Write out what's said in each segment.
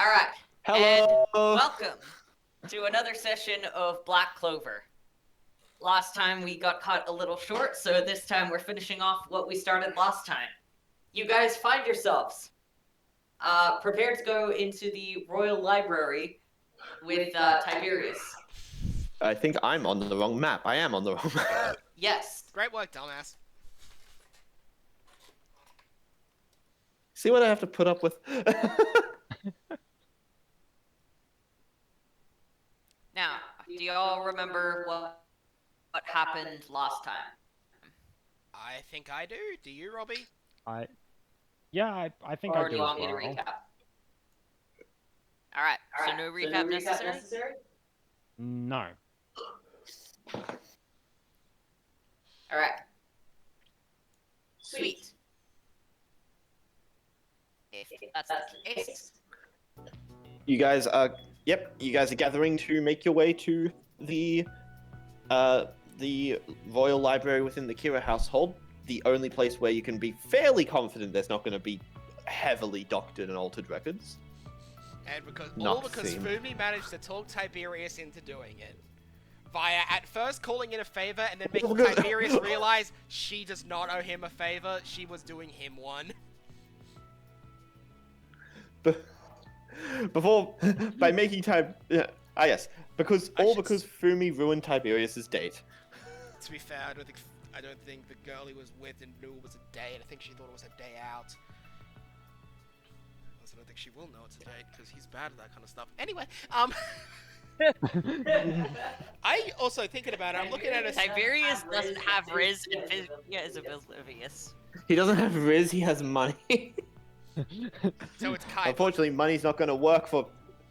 All right. And Hello. welcome to another session of Black Clover. Last time we got cut a little short, so this time we're finishing off what we started last time. You guys find yourselves prepared to go into the Royal Library with Tiberius. I think I'm on the wrong map. I am on the wrong map. Yes. Great work, dumbass. See what I have to put up with? Now, do y'all remember what happened last time? I think I do. Do you, Robbie? I think Or I do do you as want me to well. recap? All right. So no recap necessary? No. All right. Sweet. If that's the case. You guys are gathering to make your way to the Royal Library within the Kira household. The only place where you can be fairly confident there's not going to be heavily doctored and altered records. And because Not because seen. Fumi managed to talk Tiberius into doing it. Via at first calling in a favor and then making Tiberius realize she does not owe him a favor, she was doing him one. Before, by making time, yes, because Fumi ruined Tiberius's date. To be fair, I don't think the girl he was with knew it was a date. I think she thought it was a day out. I don't think she will know it's a date because he's bad at that kind of stuff. Anyway, I also thinking about it. I'm looking at a Tiberius doesn't have Riz and Physicia is oblivious. He doesn't have Riz, he has money. So it's Kai. Unfortunately, money's not going to work for...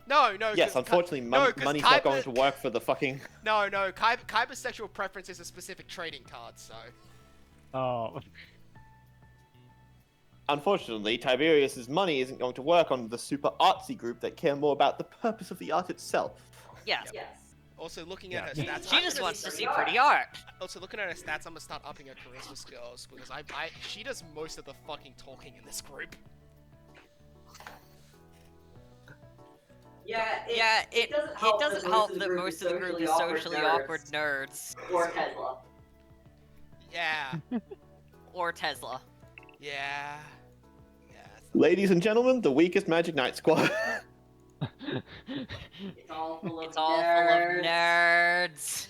No. Yes, unfortunately, money's not going to work for the fucking... No. Kaiba's sexual preference is a specific trading card, so... Oh. Unfortunately, Tiberius's money isn't going to work on the super artsy group that care more about the purpose of the art itself. Yes. Also, looking at her stats... She just wants to see pretty art. Also, looking at her stats, I'm gonna start upping her charisma skills, because she does most of the fucking talking in this group. It doesn't help that most of the group is socially awkward nerds. Or Tesla. Yeah. Or Tesla. Yeah. Ladies and gentlemen, the weakest Magic Knight squad. It's all full of Full of nerds.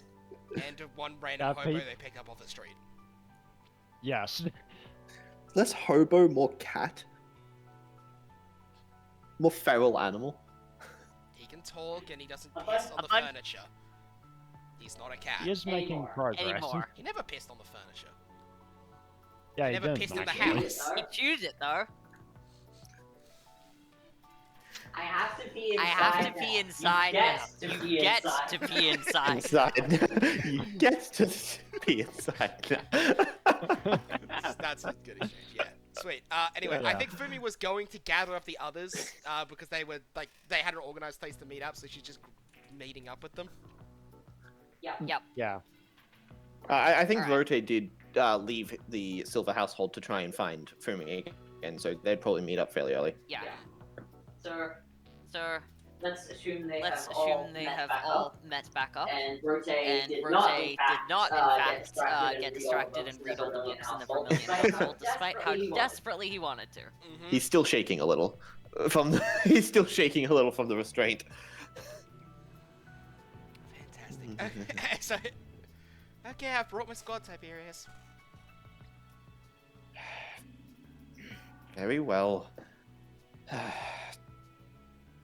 And one random hobo they pick up off the street. Yes. Less hobo, more cat. More feral animal. He can talk and he doesn't piss on the furniture. He's not a cat. He is making progress. Anymore. He never pissed on the furniture. Yeah, He he never did, pissed in the actually. house. He chews it though. I have to pee inside. I have to pee inside now. You get to pee inside. Inside. You get to pee inside. That's a good exchange, yeah. Sweet. Anyway, I think Fumi was going to gather up the others, because they were, they had an organized place to meet up, so she's just meeting up with them. Yep. Yeah. I think Alright. Rote did leave the Silver household to try and find Fumi, and so they'd probably meet up fairly early. Yeah. So, let's assume they Let's have all assume they met have back all up, met back up. and Rote And did Rote not, did in fact, not, in fact, get distracted and read all the books in the Vermilion household, despite how desperately he wanted to. Mm-hmm. He's still shaking a little from the, he's still shaking a little from the restraint. Fantastic. So, okay, I've brought my squad, Tiberius. Very well.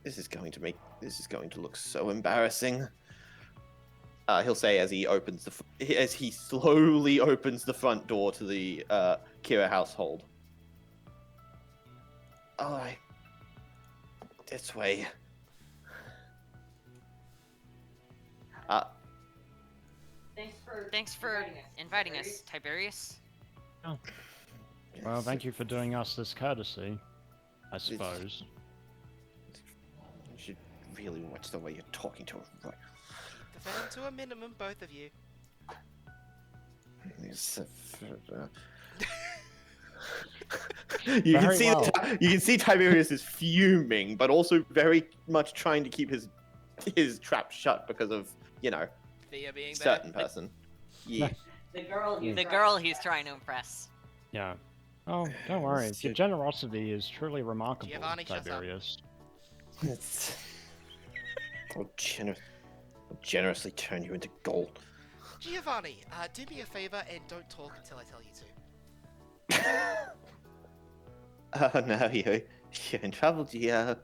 This is going to look so embarrassing. He'll say as he slowly opens the front door to the Kira household. All right, this way. Thanks for inviting us, Tiberius. Oh. Well, thank you for doing us this courtesy, I suppose. You should really watch the way you're talking to her. Keep the venom to a minimum, both of you. You can Very see well. you can see Tiberius is fuming, but also very much trying to keep his trap shut because of Thea being certain there. person. Yeah. The girl you The tried. girl he's trying to impress. Yeah. Oh, don't worry. Your Shit. generosity is truly remarkable, Giovanni, shut up. Tiberius. It's... I'll generously turn you into gold. Giovanni, do me a favor and don't talk until I tell you to. Oh no, you're in trouble, Gio.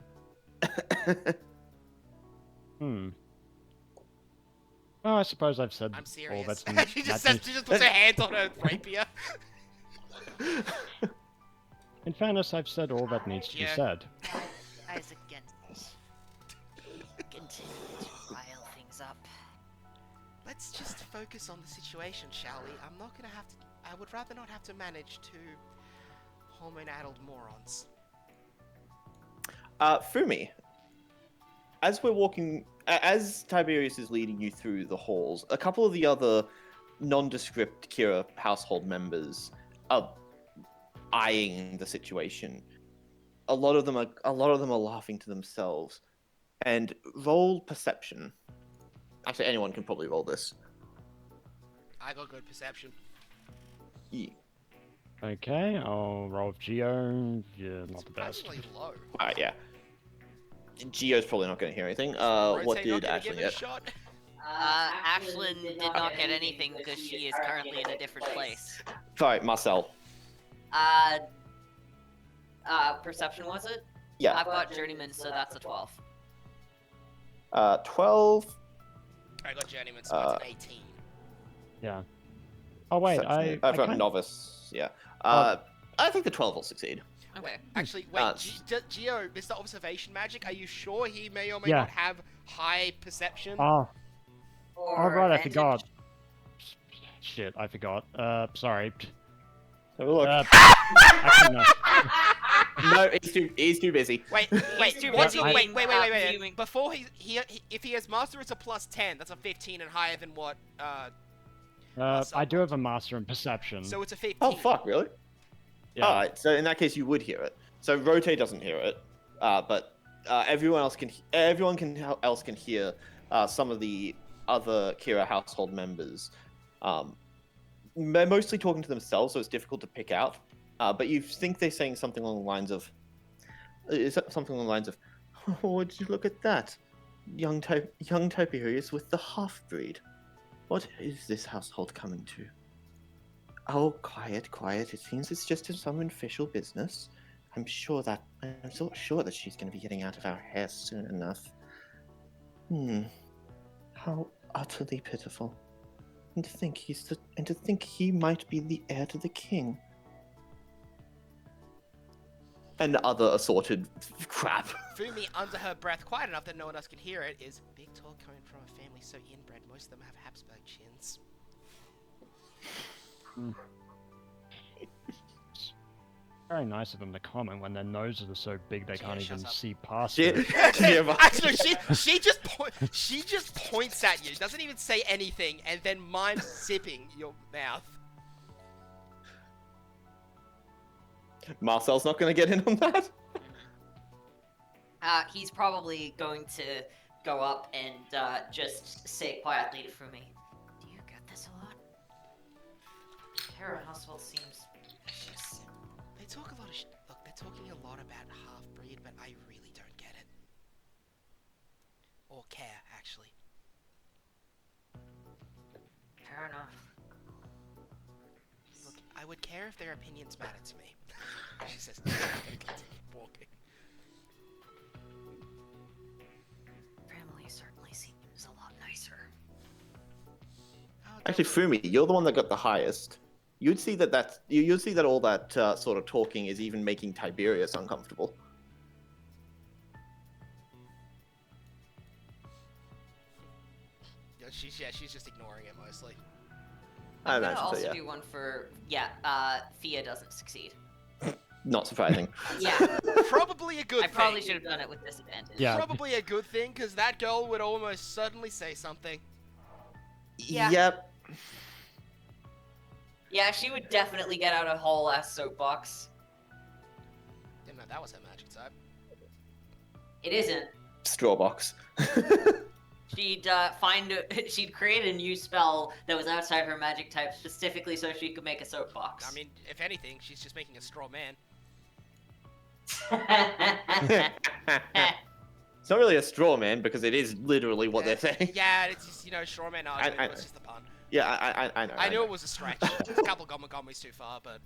Well, I suppose I've said I'm all serious. that's She just puts her hand on her rapier. In fairness, I've said all that needs to be Yeah. said. Guys against continue to rile things up. Let's just focus on the situation, shall we? I'm not gonna have to. I would rather not have to manage two hormone-addled morons. Fumi, as we're walking, as Tiberius is leading you through the halls, a couple of the other nondescript Kira household members are eyeing the situation. A lot of them are laughing to themselves. And roll perception. Actually, anyone can probably roll this. I got good perception. Yeah. Okay, I'll roll with Geo. Yeah, not the best. Surprisingly low. Alright, yeah. Gio's probably not going to hear anything. Rotate What not did gonna Ashley give it a get? shot? Ashlyn did not get anything because she is currently in a different place. Sorry, Marcel. Perception was it? Yeah. I've got journeyman, so that's a 12. 12. I got journeyman, so that's an 18. Yeah. Oh wait, I I've got can't- novice. Yeah. Oh. I think the 12 will succeed. Okay. Actually, wait, Uh, Geo, Mr. Observation Magic, are you sure he may or may Yeah. not have high perception? Oh, Or right, I advantage. forgot. Shit, I forgot. Sorry. Have a look. Actually, no. No, he's too busy. Wait, too what's busy your, being, wait. viewing. Before if he has master, it's a plus 10. That's a 15 and higher than what? I do have a master in perception. So it's a 15. Oh fuck, really? Yeah. Alright, so in that case you would hear it. So Rote doesn't hear it, but everyone else can hear some of the other Kira household members. They're mostly talking to themselves, so it's difficult to pick out. But you think they're saying something along the lines of, "Oh, would you look at that, young Tiberius with the half-breed? What is this household coming to? Oh, quiet. It seems it's just some official business. I'm so sure that she's going to be getting out of our hair soon enough. How utterly pitiful. And to think he might be the heir to the king." And other assorted crap. Fumi, under her breath, quiet enough that no one else can hear it, is big talk coming from a family so inbred. Most of them have Habsburg chins. Very nice of them to comment when their noses are so big they can't even shuts up. see past Shit. it. Actually, she just points at you, doesn't even say anything, and then mimes zipping your mouth. Marcel's not going to get in on that? He's probably going to go up and just say quietly to Fumi, "Do you get this a lot? Terra household seems vicious." They talk a lot of look, they're talking a lot about half-breed, but I really don't get it. Or care, actually. Fair enough. Look, I would care if their opinions mattered to me. She says, I'm gonna continue walking. Family certainly seems a lot nicer. Oh, Actually, Fumi, you're the one that got the highest. You'd see that all that sort of talking is even making Tiberius uncomfortable. she's just ignoring it mostly. I I'm gonna imagine so, also yeah. do one for Thea doesn't succeed. Not surprising. Yeah, Probably a good I thing. probably should have done it with disadvantage. Yeah. Probably a good thing, because that girl would almost certainly say something. Yeah. Yep. Yeah, she would definitely get out a whole ass soapbox. that was her magic type. It isn't. Straw box. She'd she'd create a new spell that was outside her magic type specifically so she could make a soapbox. I mean, if anything, she's just making a straw man. It's not really a straw man because it is literally what they're saying. Yeah, it's just, straw man argument, I but it's just a pun. Yeah, I know. I knew it was a stretch. A couple Gomagomis too far, but...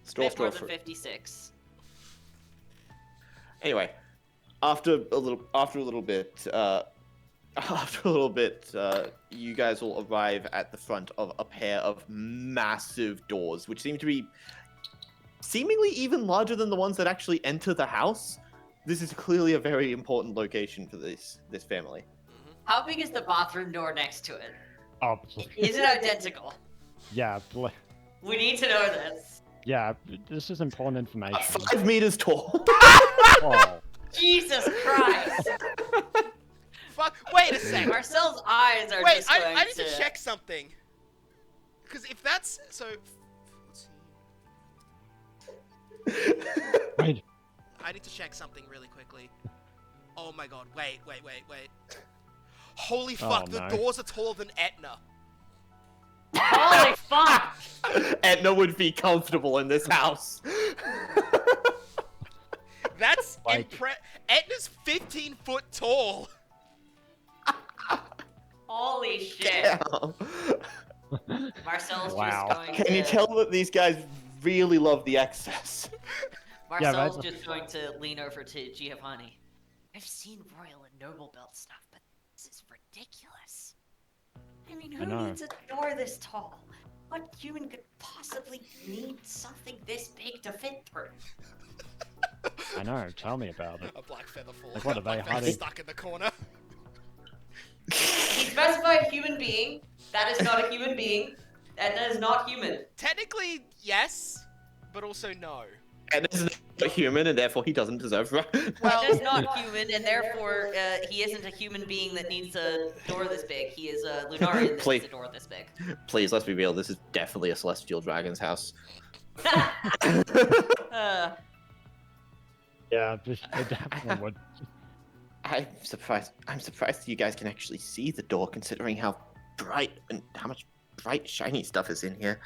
Straw, Bit more straw, than straw. 56. Anyway, after a little bit, you guys will arrive at the front of a pair of massive doors, which seem to be seemingly even larger than the ones that actually enter the house. This is clearly a very important location for this family. How big is the bathroom door next to it? Oh, Is it identical? yeah, We need to know this. yeah. This is important information. 5 meters tall. Oh, Jesus Christ! Fuck, wait a sec. Marcel's eyes are Wait, just going I need to check something. Because if that's... So... 14. wait. I need to check something really quickly. Oh my god, wait. Holy fuck, Oh, the no. doors are taller than Etna. Holy fuck! Edna would be comfortable in this house. That's Like- Etna's 15 foot tall. Holy shit! Damn. Marcel's Wow. just going Can to... you tell that these guys really love the excess? Marcel's Yeah, just going to lean over to Giovanni. I've seen royal and noble belt stuff, but this is ridiculous. I mean, who know. needs a door this tall? What human could possibly need something this big to fit through? I know. Tell me about it. A black feather fall. Like, what are they Black feather hiding? stuck in the corner. He specified human being. That is not a human being. That is not human. Technically, yes, but also no. Edna's not human, and therefore he doesn't deserve. Well- That is not human, and therefore he isn't a human being that needs a door this big. He is a Lunarian that Please. needs a door this big. Please, let's be real. This is definitely a celestial dragon's house. Yeah, it definitely would. I'm surprised you guys can actually see the door, considering how bright and how much bright, shiny stuff is in here.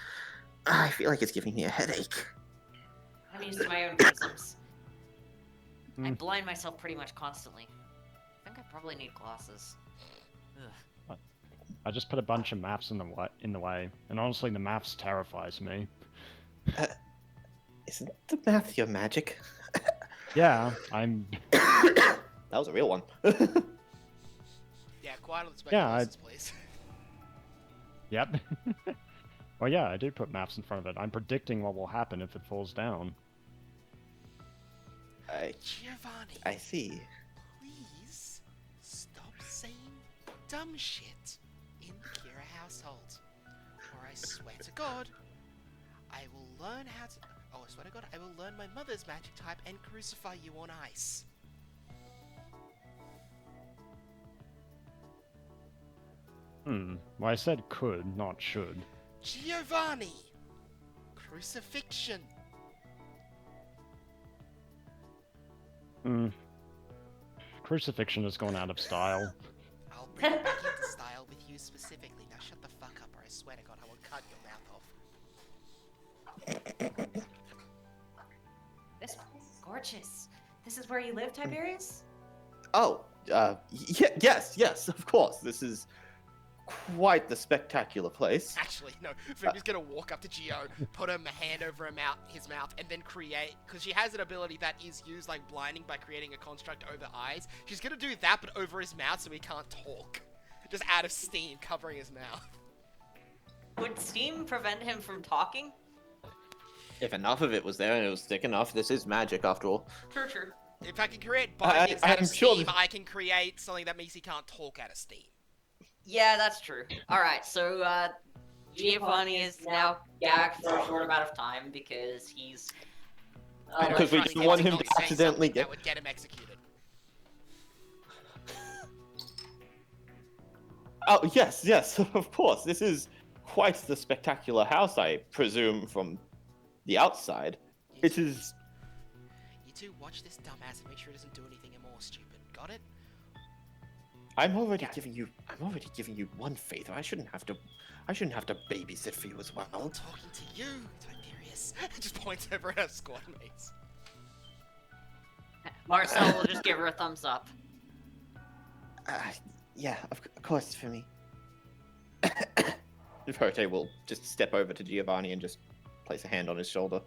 I feel like it's giving me a headache. I'm used to my own prisms. I Hmm. blind myself pretty much constantly. I think I probably need glasses. Ugh. I just put a bunch of maps in the way, and honestly, the maps terrifies me. Isn't the math your magic? Yeah, I'm. That was a real one. Yeah, quiet on the Yeah, spectacles, please. Yep. Well, yeah, I do put maps in front of it. I'm predicting what will happen if it falls down. Giovanni, I see. please stop saying dumb shit in the Kira household. Or I swear to God, I will learn how to... Oh, I swear to God, I will learn my mother's magic type and crucify you on ice. Well, I said could, not should. Giovanni! Crucifixion! Crucifixion has gone out of style. I'll bring it back into style with you specifically. Now shut the fuck up or I swear to God I will cut your mouth off. This place is gorgeous. This is where you live, Tiberius? Oh, yes, of course. This is quite the spectacular place. Actually, no. Phoebe's gonna walk up to Geo, put her hand over his mouth, and then create... Because she has an ability that is used like blinding by creating a construct over eyes. She's gonna do that, but over his mouth so he can't talk. Just out of steam covering his mouth. Would steam prevent him from talking? If enough of it was there and it was thick enough, this is magic after all. True. If I can create bindings out I'm of sure steam, that- I can create something that means he can't talk out of steam. Yeah, that's true. Alright, so Giovanni is now gagged for a short amount of time because he's... I don't Because we trust don't want him not to say accidentally something get- that would get him executed. Oh, yes, of course. This is quite the spectacular house, I presume, from the outside. It is. You two watch this dumbass and make sure it doesn't do anything more stupid. Got it? I'm already giving you one favor. I shouldn't have to babysit for you as well. I'm talking to you, Tiberius. Just points over at her squad mates. Marcel will just give her a thumbs up. Yeah, of course, for me. Rote will just step over to Giovanni and just place a hand on his shoulder.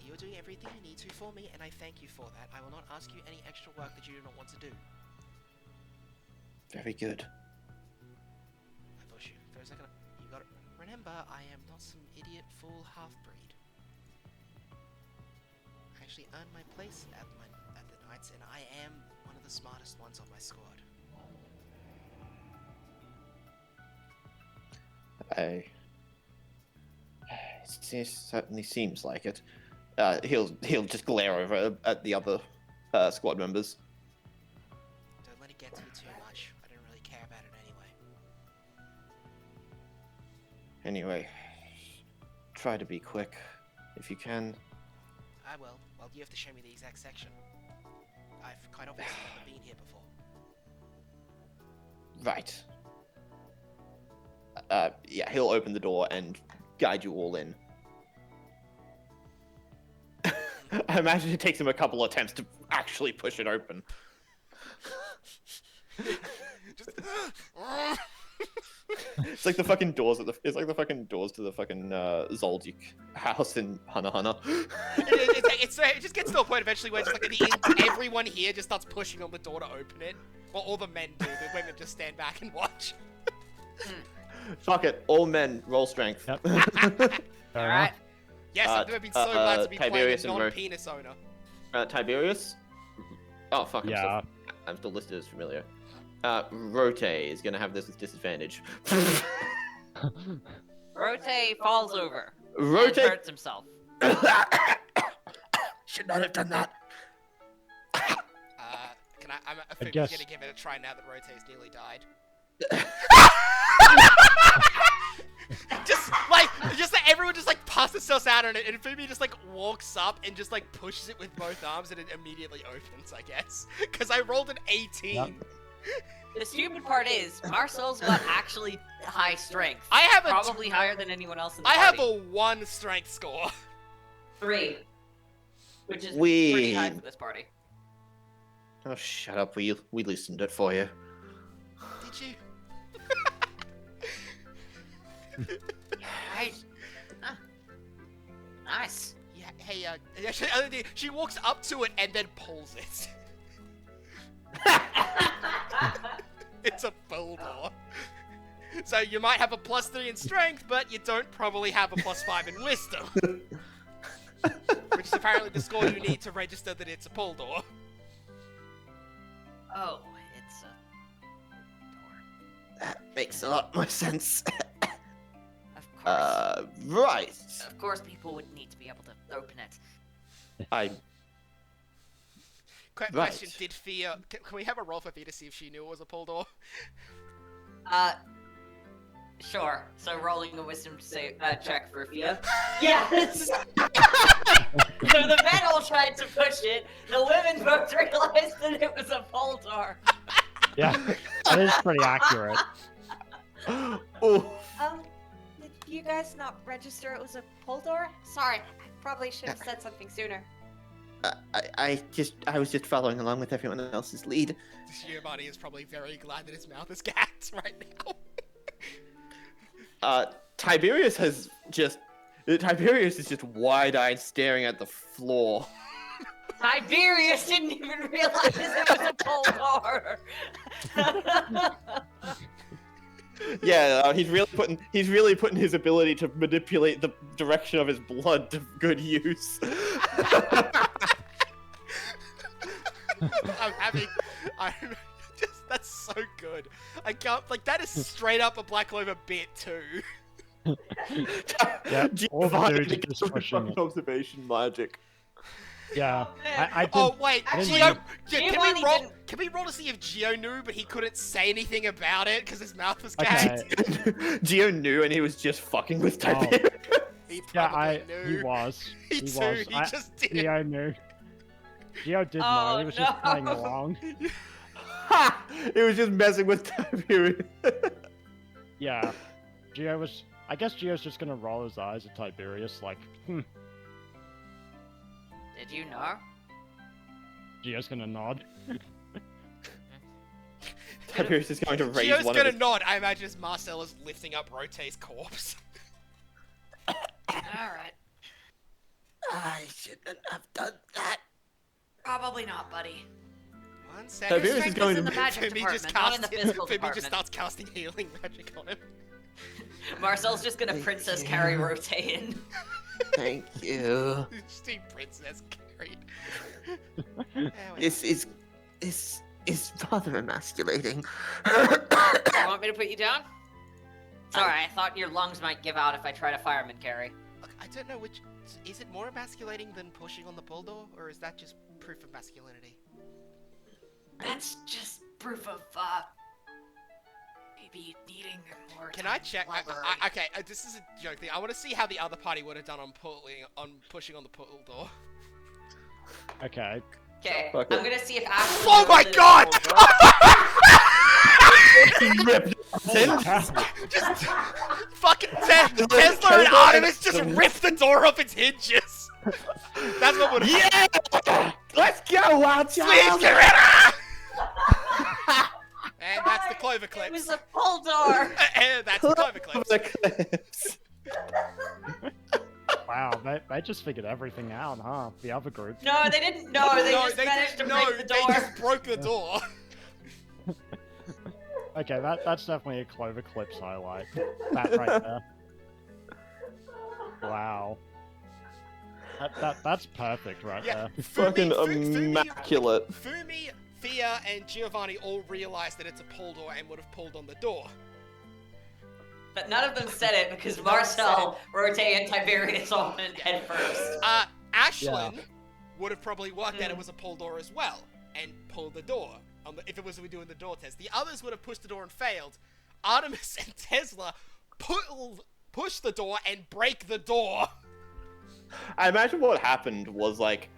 You're doing everything you need to for me, and I thank you for that. I will not ask you any extra work that you do not want to do. Very good. I push you. For a second, you gotta remember, I am not some idiot fool half-breed. I actually earned my place at the Knights, and I am one of the smartest ones on my squad. It certainly seems like it. He'll just glare over at the other squad members. Don't let it get to you too much. I don't really care about it anyway. Anyway, try to be quick if you can. I will. Well, you have to show me the exact section. I've quite obviously never been here before. Right. Yeah, he'll open the door and guide you all in. I imagine it takes him a couple attempts to actually push it open. Just... It's like the fucking doors to the fucking Zoldyck house in Hana Hana. it just gets to a point eventually where just like at the end, everyone here just starts pushing on the door to open it. Well, all the men do. The women just stand back and watch. Fuck it, all men roll strength. Yep. Alright. Yes, I've never been so glad to be Tiberius playing and a non-penis owner. Tiberius? Oh fuck, Yeah. I'm still listed as familiar. Rote is gonna have this with disadvantage. Rote falls over. Rote And hurts himself. should not have done that. I'm guess- gonna give it a try now that Rote's nearly died. just like everyone just like passes themselves out on it, and Phoebe just like walks up and just like pushes it with both arms, and it immediately opens, I guess. Because I rolled an 18. Yep. The stupid part is, Marcel's got actually high strength. I have Probably higher than anyone else in the I have party. a 1 strength score. 3. Which is We- pretty high for this party. Oh, shut up. We loosened it for you. Did you? Right. Nice. Yeah. Hey. She walks up to it and then pulls it. It's a full door. So you might have a +3 in strength, but you don't probably have a +5 in wisdom. Which is apparently the score you need to register that it's a pull door. Oh, it's a door. That makes a lot more sense. Of course. Right. Of course people would need to be able to open it. Question, did Fia... Can we have a roll for Fia to see if she knew it was a pull door? Sure. So rolling a wisdom check for Fia. Yes! So the men all tried to push it. The women both realized that it was a pole door. Yeah, that is pretty accurate. Oh, Did you guys not register it was a pull door? Sorry, I probably should have said something sooner. I was just following along with everyone else's lead. Giovanni is probably very glad that his mouth is gagged right now. Tiberius is just wide-eyed staring at the floor. Tiberius didn't even realize it was a pole door. Yeah, he's really putting his ability to manipulate the direction of his blood to good use. That's so good. I can't, like, that is straight up a Black Clover bit too. Yeah, all the Giovanni dudes gets just pushing fucking it. observation magic. Yeah, man. I did. Oh wait, I didn't Geo. know. Giovanni didn't- Can we roll to see if Geo knew, but he couldn't say anything about it because his mouth was Okay. gagged? Geo knew, and he was just fucking with Oh. Tiberius. He Yeah, probably knew. he was. He He too. was. He I- just didn't. Geo knew. Geo did know. Oh, He was just no. playing along. Ha! He was just messing with Tiberius. Yeah. Geo was. I guess Geo's just gonna roll his eyes at Tiberius, like, Did you know? Geo's gonna nod. Tiberius is going to raise Geo's one gonna of his... nod. I imagine as Marcella's lifting up Rote's corpse. Alright. I shouldn't have done that. Probably not, buddy. One second. Tiberius is Strength going is in to... the magic Fumi just department, not in the casts. physical Fumi department. just starts casting healing magic on him. Marcel's just gonna princess carry Rote in. Thank you. Steve Princess carried. This is rather emasculating. You want me to put you down? Sorry, I thought your lungs might give out if I try to fireman carry. Look, I don't know which. Is it more emasculating than pushing on the pull door, or is that just proof of masculinity? That's just proof of, maybe needing more Can time I check? library. Okay, this is a joke thing. I want to see how the other party would have done on pushing on the pull door. Okay. Okay, Fuck I'm it. gonna see if Ashley Oh knows my this God! whole door. Holy cow. Just fucking Tesla and Artemis just ripped the door off its hinges. That's what would have Yeah! Let's go, wild Please child! get rid of And that's the Clover It clip. was a pull door. And that's the Clover clip. The clips. Wow, they just figured everything out, huh? The other group. No, they didn't know. They just managed to break the they door. just broke the door. Okay, that's definitely a Clover Clips highlight. That right there. Wow. That's perfect right Yeah, there. Fucking Fumi- immaculate. Fumi, Fia, and Giovanni all realized that it's a pull door and would have pulled on the door. But none of them said it because None of them Marcel, Rote, and Tiberius all went head first. Ashlyn would have probably worked out it was a pull door as well and pulled the door if it was we doing the door test. The others would have pushed the door and failed. Artemis and Tesla push the door and break the door. I imagine what happened was like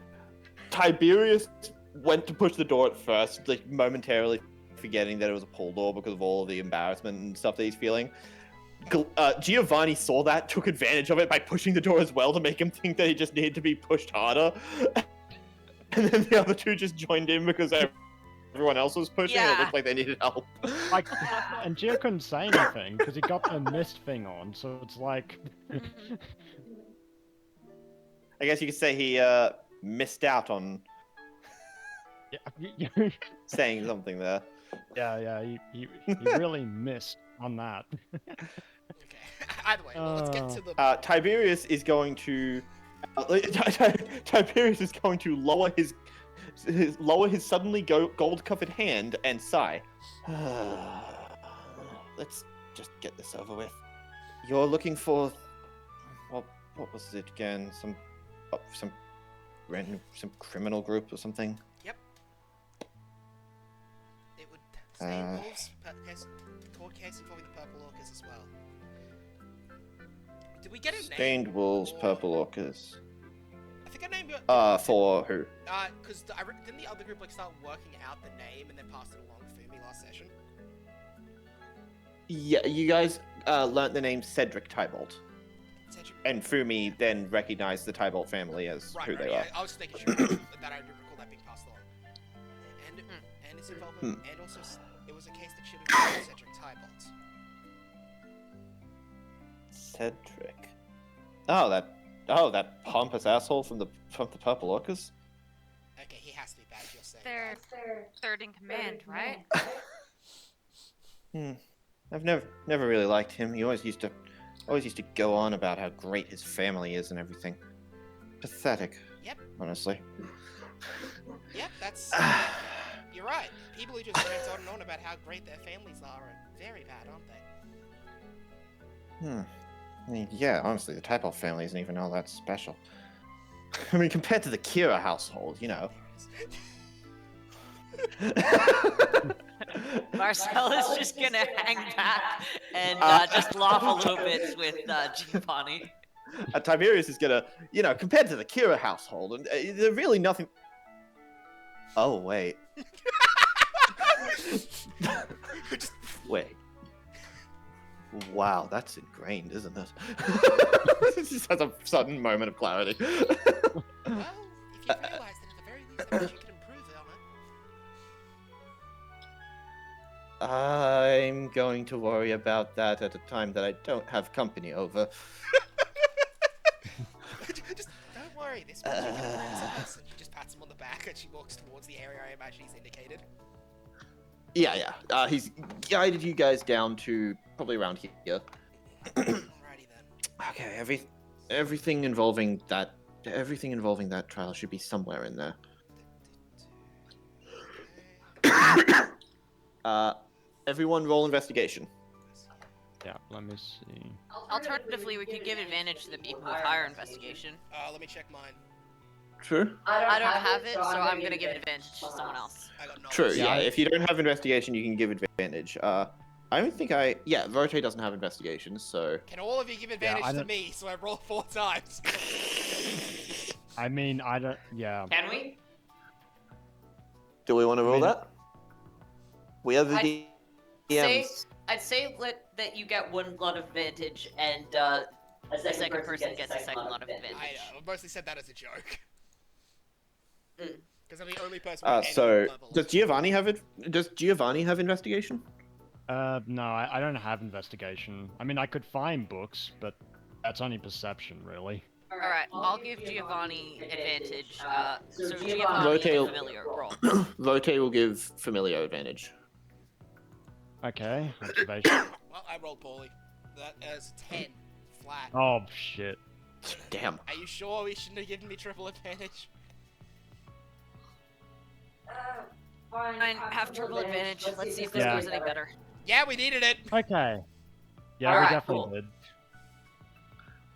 Tiberius went to push the door at first, like momentarily forgetting that it was a pull door because of all of the embarrassment and stuff that he's feeling. Giovanni saw that, took advantage of it by pushing the door as well to make him think that he just needed to be pushed harder. And then the other two just joined in because everyone else was pushing and it Yeah. looked like they needed help. Like, and Gio couldn't say anything because he got the mist thing on, so it's like. I guess you could say he missed out on Yeah, saying something there. yeah, he really missed on that. Okay. Either way, well, let's get to the. Tiberius is going to Tiberius is going to lower his suddenly gold-covered hand and sigh. Let's just get this over with. You're looking for what was it again? Some criminal group or something? Yep. It would stay wolves, court case involving the purple orcas as well. Did we get a name? Stained wolves, for- purple orcas. I think I named it. For who? Because didn't the other group like start working out the name and then passed it along to Fumi last session? Yeah, you guys learnt the name Cedric Tybalt. Cedric. And Fumi then recognized the Tybalt family as who they yeah, are. I was just making sure that I did recall that being passed along. And its involvement, and also it was a case that should have been Cedric Tybalt. Cedric. Oh, that pompous asshole from the Purple Orcas. Okay, he has to be bad. You're saying. They're third in command, right? I've never really liked him. He always used to go on about how great his family is and everything. Pathetic. Yep. Honestly. Yep, that's. You're right. People who just rant on and on about how great their families are very bad, aren't they? I mean, yeah, honestly, the Tybalt family isn't even all that special. I mean, compared to the Kira household, you know. Marcel is just gonna hang back and just laugh a little bit with Giovanni. Tiberius is gonna, you know, compared to the Kira household, and they're really nothing. Oh wait. Wait. Wow, that's ingrained, isn't it? It just has a sudden moment of clarity. Well, if you realize that at the very least, I wish you could improve it, I'm going to worry about that at a time that I don't have company over. Just don't worry, this much you can improve to us. And she just pats him on the back and she walks towards the area I imagine he's indicated. Yeah. He's guided you guys down to probably around here. Alrighty then. Okay, everything involving that trial should be somewhere in there. Everyone roll investigation. Yeah, let me see. Alternatively, we could give advantage to the people with higher investigation. Let me check mine. True. I don't have it, so I'm gonna give advantage to someone else. I got knowledge. True, Yeah, if you don't have investigation, you can give advantage. I don't think Rote doesn't have investigation, so... Can all of you give advantage I to don't- me so I roll 4 times? I mean, I don't. Yeah. Can we? Do we want to roll mean- that? We have the I'd say that you get one lot of advantage, and the second person gets a second lot of advantage. I mostly said that as a joke. Mm. Because I'm the only person with any so, level. does Giovanni have it? Does Giovanni have investigation? No, I don't have investigation. I mean, I could find books, but that's only perception, really. Alright, I'll give Giovanni advantage. So Giovanni Rotate- and familiar roll. Rote will give familiar advantage. Okay, observation. Well, I rolled poorly. That is 10 flat. Oh shit. Damn. Are you sure we shouldn't have given me triple advantage? Fine, have triple advantage. Let's see if this Yeah. goes any better. Yeah, we needed it. Okay. Yeah, Alright, we definitely cool. did.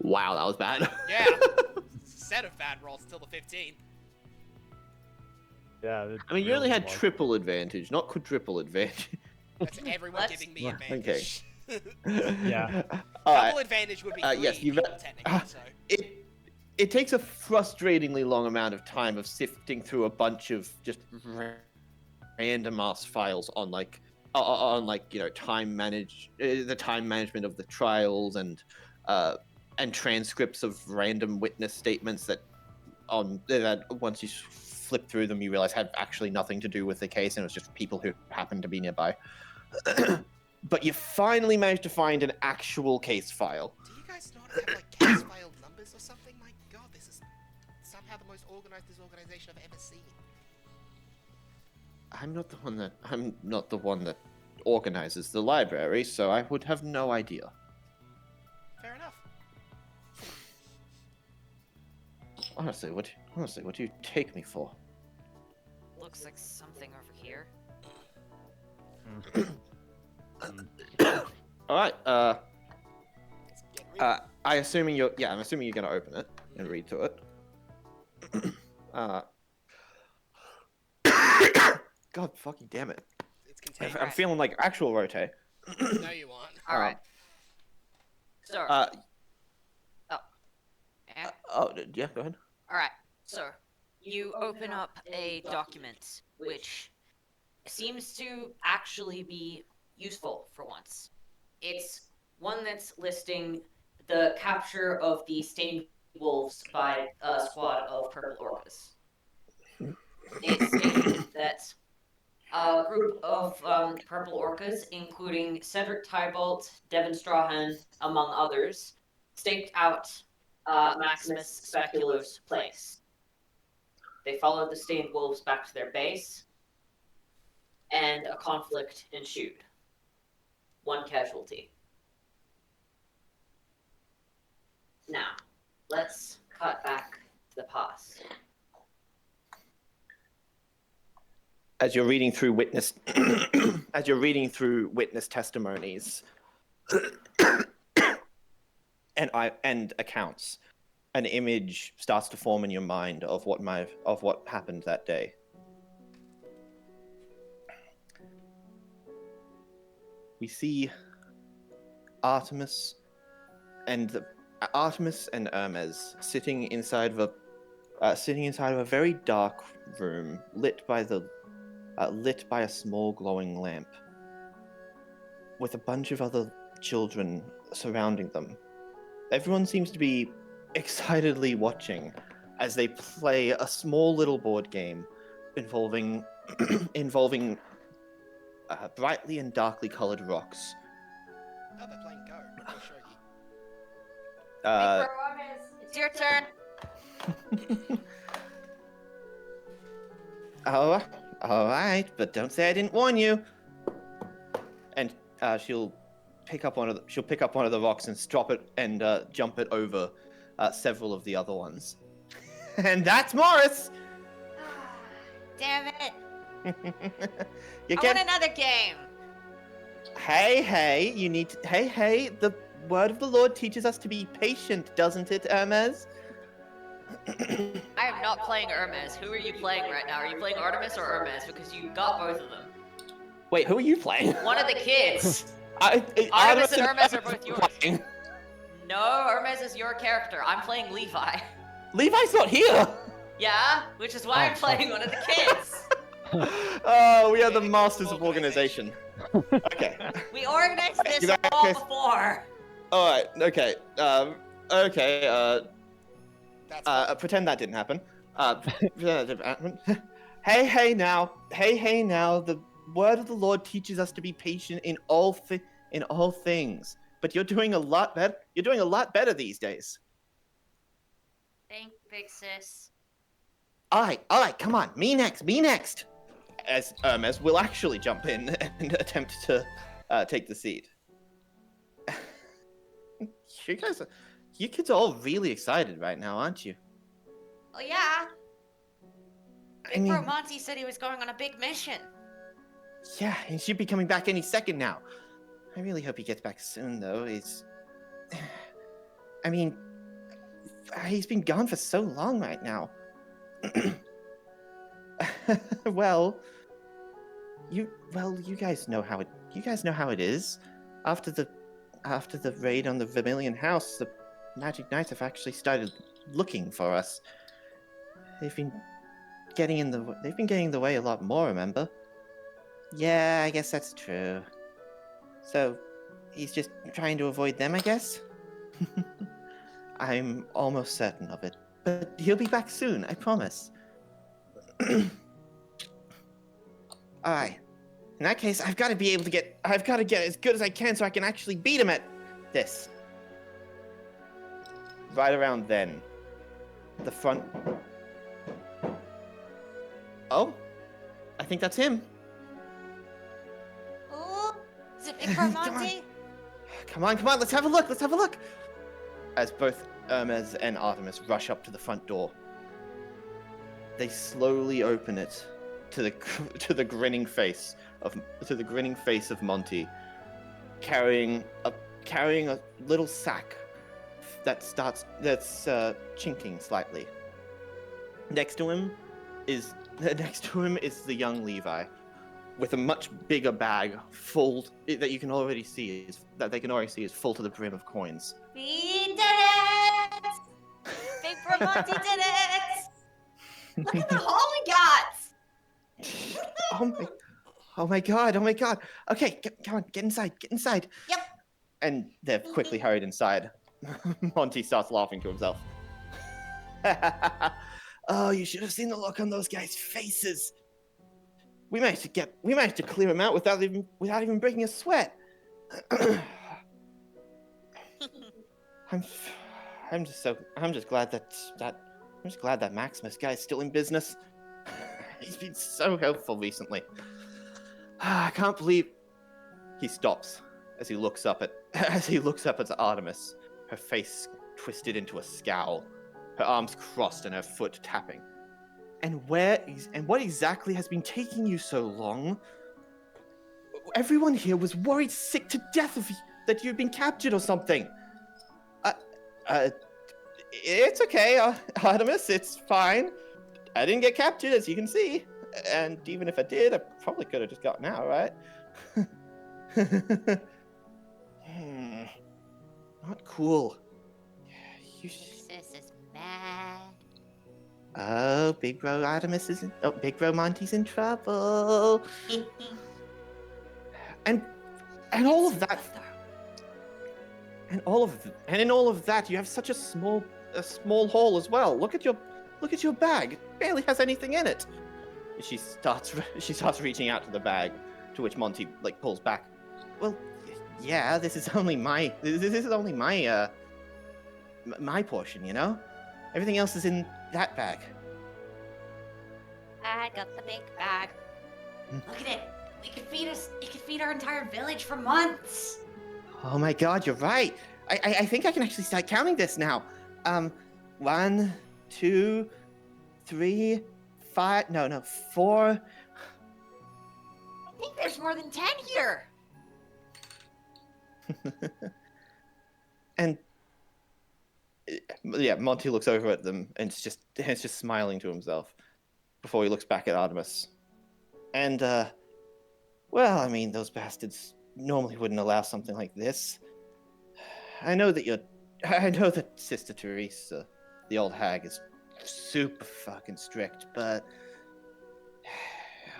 Wow, that was bad. Yeah. Set of bad rolls till the 15. Yeah. It I mean, you only really had was. triple advantage, not quadruple advantage. That's everyone Let's- giving me Well, advantage. Yeah. Alright. Double advantage would be 3 yes, you've- people, technically, so. It takes a frustratingly long amount of time of sifting through a bunch of just random ass files on time the time management of the trials and transcripts of random witness statements that once you flip through them you realize had actually nothing to do with the case and it was just people who happened to be nearby. But you finally managed to find an actual case file. Do you guys not have, like, case file numbers or something? My god, this is somehow the most organized disorganization I've ever seen. I'm not the one that organizes the library, so I would have no idea. Fair enough. Honestly, what do you take me for? Looks like something over here. All right. Let's get real. I'm assuming you're gonna open it and read through it. God fucking damn it! It's contained. I'm feeling like actual Rote. No, you aren't. Alright. So, Yeah, go ahead. alright. So, you open up a document which seems to actually be useful for once. It's one that's listing the capture of the stained wolves by a squad of purple orcas. It stated that a group of purple orcas, including Cedric Tybalt, Devin Strawhan, among others, staked out Maximus Speculo's place. They followed the stained wolves back to their base, and a conflict ensued. One casualty. Now, let's cut back to the past. As you're reading through witness testimonies and accounts, an image starts to form in your mind of what happened that day. We see Artemis and Hermes sitting inside of a very dark room, lit by a small glowing lamp, with a bunch of other children surrounding them. Everyone seems to be excitedly watching as they play a small little board game involving brightly and darkly colored rocks. Oh, they're playing Go. I'll show you. It's your turn. All right, but don't say I didn't warn you. And she'll pick up one of the rocks and drop it and jump it over several of the other ones. And that's Morris. Damn it. You I get. want another game. Hey, you need to. Hey, the word of the Lord teaches us to be patient, doesn't it, Hermes? I am not playing Hermes. Who are you playing right now? Are you playing Artemis or Hermes? Because you got both of them. Wait, who are you playing? One of the kids. Artemis and Hermes are both yours. playing. No, Hermes is your character. I'm playing Levi. Levi's not here! Yeah, which is why I'm playing one of the kids. Oh, we are the masters of organization. Okay. We organized this You all guys- before. Alright, okay. That's Pretend that didn't happen. Pretend that didn't happen. Hey now. The word of the Lord teaches us to be patient in all things. But you're doing a lot better. You're doing a lot better these days. Thank big sis. All right, come on. Me next. As Hermes will actually jump in and attempt to take the seat. You kids are all really excited right now, aren't you? Oh yeah. I Big mean, Bro Monty said he was going on a big mission. yeah, he should be coming back any second now. I really hope he gets back soon, though. I mean, he's been gone for so long right now. Well, you guys know how it is. After the raid on the Vermilion House, the Magic Knights have actually started looking for us. They've been getting in the way a lot more, remember? Yeah, I guess that's true. So, he's just trying to avoid them, I guess? I'm almost certain of it. But he'll be back soon, I promise. Alright. In that case, I've got to get as good as I can so I can actually beat him at this. Right around then. The front... Oh? I think that's him. Oh, is it Big Bro Come on. Monty? Come on, let's have a look. As both Hermes and Artemis rush up to the front door. They slowly open it to the grinning face of Monty, carrying a little sack that's chinking slightly. Next to him is the young Levi, with a much bigger bag full that they can already see is full to the brim of coins. We did it! Big Bro Monty did it! Look at the haul we got! Oh my god. Okay, come on, get inside. Yep. And they're quickly hurried inside. Monty starts laughing to himself. Oh, you should have seen the look on those guys' faces. We managed to clear him out without even breaking a sweat. I'm just glad that Maximus guy is still in business. He's been so helpful recently. I can't believe. He stops as he looks up at Artemis, her face twisted into a scowl, her arms crossed and her foot tapping. And what exactly has been taking you so long? Everyone here was worried sick to death that you'd been captured or something. It's okay, Artemis. It's fine. I didn't get captured, as you can see. And even if I did, I probably could have just gotten out, right? Not cool. You Sis is mad. Oh, Big Bro Artemis is in... Oh, Big Bro Monty's in trouble. And all of that... And in all of that, you have such a small hole as well. Look at your bag. It barely has anything in it. She starts reaching out to the bag, to which Monty pulls back. Well, yeah, this is only my my portion, you know. Everything else is in that bag. I got the big bag. Look at it. It could feed our entire village for months. Oh my God, you're right. I think I can actually start counting this now. 1, 2, 3, 5. No, 4. I think there's more than 10 here. And yeah, Monty looks over at them and it's just smiling to himself before he looks back at Artemis. And well, I mean, those bastards normally wouldn't allow something like this. I know that Sister Teresa, the old hag, is super fucking strict, but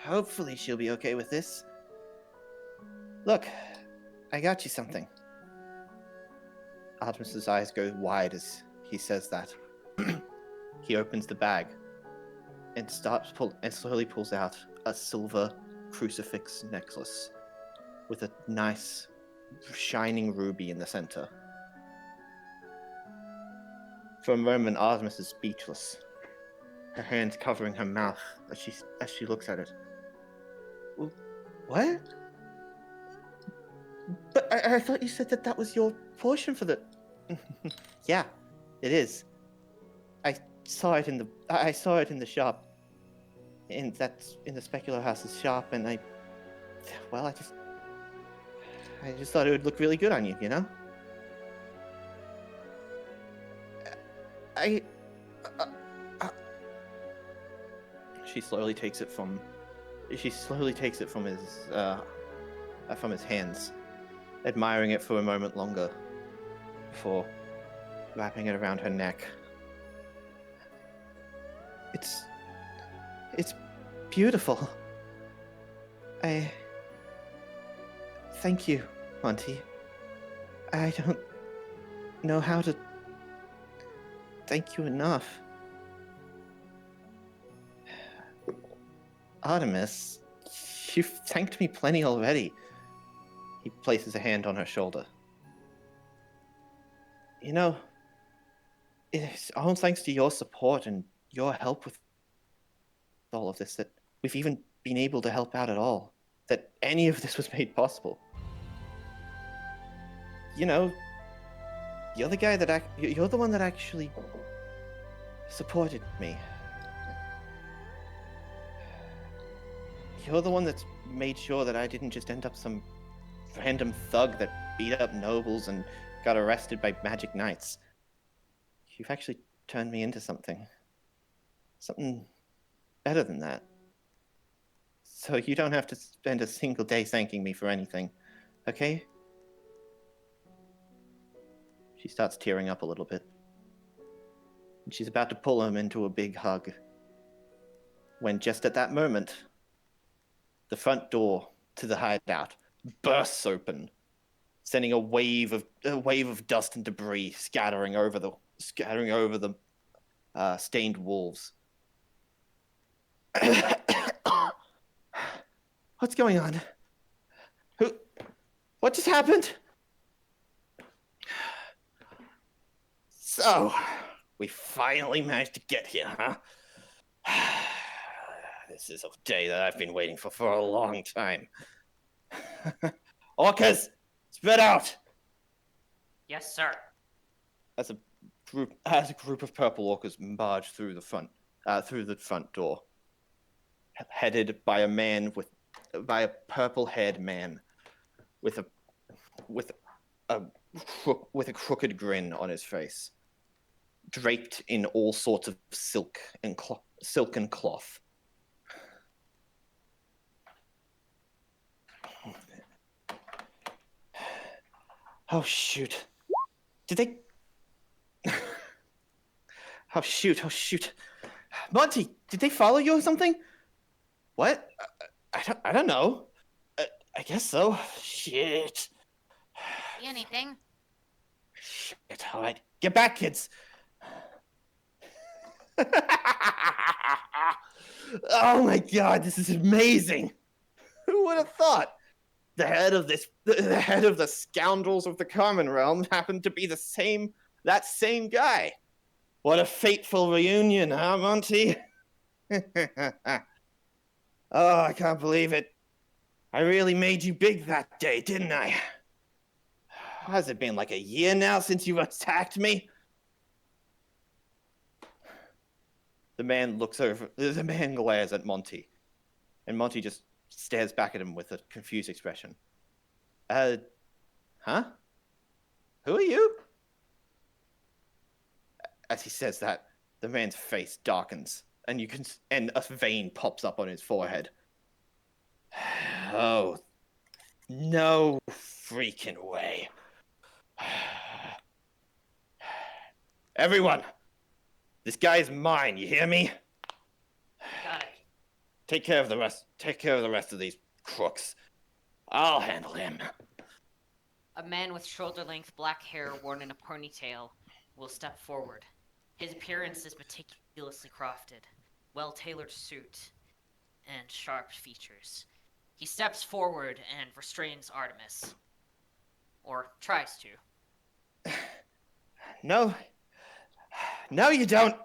hopefully she'll be okay with this. Look, I got you something. Artemis's eyes go wide as he says that. He opens the bag and slowly pulls out a silver crucifix necklace with a nice shining ruby in the center. For a moment, Artemis is speechless, her hands covering her mouth as she looks at it. What? But I thought you said that was your portion for the... Yeah, it is. I saw it in the shop. In the Specular House's shop, and I just thought it would look really good on you, you know? She slowly takes it from his hands, admiring it for a moment longer before wrapping it around her neck. It's beautiful. Thank you, Monty. I don't know how to thank you enough. Artemis, you've thanked me plenty already. He places a hand on her shoulder. You know, it's all thanks to your support and your help with all of this that we've even been able to help out at all. That any of this was made possible. You know, you're the one that actually supported me. You're the one that's made sure that I didn't just end up some random thug that beat up nobles and got arrested by magic knights. You've actually turned me into something better than that. So you don't have to spend a single day thanking me for anything, okay? She starts tearing up a little bit. And she's about to pull him into a big hug. When just at that moment, the front door to the hideout bursts open, sending a wave of dust and debris scattering over the stained wolves. What's going on? What just happened? So, we finally managed to get here, huh? This is a day that I've been waiting for a long time. Orcas, spread out! Yes, sir. As a group of purple orcas march through the front door, headed by a purple-haired man with a crooked grin on his face. draped in all sorts of silk and cloth. Oh shoot! Did they? Oh shoot! Oh shoot! Monty, did they follow you or something? What? I don't know. I guess so. Shit. See anything? Shit. All right, get back, kids. Oh my god, this is amazing. Who would have thought? The head of the scoundrels of the Carmen realm happened to be that same guy. What a fateful reunion, huh, Monty? Oh, I can't believe it. I really made you big that day, didn't I? Has it been like a year now since you attacked me? The man glares at Monty, and Monty just stares back at him with a confused expression. Huh? Who are you? As he says that, the man's face darkens, and a vein pops up on his forehead. Oh, no freaking way. Everyone, this guy is mine, you hear me? Got it. Take care of the rest of these crooks. I'll handle him. A man with shoulder-length black hair worn in a ponytail will step forward. His appearance is meticulously crafted, well-tailored suit, and sharp features. He steps forward and restrains Artemis. Or tries to. No, you don't.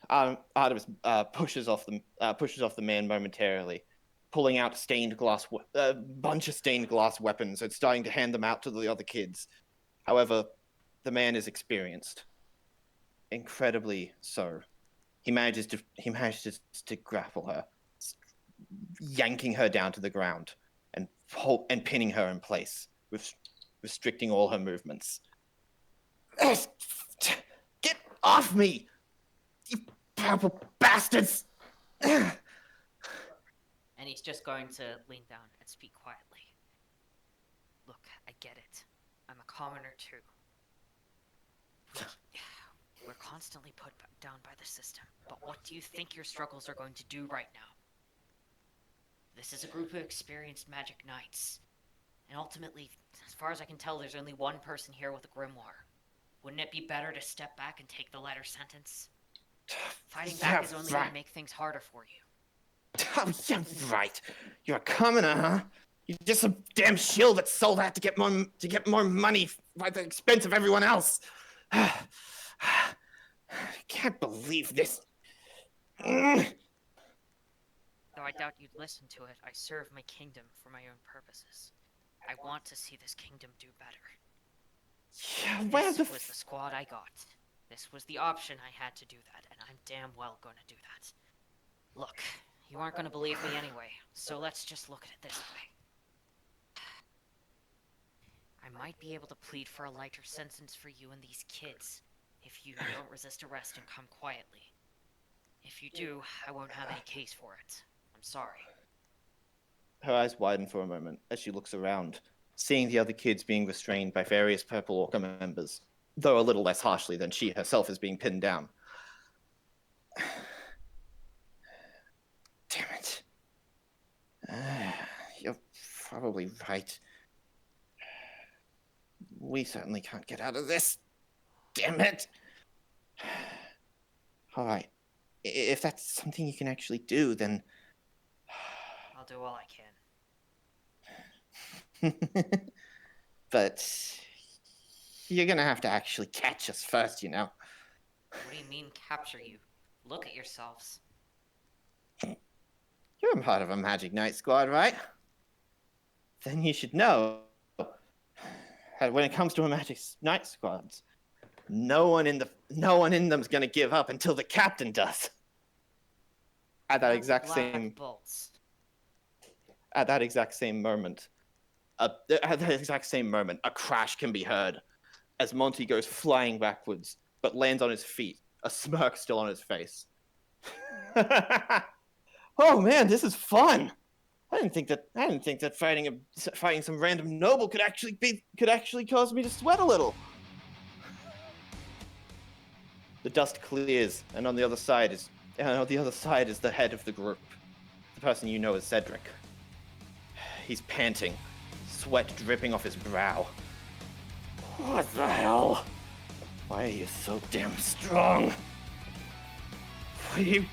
Artemis pushes off the man momentarily, pulling out a bunch of stained glass weapons and starting to hand them out to the other kids. However, the man is experienced, incredibly so. He manages to grapple her, yanking her down to the ground and pinning her in place, restricting all her movements. Get off me, you purple bastards! And he's just going to lean down and speak quietly. Look, I get it. I'm a commoner too. We're constantly put down by the system, but what do you think your struggles are going to do right now? This is a group of experienced magic knights, and ultimately, as far as I can tell, there's only one person here with a grimoire. Wouldn't it be better to step back and take the lighter sentence? Fighting back is only going to make things harder for you. Oh, yeah, right. You're a commoner, huh? You're just a damn shill that sold out to get more money by the expense of everyone else. I can't believe this. Though I doubt you'd listen to it, I serve my kingdom for my own purposes. I want to see this kingdom do better. Yeah, This was the squad I got. This was the option I had to do that, and I'm damn well going to do that. Look, you aren't going to believe me anyway, so let's just look at it this way. I might be able to plead for a lighter sentence for you and these kids, if you don't resist arrest and come quietly. If you do, I won't have any case for it. I'm sorry. Her eyes widen for a moment as she looks around, seeing the other kids being restrained by various Purple Orca members, though a little less harshly than she herself is being pinned down. Damn it. You're probably right. We certainly can't get out of this. Damn it. All right. If that's something you can actually do, then... I'll do all I can. But you're gonna have to actually catch us first, you know. What do you mean, capture you? Look at yourselves. You're a part of a Magic Knight squad, right? Then you should know that when it comes to a Magic Knight squads, no one in them's gonna give up until the captain does. At that exact same bolts. At that exact same moment, a crash can be heard as Monty goes flying backwards, but lands on his feet, a smirk still on his face. Oh man, this is fun. I didn't think that fighting some random noble could actually cause me to sweat a little. The dust clears, and on the other side is the head of the group, the person you know as Cedric. He's panting, sweat dripping off his brow. What the hell? Why are you so damn strong? Why are you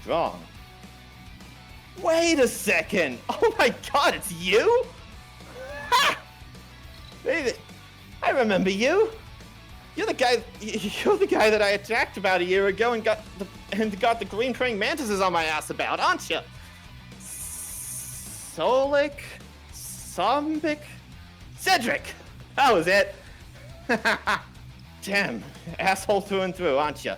strong? Wait a second! Oh my god, it's you? Ha! Baby, I remember you. You're the guy that I attacked about a year ago and got the green praying mantises on my ass about, aren't you? Solik? Sombic? Cedric! That was it. Damn, asshole through and through, aren't you?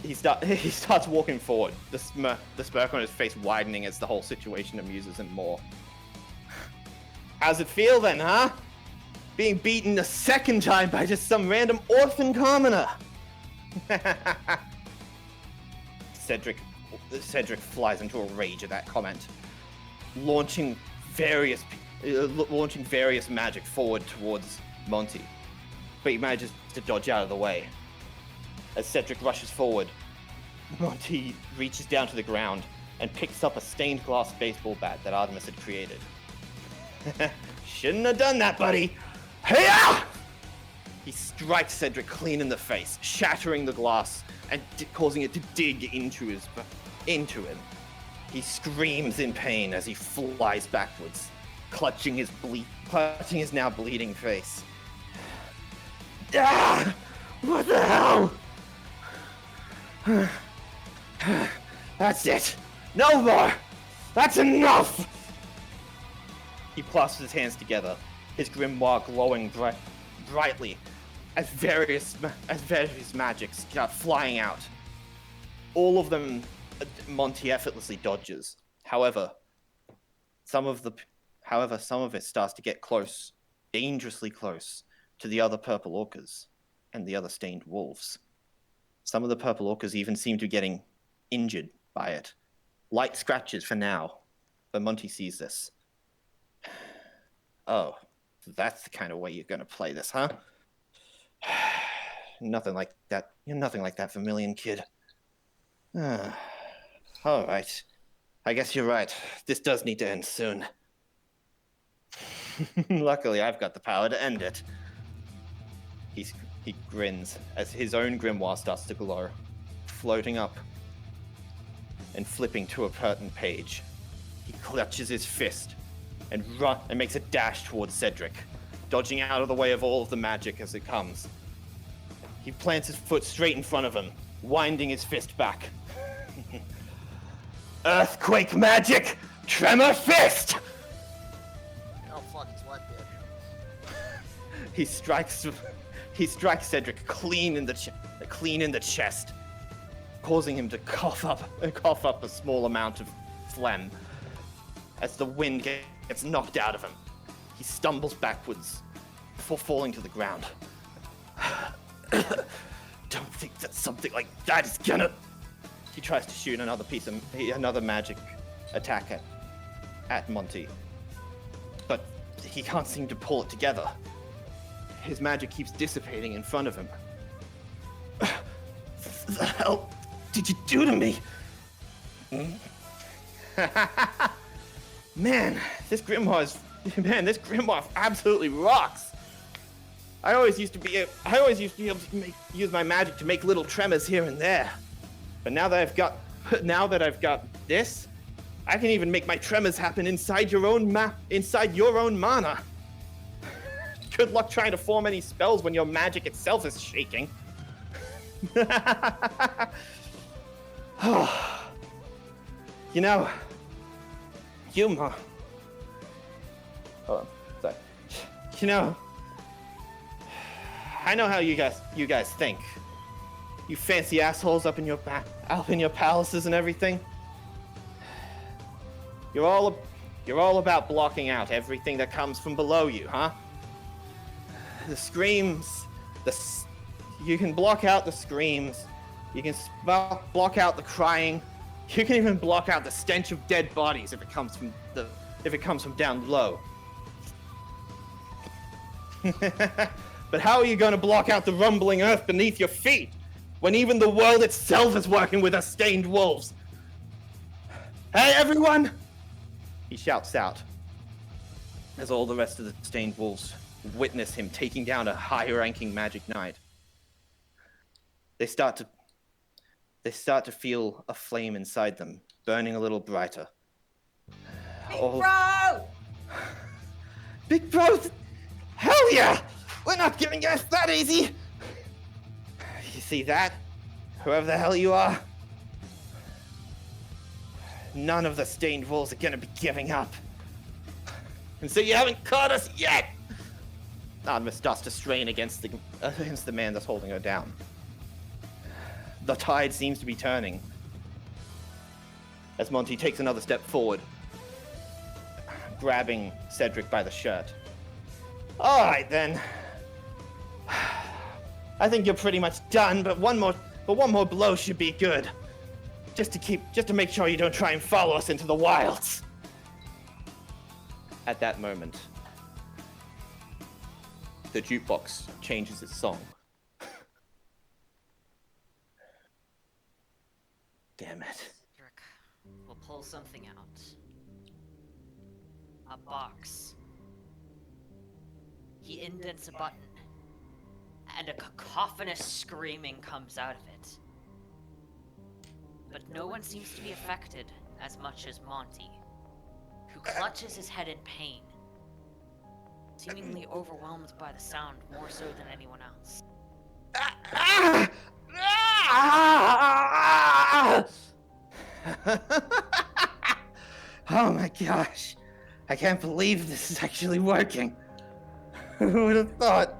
He starts walking forward, the smirk on his face widening as the whole situation amuses him more. How's it feel then, huh? Being beaten a second time by just some random orphan commoner. Cedric flies into a rage at that comment, launching various magic forward towards Monty, but he manages to dodge out of the way. As Cedric rushes forward, Monty reaches down to the ground and picks up a stained glass baseball bat that Artemis had created. Shouldn't have done that, buddy. Hey-ya! He strikes Cedric clean in the face, shattering the glass and causing it to dig into him. He screams in pain as he flies backwards, clutching his now bleeding face. Ah! What the hell? That's it. No more. That's enough. He clasps his hands together, his grimoire glowing brightly as various magics start flying out. All of them, Monty effortlessly dodges. However, some of it starts to get close, dangerously close, to the other purple orcas and the other stained wolves. Some of the purple orcas even seem to be getting injured by it. Light scratches for now, but Monty sees this. Oh, that's the kind of way you're going to play this, huh? Nothing like that. You're nothing like that Vermilion kid. All right. I guess you're right. This does need to end soon. Luckily, I've got the power to end it. He grins as his own grimoire starts to glow, floating up and flipping to a pertinent page. He clutches his fist and makes a dash towards Cedric, dodging out of the way of all of the magic as it comes. He plants his foot straight in front of him, winding his fist back. Earthquake magic! Tremor fist! Oh fuck, it's what, dude? He strikes Cedric clean in the chest, causing him to cough up a small amount of phlegm. As the wind gets knocked out of him, he stumbles backwards before falling to the ground. Don't think that something like that is gonna... He tries to shoot another magic attack at Monty, but he can't seem to pull it together. His magic keeps dissipating in front of him. What the hell did you do to me? Man, this grimoire absolutely rocks. I always used to be able to use my magic to make little tremors here and there. But now that I've got this, I can even make my tremors happen inside your own mana. Good luck trying to form any spells when your magic itself is shaking. You know, hold on, sorry. You know, I know how you guys think. You fancy assholes up in your palaces and everything. You're all about blocking out everything that comes from below you, huh? The screams, you can block out the screams, you can block out the crying, you can even block out the stench of dead bodies if it comes from down low. But how are you going to block out the rumbling earth beneath your feet when even the world itself is working with us stained wolves? Hey, everyone! He shouts out as all the rest of the stained wolves witness him taking down a high-ranking magic knight. They start to feel a flame inside them, burning a little brighter. Big bro! Big bro! Hell yeah! We're not giving us that easy! You see that? Whoever the hell you are, none of the stained wolves are gonna be giving up. And so you haven't caught us yet! Artemis starts to strain against the man that's holding her down. The tide seems to be turning as Monty takes another step forward, grabbing Cedric by the shirt. All right then. I think you're pretty much done, but one more blow should be good. Just to make sure you don't try and follow us into the wilds. At that moment, the jukebox changes its song. Damn it. Cedric, we'll pull something out. A box. He indents a button, and a cacophonous screaming comes out of it. But no one seems to be affected as much as Monty, who clutches his head in pain, seemingly overwhelmed by the sound more so than anyone else. Oh my gosh. I can't believe this is actually working. Who would have thought?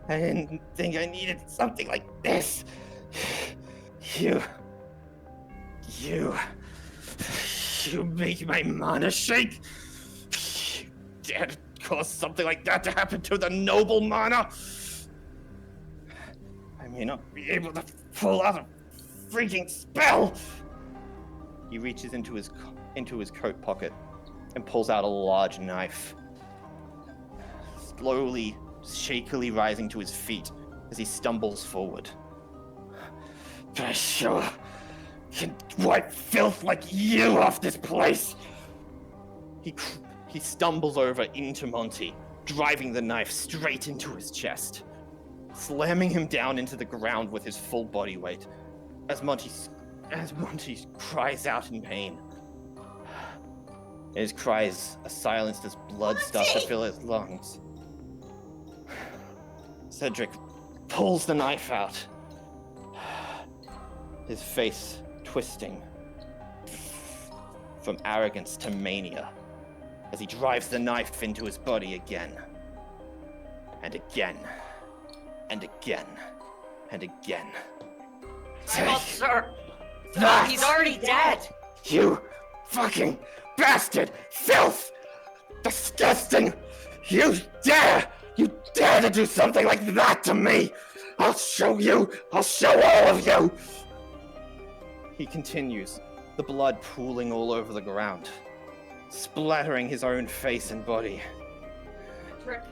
I didn't think I needed something like this. You make my mana shake? You dare to cause something like that to happen to the noble mana? I may not be able to pull out a freaking spell. He reaches into his coat pocket and pulls out a large knife. Slowly, shakily rising to his feet as he stumbles forward. I sure can wipe filth like you off this place. He stumbles over into Monty, driving the knife straight into his chest, slamming him down into the ground with his full body weight as Monty cries out in pain. His cries are silenced as blood starts to fill his lungs. Cedric pulls the knife out, his face twisting from arrogance to mania as he drives the knife into his body again, and again, and again, and again. Oh, sir! No, he's already dead! You fucking bastard! Filth! Disgusting! You dare to do something like that to me! I'll show you! I'll show all of you! He continues, the blood pooling all over the ground, splattering his own face and body. Rick,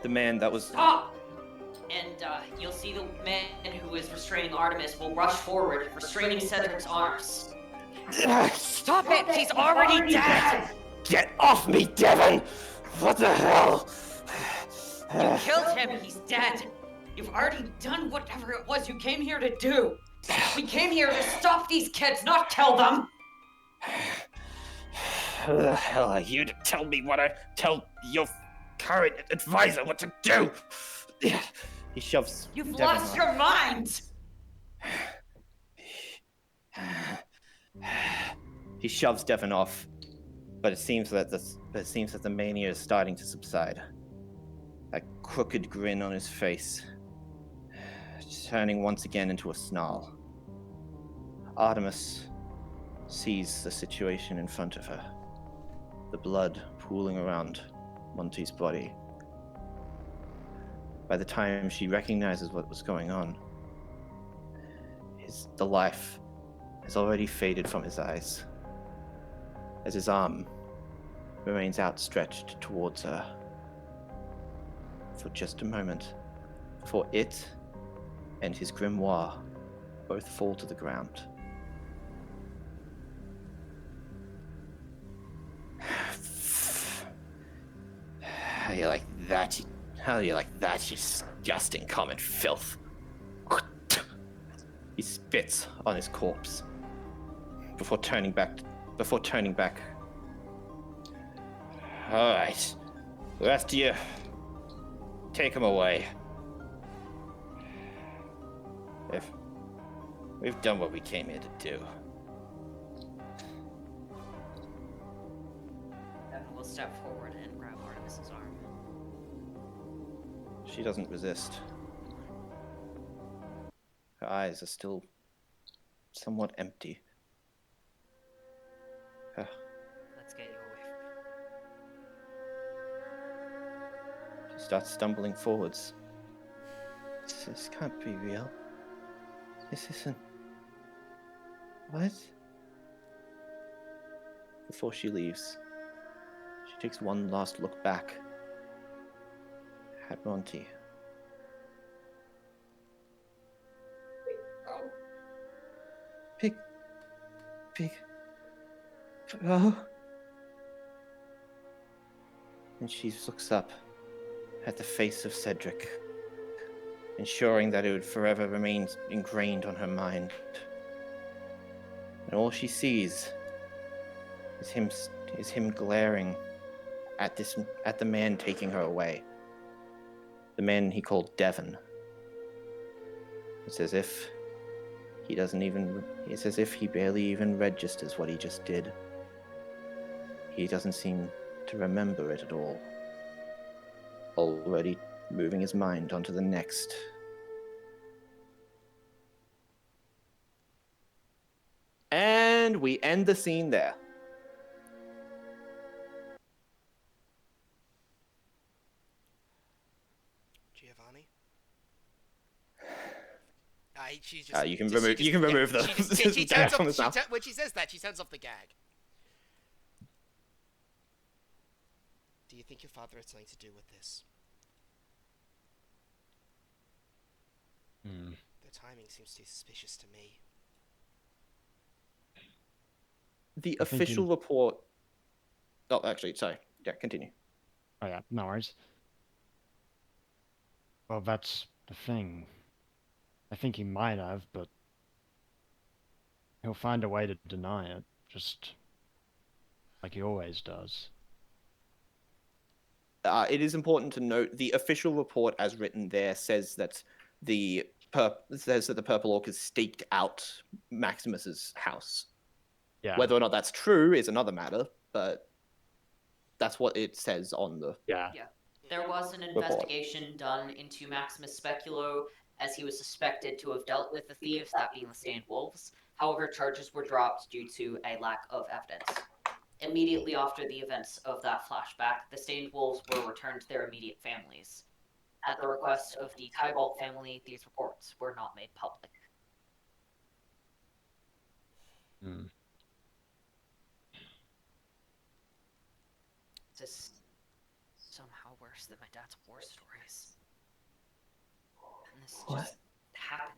The man that was... stop! And you'll see the man who is restraining Artemis will rush forward, restraining Cedric's arms. Stop it! He's already dead! Get off me, Devin! What the hell? You killed him! He's dead! You've already done whatever it was you came here to do! We came here to stop these kids, not kill them! Who the hell are you to tell me what I tell your current advisor what to do? He shoves You've Devin lost off. your mind! He shoves Devin off, but it seems that the mania is starting to subside. A crooked grin on his face, turning once again into a snarl. Artemis sees the situation in front of her, the blood pooling around Monty's body, By the time she recognizes what was going on, the life has already faded from his eyes, as his arm remains outstretched towards her for just a moment, before it and his grimoire both fall to the ground. How do you like that? How do you like that, you disgusting common filth? He spits on his corpse before turning back. All right, the rest of you, take him away. If we've done what we came here to do. Evan will step forward and grab Artemis's arm. She doesn't resist. Her eyes are still somewhat empty. Let's get you away from She starts stumbling forwards. This can't be real. This isn't... What? Before she leaves, she takes one last look back at Monty. Big bro. And she looks up at the face of Cedric, ensuring that it would forever remain ingrained on her mind. And all she sees is him glaring at the man taking her away. The man he called Devon. It's as if it's as if he barely even registers what he just did. He doesn't seem to remember it at all. Already moving his mind onto the next. And we end the scene there. Giovanni? She's just, You can just- she remove. just- You can yeah, remove the she gag turns from the off, sound. when she says that, she turns off the gag. Do you think your father had something to do with this? The timing seems too suspicious to me. The I'm thinking- official report. Oh, actually, sorry. Yeah, continue. Oh yeah, no worries. Well, that's the thing. I think he might have, but he'll find a way to deny it, just like he always does. It is important to note the official report, as written there, says that the Purple Orc has staked out Maximus's house. Yeah. Whether or not that's true is another matter, but that's what it says on the. Yeah. There was an investigation done into Maximus Speculo, as he was suspected to have dealt with the thieves, that being the Stained Wolves. However, charges were dropped due to a lack of evidence. Immediately after the events of that flashback, the Stained Wolves were returned to their immediate families. At the request of the Tybalt family, these reports were not made public. Mm. This is somehow worse than my dad's war stories. And this What? just happened.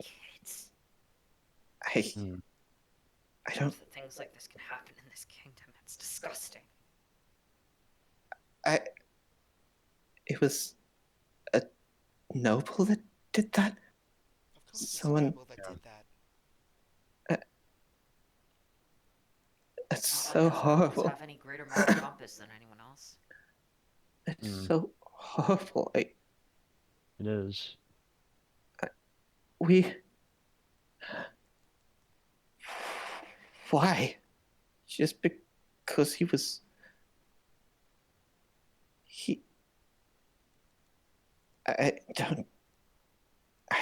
Kids. Mm. I don't. That things like this can happen in this kingdom. It's disgusting. It was a noble that did that. Of course, it's Someone- a noble that did that. It's Not so like those nobles horrible. have any greater moral compass than anyone else. It's Mm. so horrible. It is. We. Why? Just because he was. I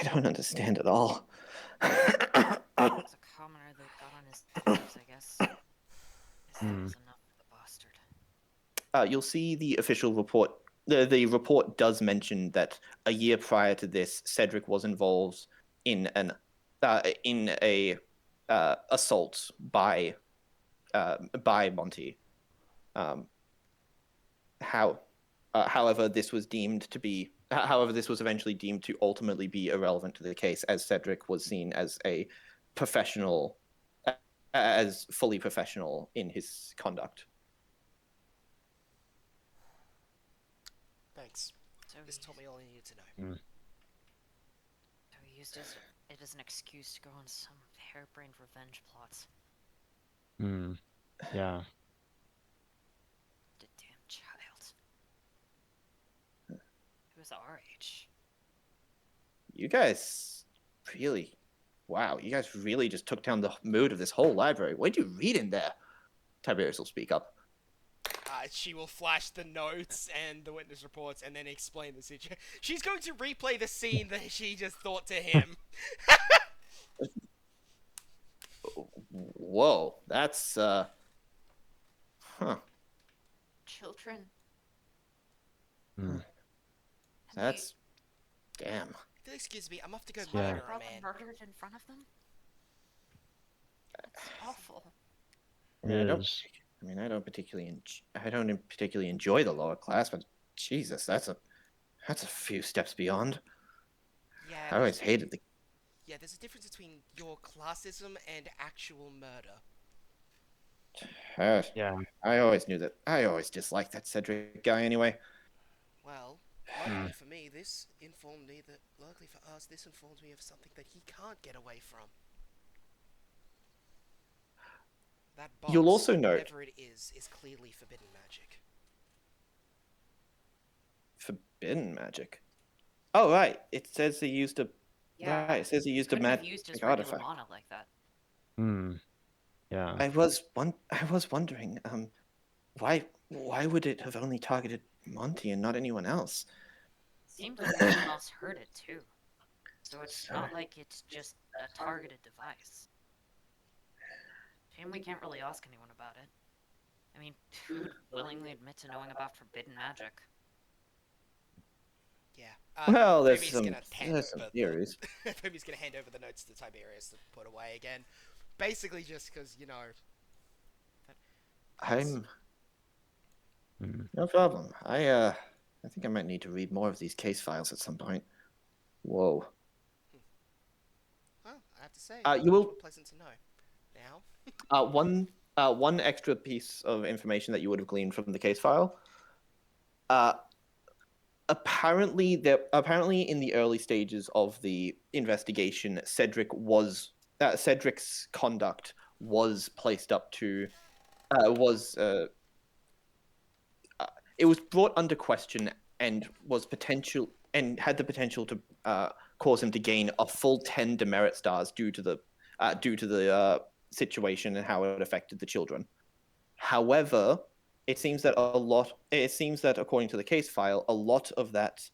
don't understand at all. It's a commoner that got on his nerves, I guess. This Hmm. was enough for the bastard. You'll see the official report the report does mention that a year prior to this, Cedric was involved in a assault by Monty. How, however, this was eventually deemed to ultimately be irrelevant to the case, as Cedric was seen as a professional, as fully professional in his conduct. Thanks. So This he, told me all I needed to know. so he used it as an excuse to go on some harebrained revenge plots. Hmm. Yeah. The damn child. He was our age. You guys really, wow, you guys really just took down the mood of this whole library. What did you read in there? Tiberius will speak up. She will flash the notes and the witness reports and then explain the situation. She's going to replay the scene that she just thought to him. Whoa, that's huh. Children. Hmm. That's damn. If you'll excuse me, I'm off to go Yeah. murder a Brother man. murdered in front of them. That's awful. I mean, It I don't. is. I mean, I don't particularly enjoy the lower class, but Jesus, that's a few steps beyond. Yeah, I always hated the. there's a difference between your classism and actual murder. Yeah. I always knew that. I always disliked that Cedric guy anyway. Well, luckily for me, this informed me that, luckily for us, this informs me of something that he can't get away from. That box, You'll also note whatever it is clearly forbidden magic. forbidden magic. Oh right, it says he used a. Yeah. Right, it says he used a Couldn't have magic used his regular artifact. mana like that. Hmm. Yeah. I was wondering, why would it have only targeted Monty and not anyone else? Seems like no one else heard it too. So it's not like it's just a targeted device. Shame we can't really ask anyone about it. I mean, who would willingly admit to knowing about forbidden magic? Yeah. Well, there's Fumi's some gonna hand over theories. Fumi's gonna hand over the notes to Tiberius to put away again. Basically just because, I'm Hmm. no problem. I think I might need to read more of these case files at some point. Whoa. Well, I have to say, You will pleasant to know. Now, one extra piece of information that you would have gleaned from the case file. Apparently in the early stages of the investigation, Cedric's conduct was placed up to it was brought under question and had the potential to cause him to gain a full 10 demerit stars due to the situation and how it affected the children. However, it seems that according to the case file, a lot of that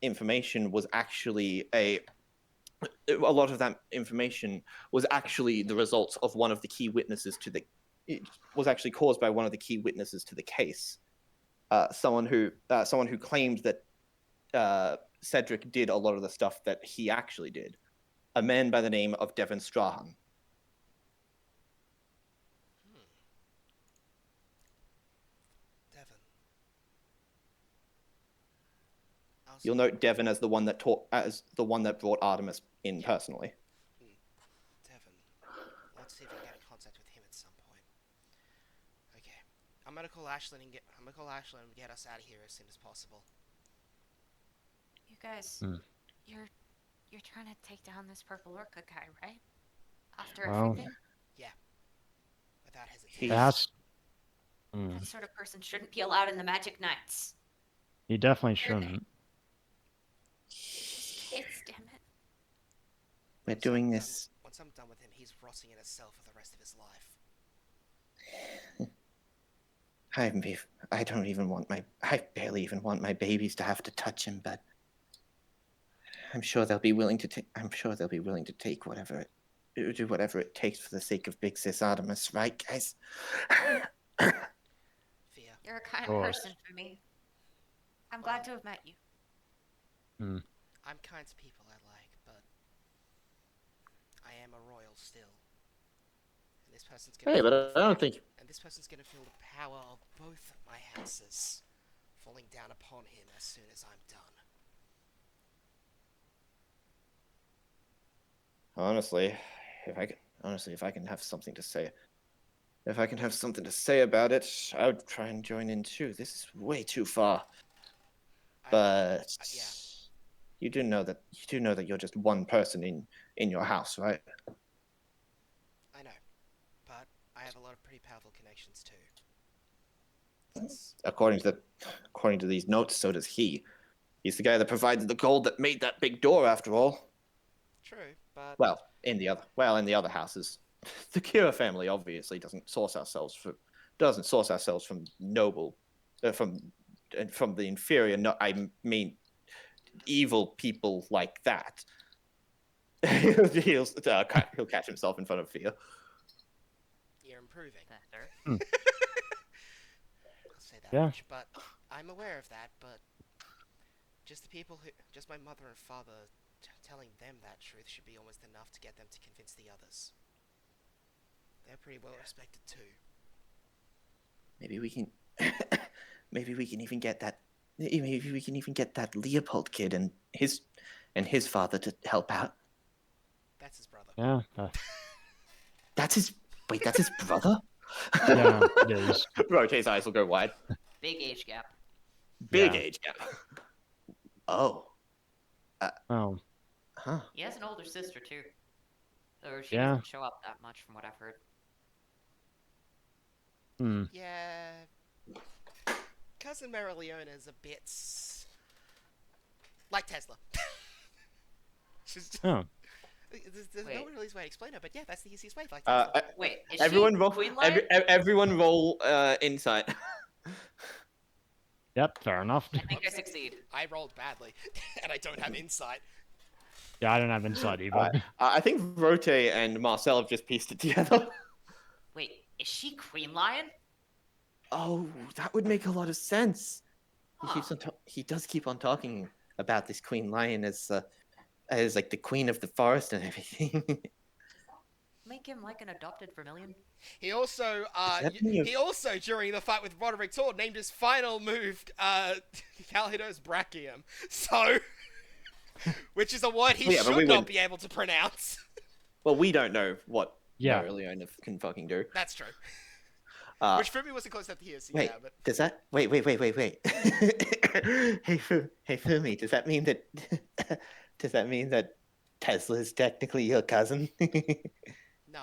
information was actually the results of one of the key witnesses to the. It was actually caused by one of the key witnesses to the case. Someone who claimed that Cedric did a lot of the stuff that he actually did. A man by the name of Devon Strahan. Devon. You'll note Devon as the one that brought Artemis in personally. Devon. Let's see if we can get in contact with him at some point. Okay. I'm gonna call Ashlyn and get us out of here as soon as possible. You guys, Hmm. you're trying to take down this purple orca guy, right? After Well, everything? Without hesitation. That's. Hmm. That sort of person shouldn't be allowed in the Magic Knights. He definitely shouldn't. Just kids, damn it. We're doing this. Once I'm done with him, he's rotting in a cell for the rest of his life. I barely even want my babies to have to touch him, but I'm sure they'll be willing to take do whatever it takes for the sake of Big Sis Artemis, right, guys? Fear. You're a kind Of course. person for me. I'm glad to have met you. I'm kind to people I like, but I am a royal still. And this person's gonna Hey, feel but I don't think. and this person's gonna feel the power of both my houses falling down upon him as soon as I'm done. Honestly, if I can have something to say, about it, I would try and join in too. This is way too far. But yeah. you do know that you're just one person in your house, right? I know, but I have a lot of pretty powerful connections too. Since According to these notes, so does he. He's the guy that provided the gold that made that big door, after all. true, but Well, in the other houses, the Kira family obviously doesn't source ourselves from noble, from the inferior. No, I mean, evil people like that. he'll catch himself in front of Fia. you're improving. Better. I'll say that Yeah. much, but I'm aware of that. But just my mother and father, telling them that truth should be almost enough to get them to convince the others. They're pretty well respected too. Maybe we can even get that. Maybe we can even get that Leopold kid and his father to help out. That's his brother. Yeah. That's his brother. Yeah, it is. Rote's eyes will go wide. Big age gap. Big Yeah. age gap. Oh. Oh, Huh. He has an older sister too. Or she Yeah. doesn't show up that much from what I've heard. Yeah. Cousin Marileona is a bit like Tesla. She's just, oh. there's no Wait. real easy way to explain it, but yeah, that's the easiest way. Like Uh, Tesla. Wait, is everyone she roll. Queen Lion? Everyone roll insight. Yep, fair enough. I think I succeed. I rolled badly, and I don't have insight. Yeah, I don't have insight either. Alright. I think Rote and Marcel have just pieced it together. Wait, is she Queen Lion? Oh, that would make a lot of sense. Huh. He does keep on talking about this Queen Lion as like the queen of the forest and everything. Make him like an adopted Vermilion? He also, that mean he also during the fight with Roderick Tor named his final move, Calhidos Brachium. So, which is a word he Yeah, but we should not wouldn't- be able to pronounce. Well, we don't know what Yeah. Marileona can fucking do. That's true. Uh, Which Fumi wasn't close enough to hear, so Wait, yeah, but does that? Wait. hey, Fumi, does that mean that? Does that mean that Tesla is technically your cousin? no.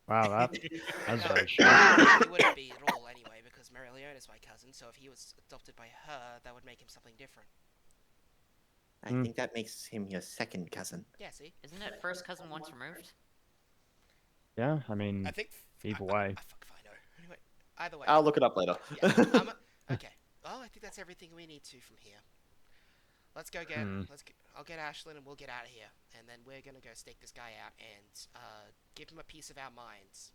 Wow, that's No, very sharp. he wouldn't be at all anyway, because Marileona is my cousin, so if he was adopted by her, that would make him something different. I Hmm. think that makes him your second cousin. Yeah, see? Isn't it first cousin once removed? Yeah, I mean, I think... either way. I fuck if I know. Anyway, either way. I'll look it up later. Yeah, okay. Well, I think that's everything we need to from here. Let's go get... I'll get Ashlyn and we'll get out of here. And then we're gonna go stake this guy out and give him a piece of our minds.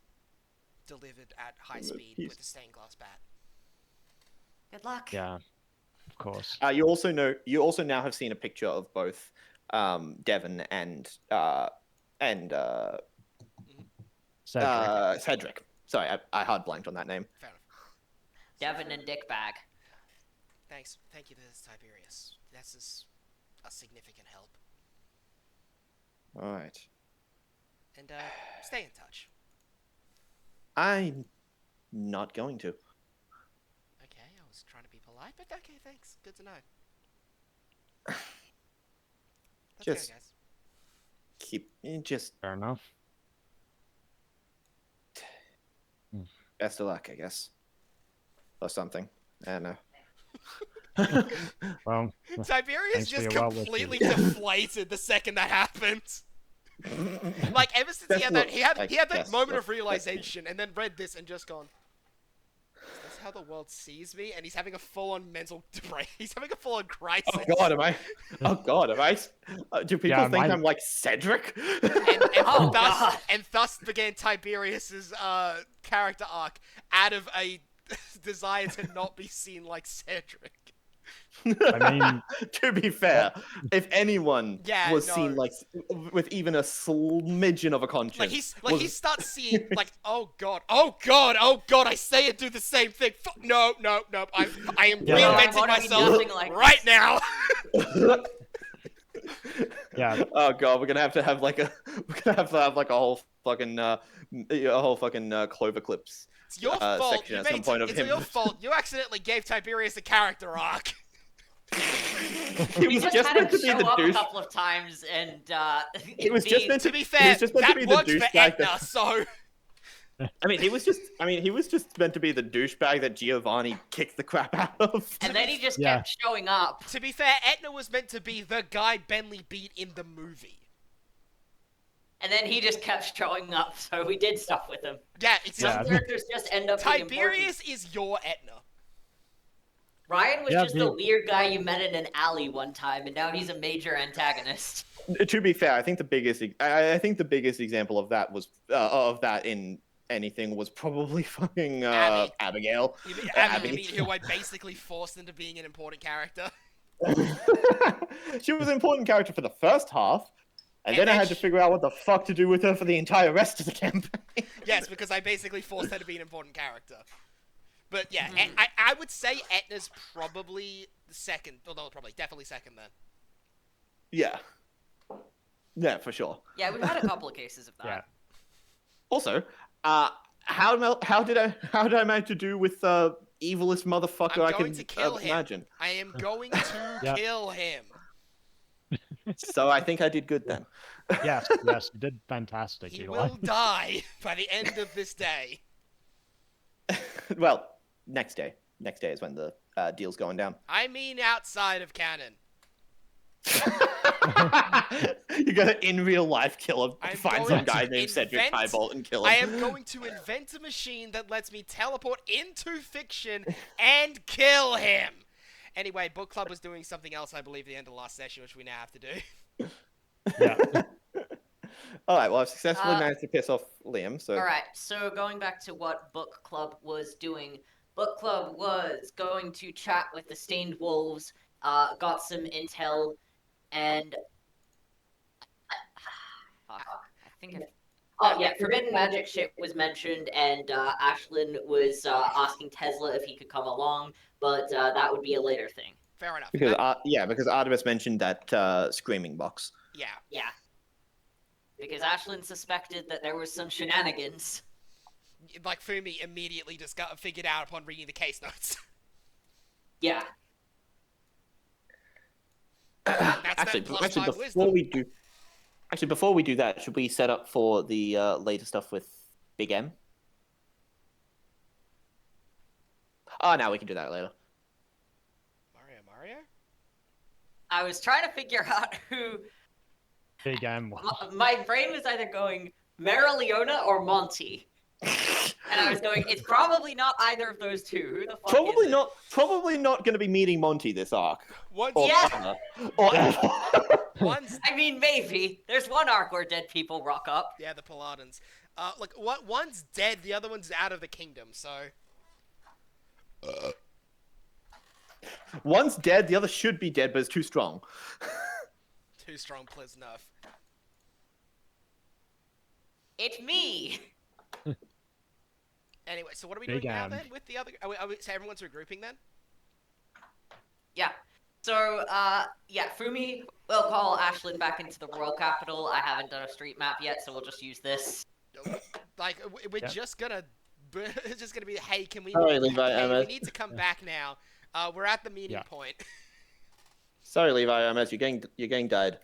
Delivered at high speed with a stained glass bat. Good luck. Yeah, of course. You also now have seen a picture of both Devon and Cedric. Cedric. Sorry, I hard blanked on that name. Fair enough. Devin and Dick Bag. Thanks. Thank you, Tiberius. That's a significant help. All right. And stay in touch. I'm not going to. Okay, I was trying to be polite, but okay, thanks. Good to know. Let's Just- go, guys. Just Fair enough. best of luck, I guess, or something. I don't know. Well, Tiberius Thanks for just your well-wishes. completely deflated the second that happened. Like ever since he had that, he had that Yes, moment of that's- realization, and then read this and just gone. Is this how the world sees me? And he's having a full-on mental break. He's having a full-on crisis. Oh God, am I? Oh God, am I? Do people Yeah, think mine- I'm like Cedric? Oh, God. And thus began Tiberius's character arc out of a desire to not be seen like Cedric. I mean, To be fair, if anyone Yeah, was no. seen like with even a smidgen of a conscience, He starts seeing like, oh god, I say and do the same thing. No. I am Yeah. reinventing No, I'm myself nothing like right this. now. yeah, Oh god, we're gonna have to have like a whole fucking Clover clips. It's your fault. Section You at some made point of it's him. your fault. You accidentally gave Tiberius a character arc. He We was just just had him meant to be show the up a douche. couple of times and He was be- just meant To be he fair, was just meant to that be the worked for douchebag Etna, that- so I mean, he was just meant to be the douchebag that Giovanni kicked the crap out of. and then he just Yeah. kept showing up. to be fair, Etna was meant to be the guy Bentley beat in the movie. And then he just kept showing up, so we did stuff with him. Yeah, it's Some Yeah. characters just end up being important. Tiberius is your Etna. Ryan was Yeah, just the- a weird guy you met in an alley one time, and now he's a major antagonist. To be fair, I think the biggest example of that in anything was probably fucking Abby. Abigail. You mean, Abby. you mean who I basically forced into being an important character? She was an important character for the first half, and then I had to figure out what the fuck to do with her for the entire rest of the campaign. Yes, because I basically forced her to be an important character. But yeah, Mhm. I would say Etna's probably the second. Well, no, probably definitely second then. Yeah. Yeah, for sure. Yeah, we've had a couple of cases of that. yeah. Also, how did I manage to do with evilest motherfucker I'm I going can to kill him. imagine? I am going to Yeah. kill him. So I think I did good then. Yes, you did fantastic, He Eli. will die by the end of this day. Well, next day. Next day is when the deal's going down. I mean outside of canon. You gotta in real life kill him. I'm Find going some to guy named Cedric invent- Tybolt and kill him. I am going to invent a machine that lets me teleport into fiction and kill him. Anyway, book club was doing something else, I believe, at the end of the last session, which we now have to do. Yeah. All right. Well, I've successfully Uh, managed to piss off Liam. So All right, so going back to what Book Club was doing, Book Club was going to chat with the Stained Wolves, got some intel, and I think oh yeah, Forbidden Magic shit was mentioned, and Ashlyn was asking Tesla if he could come along, but that would be a later thing. Fair enough. because because Artemis mentioned that screaming box. Yeah. Yeah, because Ashlyn suspected that there was some shenanigans. Like Fumi immediately just got figured out upon reading the case notes. Yeah. That's actually, that plus actually, 5 before we do that, should we set up for the later stuff with Big M? Oh, now we can do that later. Mario? I was trying to figure out who. Big M. My brain was either going Marileona or Monty. And I was going, it's probably not either of those two. Who the fuck Probably is it? not. Probably not going to be meeting Monty this arc. Once, Or, Yeah. once, I mean, maybe. There's one arc where dead people rock up. yeah, the Paladins. Look, one's dead, the other one's out of the kingdom, so... One's dead. The other should be dead, but it's too strong. Too strong, please enough. It's me. Anyway, so what are we Big doing now M. then with the other... so everyone's regrouping then? Yeah. So, yeah, Fumi will call Ashlyn back into the royal capital. I haven't done a street map yet, so we'll just use this. Like, we're Yeah. just gonna... It's just gonna be, hey, can we... Sorry, Levi, hey, we Emma. need to come back now. We're at the meeting Yeah. point. Sorry, Levi. You're getting died.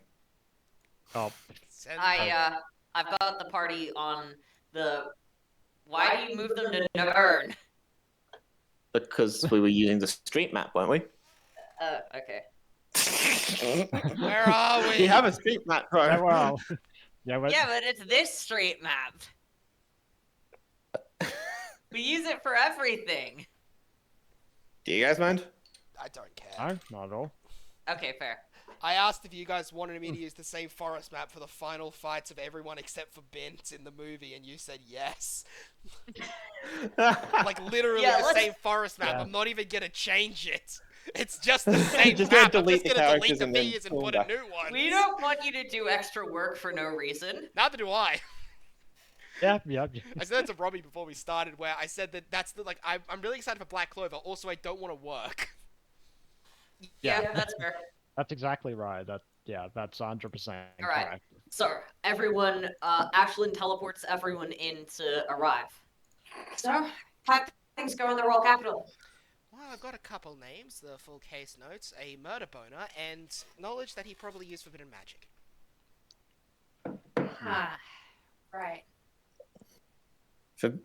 Oh, Send- I've got the party on the... Why do you move them to Navern? Because we were using the street map, weren't we? Okay. Where are we? We have a street map, bro. yeah, well. Yeah, well, Yeah, but it's this street map. We use it for everything. Do you guys mind? I don't care. no, not at all. Okay, fair. I asked if you guys wanted me to use the same forest map for the final fights of everyone except for Bint in the movie, and you said yes. Like, literally Yeah, the let's- same forest map. Yeah. I'm not even gonna change it. It's just the same Just gonna map. I'm delete just the gonna delete characters the and then V's and pull put them a new one. We don't want you to do extra work for no reason. Neither do I. Yep. I said that to Robbie before we started, where I said that that's the, like, I'm really excited for Black Clover. Also, I don't want to work. Yeah, that's fair. That's exactly right. That's 100% All right. correct. So, everyone, Ashlyn teleports everyone in to arrive. So, how things go in the Royal Capital? Well, I've got a couple names, the full case notes, a murder boner, and knowledge that he probably used forbidden magic. Ah, right.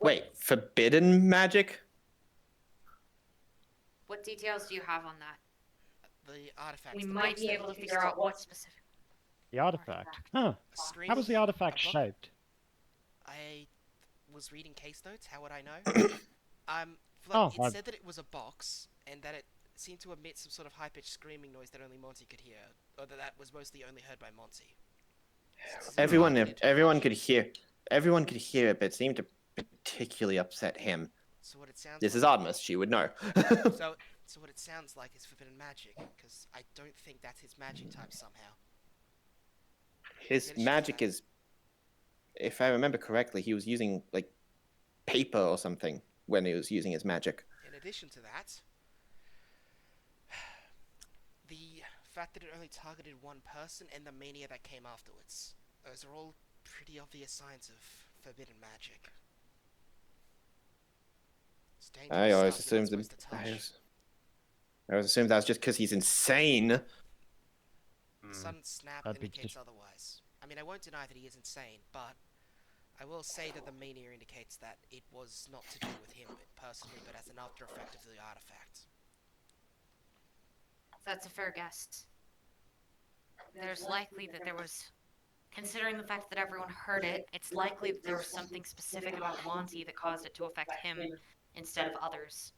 Wait, forbidden magic? What details do you have on that? The artifacts. We the might books be that able he to used. figure out what specific. The artifact. Huh. A screen. How was the artifact a book? shaped? I was reading case notes. How would I know? It I- said that it was a box, and that it seemed to emit some sort of high-pitched screaming noise that only Monty could hear, or that was mostly only heard by Monty. So Everyone targeted. could hear. Everyone could hear it, but it seemed to particularly upset him. So what it sounds. This like is Artemis. She would know. So what it sounds like is forbidden magic, because I don't think that's his magic type somehow. His magic is, if I remember correctly, he was using like paper or something when he was using his magic. In addition to that, the fact that it only targeted one person and the mania that came afterwards. Those are all pretty obvious signs of forbidden magic. It's dangerous I always stuff you're not assumed supposed to touch. I always assumed that was just because he's insane. The sudden snap That'd be indicates just- otherwise. I mean, I won't deny that he is insane, but I will say that the mania indicates that it was not to do with him personally, but as an after effect of the artifact. That's a fair guess. There's likely that there was, considering the fact that everyone heard it, it's likely that there was something specific about Monty that caused it to affect him instead of others.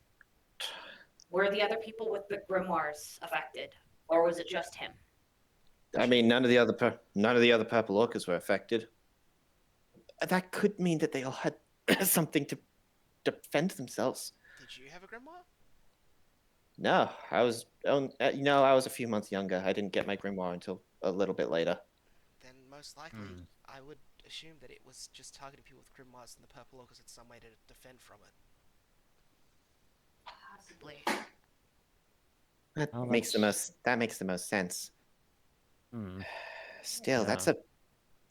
Were the other people with the grimoires affected, or was it just him? I mean, none of the other purple orcas were affected. That could mean that they all had something to defend themselves. Did you have a grimoire? No, I was I was a few months younger. I didn't get my grimoire until a little bit later. Then most likely, I would assume that it was just targeting people with grimoires and the purple orcas had some way to defend from it. Possibly. That Oh, makes the most sense. Still, Yeah.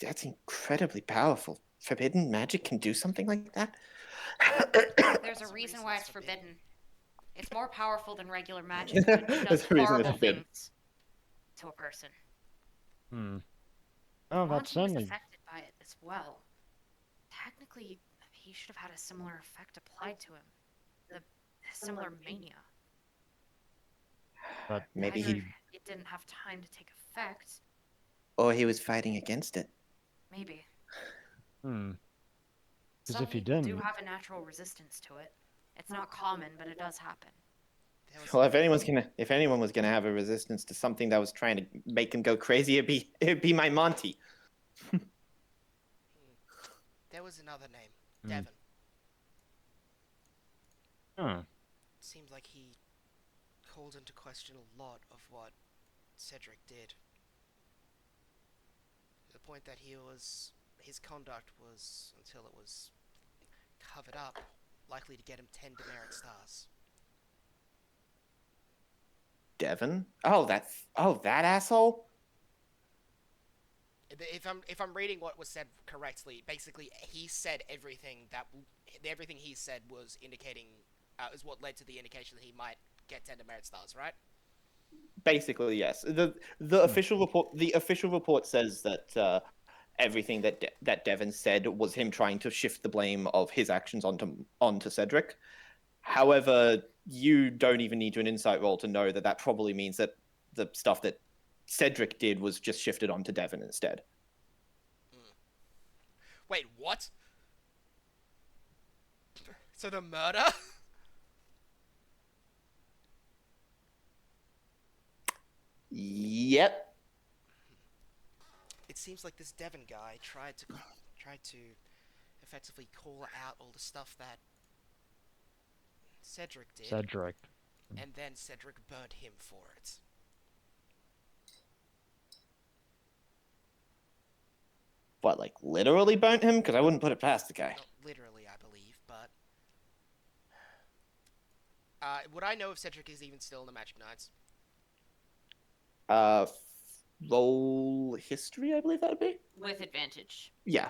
that's incredibly powerful. Forbidden magic can do something like that. There's a reason why it's forbidden. It's more powerful than regular magic, but it does There's a reason it's horrible forbidden. things to a person. Oh, that's Monty was certainly. affected by it as well. Technically, he should have had a similar effect applied to him. The similar mania. But Maybe Either he, it didn't have time to take effect. or he was fighting against it. Maybe. Because Some if he people do didn't, have a natural resistance to it. It's not common, but it does happen. There was Well, if anyone was gonna have a resistance to something that was trying to make him go crazy, it'd be my Monty. There was another name, Hmm. Devon. huh? Seemed like he called into question a lot of what Cedric did. To the point that his conduct was, until it was covered up, likely to get him 10 demerit stars. Devon? Oh, that asshole. If I'm reading what was said correctly, basically he said everything he said was indicating is what led to the indication that he might get 10 demerit stars, right? Basically, yes. The official report says that everything that Devon said was him trying to shift the blame of his actions onto Cedric. However, you don't even need to an insight roll to know that probably means that the stuff that Cedric did was just shifted onto Devon instead. Wait, what? So the murder? Yep. seems like this Devon guy tried to effectively call out all the stuff that Cedric did, Cedric. and then Cedric burned him for it. What, like literally burnt him? Because I wouldn't put it past the guy. Not literally, I believe, but would I know if Cedric is even still in the Magic Knights? Uh, roll history, I believe that'd be. With advantage. Yeah.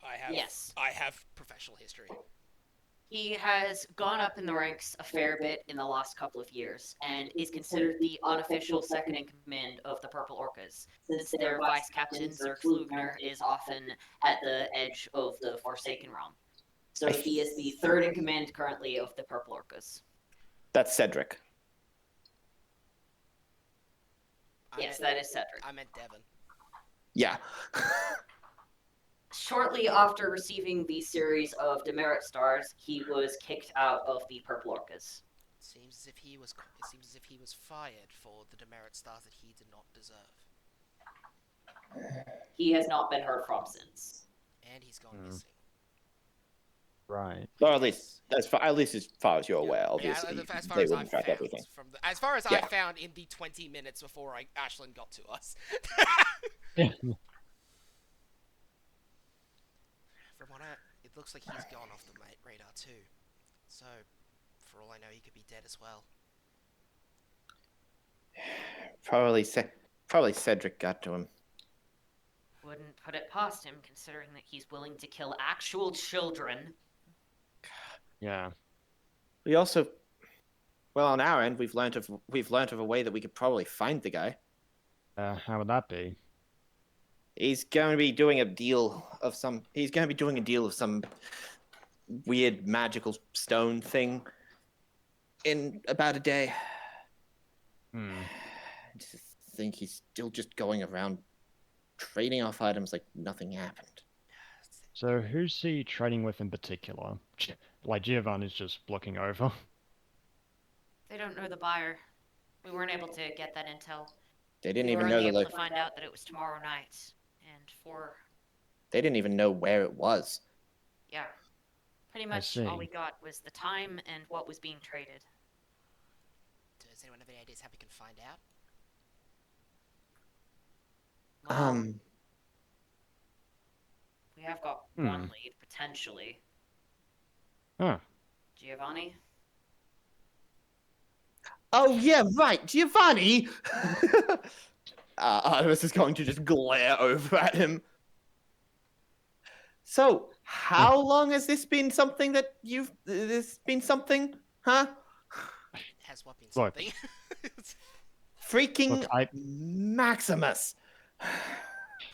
I have. Yes. I have professional history. He has gone up in the ranks a fair bit in the last couple of years and is considered the unofficial second in command of the Purple Orcas, since their vice captain, Zerxlugner, is often at the edge of the Forsaken Realm. So he is the third in command currently of the Purple Orcas. That's Cedric. Yes, that is Cedric. I meant Devon. Yeah. Shortly after receiving the series of demerit stars, he was kicked out of the Purple Orcas. It seems as if he was fired for the demerit stars that he did not deserve. He has not been heard from since. And he's gone missing. Right. Or at least as far as you're aware, Yeah, obviously as far they as wouldn't I've track found, everything. as far as I found in the 20 minutes before Ashlyn got to us. From what it looks like he's gone off the radar too. So, for all I know, he could be dead as well. Probably Cedric got to him. Wouldn't put it past him, considering that he's willing to kill actual children. Yeah. We also, well, on our end, we've learnt of a way that we could probably find the guy. How would that be? He's going to be doing a deal of some weird magical stone thing in about a day. I just think he's still just going around trading off items like nothing happened. So who's he trading with in particular? Like Giovanni's just looking over. They don't know the buyer. We weren't able to get that intel. They didn't We even were know only the able to find out that it was tomorrow night. And They didn't even know where it was. yeah. Pretty much all we got was the time and what was being traded. Does anyone have any ideas how we can find out? Well, we have got one lead, potentially. Huh. Giovanni? Oh yeah, right, Giovanni! Artemis is going to just glare over at him. So, how long has this been something that this been something? Huh? Has what been Look. something? Freaking Maximus!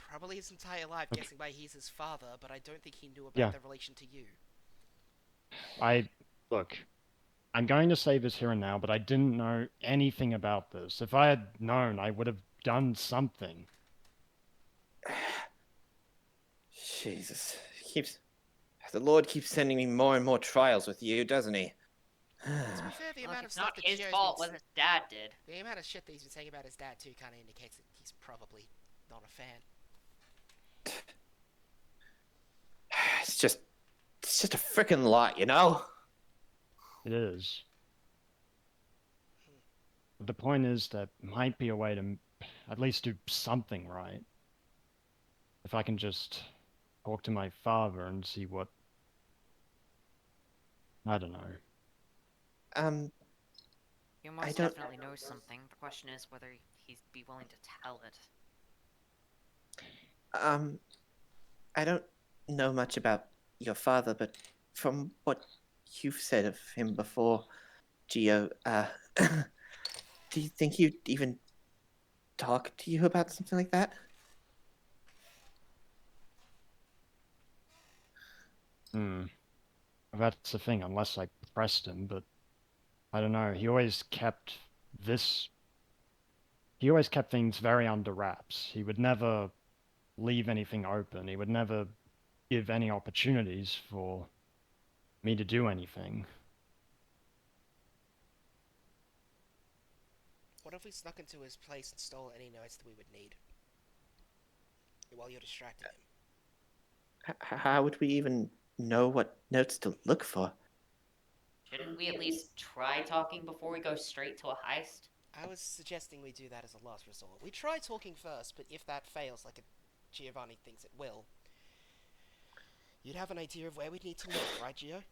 Probably his entire life, guessing by he's his father, but I don't think he knew about Yeah. their relation to you. Look, I'm going to say this here and now, but I didn't know anything about this. If I had known, I would have done something. Jesus, the Lord keeps sending me more and more trials with you, doesn't he? To be fair, the Look, amount of it's stuff not that his Gio's fault been what his dad did. the amount of shit that he's been saying about his dad too kind of indicates that he's probably not a fan. It's just a freaking lot, you know? It is. But the point is that might be a way to at least do something right. If I can just talk to my father and see what... I don't know. He most don't- definitely knows something. The question is whether he'd be willing to tell it. I don't know much about your father, but from what you've said of him before, Gio, do you think he'd even talk to you about something like that? That's the thing, unless I pressed him, but I don't know. He always kept things very under wraps. He would never leave anything open. He would never give any opportunities for me to do anything. What if we snuck into his place and stole any notes that we would need? while you're distracting him. How would we even know what notes to look for? Shouldn't we at least try talking before we go straight to a heist? I was suggesting we do that as a last resort. We try talking first, but if that fails, like Giovanni thinks it will, you'd have an idea of where we'd need to look, right, Gio?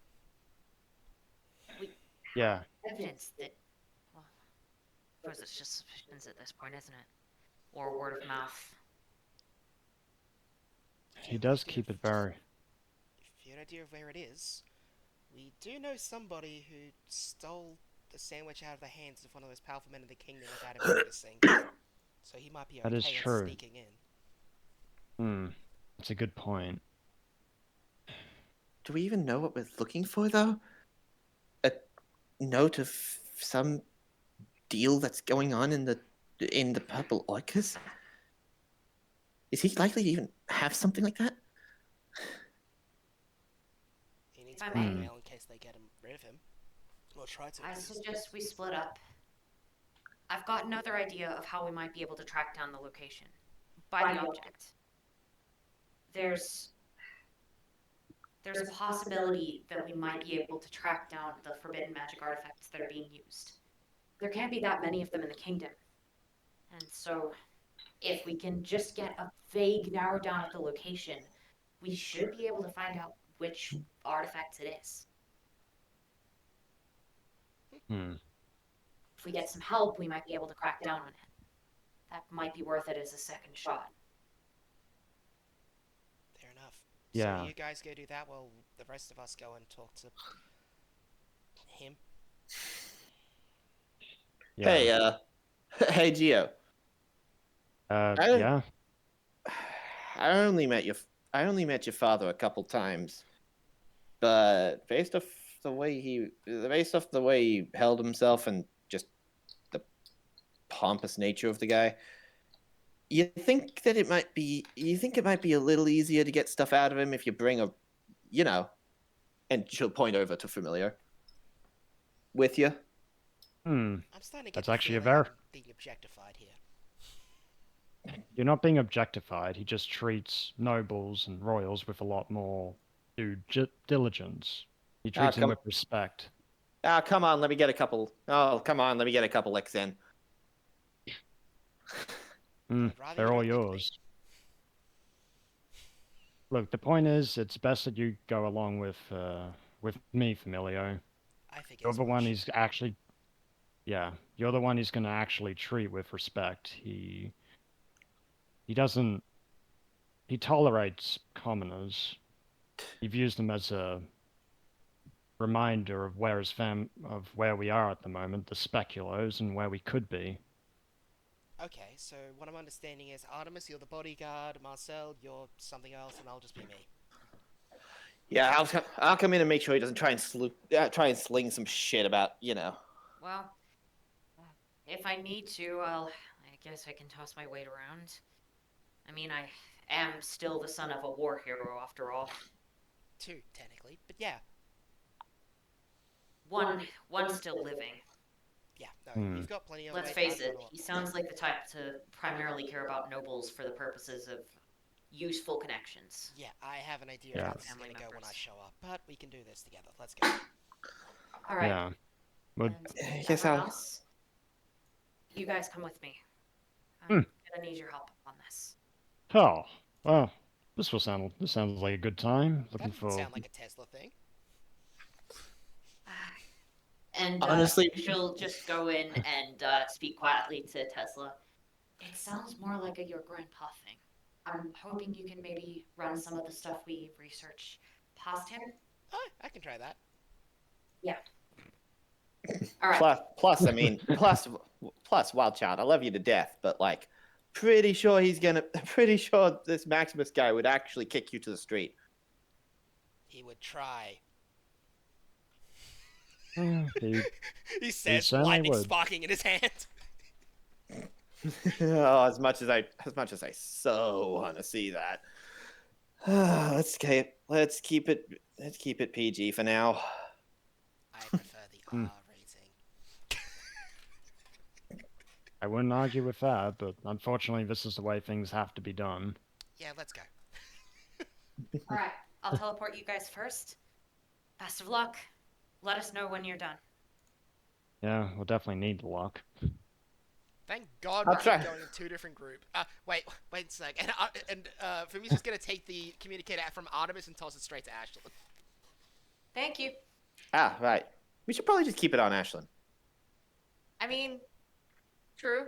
Yeah. Evidence that, well, I suppose it's just suspicions at this point, isn't it? Or word of mouth. If you He have an does idea keep of- it very. If you have an idea of where it is, we do know somebody who stole the sandwich out of the hands of one of those powerful men in the kingdom without him noticing. So he might be That is okay at true. sneaking in. That's a good point. Do we even know what we're looking for, though? A note of some deal that's going on in the Purple Orcas? Is he likely to even have something like that? He needs If I blackmail may. in case they get rid of him. Or try to. I suggest we split up. I've got another idea of how we might be able to track down the location. By the object. There's a possibility that we might be able to track down the forbidden magic artifacts that are being used. There can't be that many of them in the kingdom. And so, if we can just get a vague narrow down of the location, we should be able to find out which artifacts it is. If we get some help, we might be able to crack down on it. That might be worth it as a second shot. Fair enough. Yeah. So you guys go do that while the rest of us go and talk to him. Yeah. Hey, hey, Gio. Yeah. I only met your father a couple times, but based off the way he held himself and just the pompous nature of the guy, you think it might be a little easier to get stuff out of him if you bring and she'll point over to Familiar with you. I'm starting to get That's the actually a feeling ver- I'm being objectified here. You're not being objectified. He just treats nobles and royals with a lot more diligence. He treats them come- with respect. Come on, let me get a couple. Oh, come on, let me get a couple licks in. I'd rather They're you all don't lick me. yours. Look, the point is, it's best that you go along with me, Familio. I figured You're as the one much. he's actually, yeah, you're the one he's gonna actually treat with respect. He doesn't. He tolerates commoners. He views them as a reminder of where we are at the moment, the speculos, and where we could be. Okay, so what I'm understanding is Artemis, you're the bodyguard, Marcel, you're something else, and I'll just be me. Yeah, I'll come in and make sure he doesn't try and sling some shit about. Well, if I need to, I guess I can toss my weight around. I mean, I am still the son of a war hero, after all. Two, technically, but yeah. One still living. Yeah, no, you've got plenty of Let's weight, face I've got it, a lot he more. sounds like the type to primarily care about nobles for the purposes of useful connections. Yeah, I have an idea Yeah. of how this is Family gonna go when I members. show up, but we can do this together. Let's go. All right. Yeah. But And Guess everyone I'll- else, you guys come with me. I'm gonna need your help on this. oh, well, this sounds like a good time. That Looking doesn't for. sound like a Tesla thing. And Honestly- she'll just go in and speak quietly to Tesla. It sounds more like a your grandpa thing. I'm hoping you can maybe run some of the stuff we research past him. Oh, I can try that. All right. Plus, I mean, plus, Wild Child, I love you to death, but like, pretty sure this Maximus guy would actually kick you to the street. He would try. He, He says, certainly lightning would. sparking in his hand. Oh, as much as I so want to see that. Let's keep it PG for now. I prefer the R rating. I wouldn't argue with that, but unfortunately, this is the way things have to be done. Yeah, let's go. All right, I'll teleport you guys first. Best of luck. Let us know when you're done. Yeah, we'll definitely need the luck. Thank God I'll we're try. going in 2 different groups. Wait a sec. And Fami's just gonna take the communicator from Artemis and toss it straight to Ashlyn. Thank you. Ah, right. We should probably just keep it on Ashlyn. I mean, true.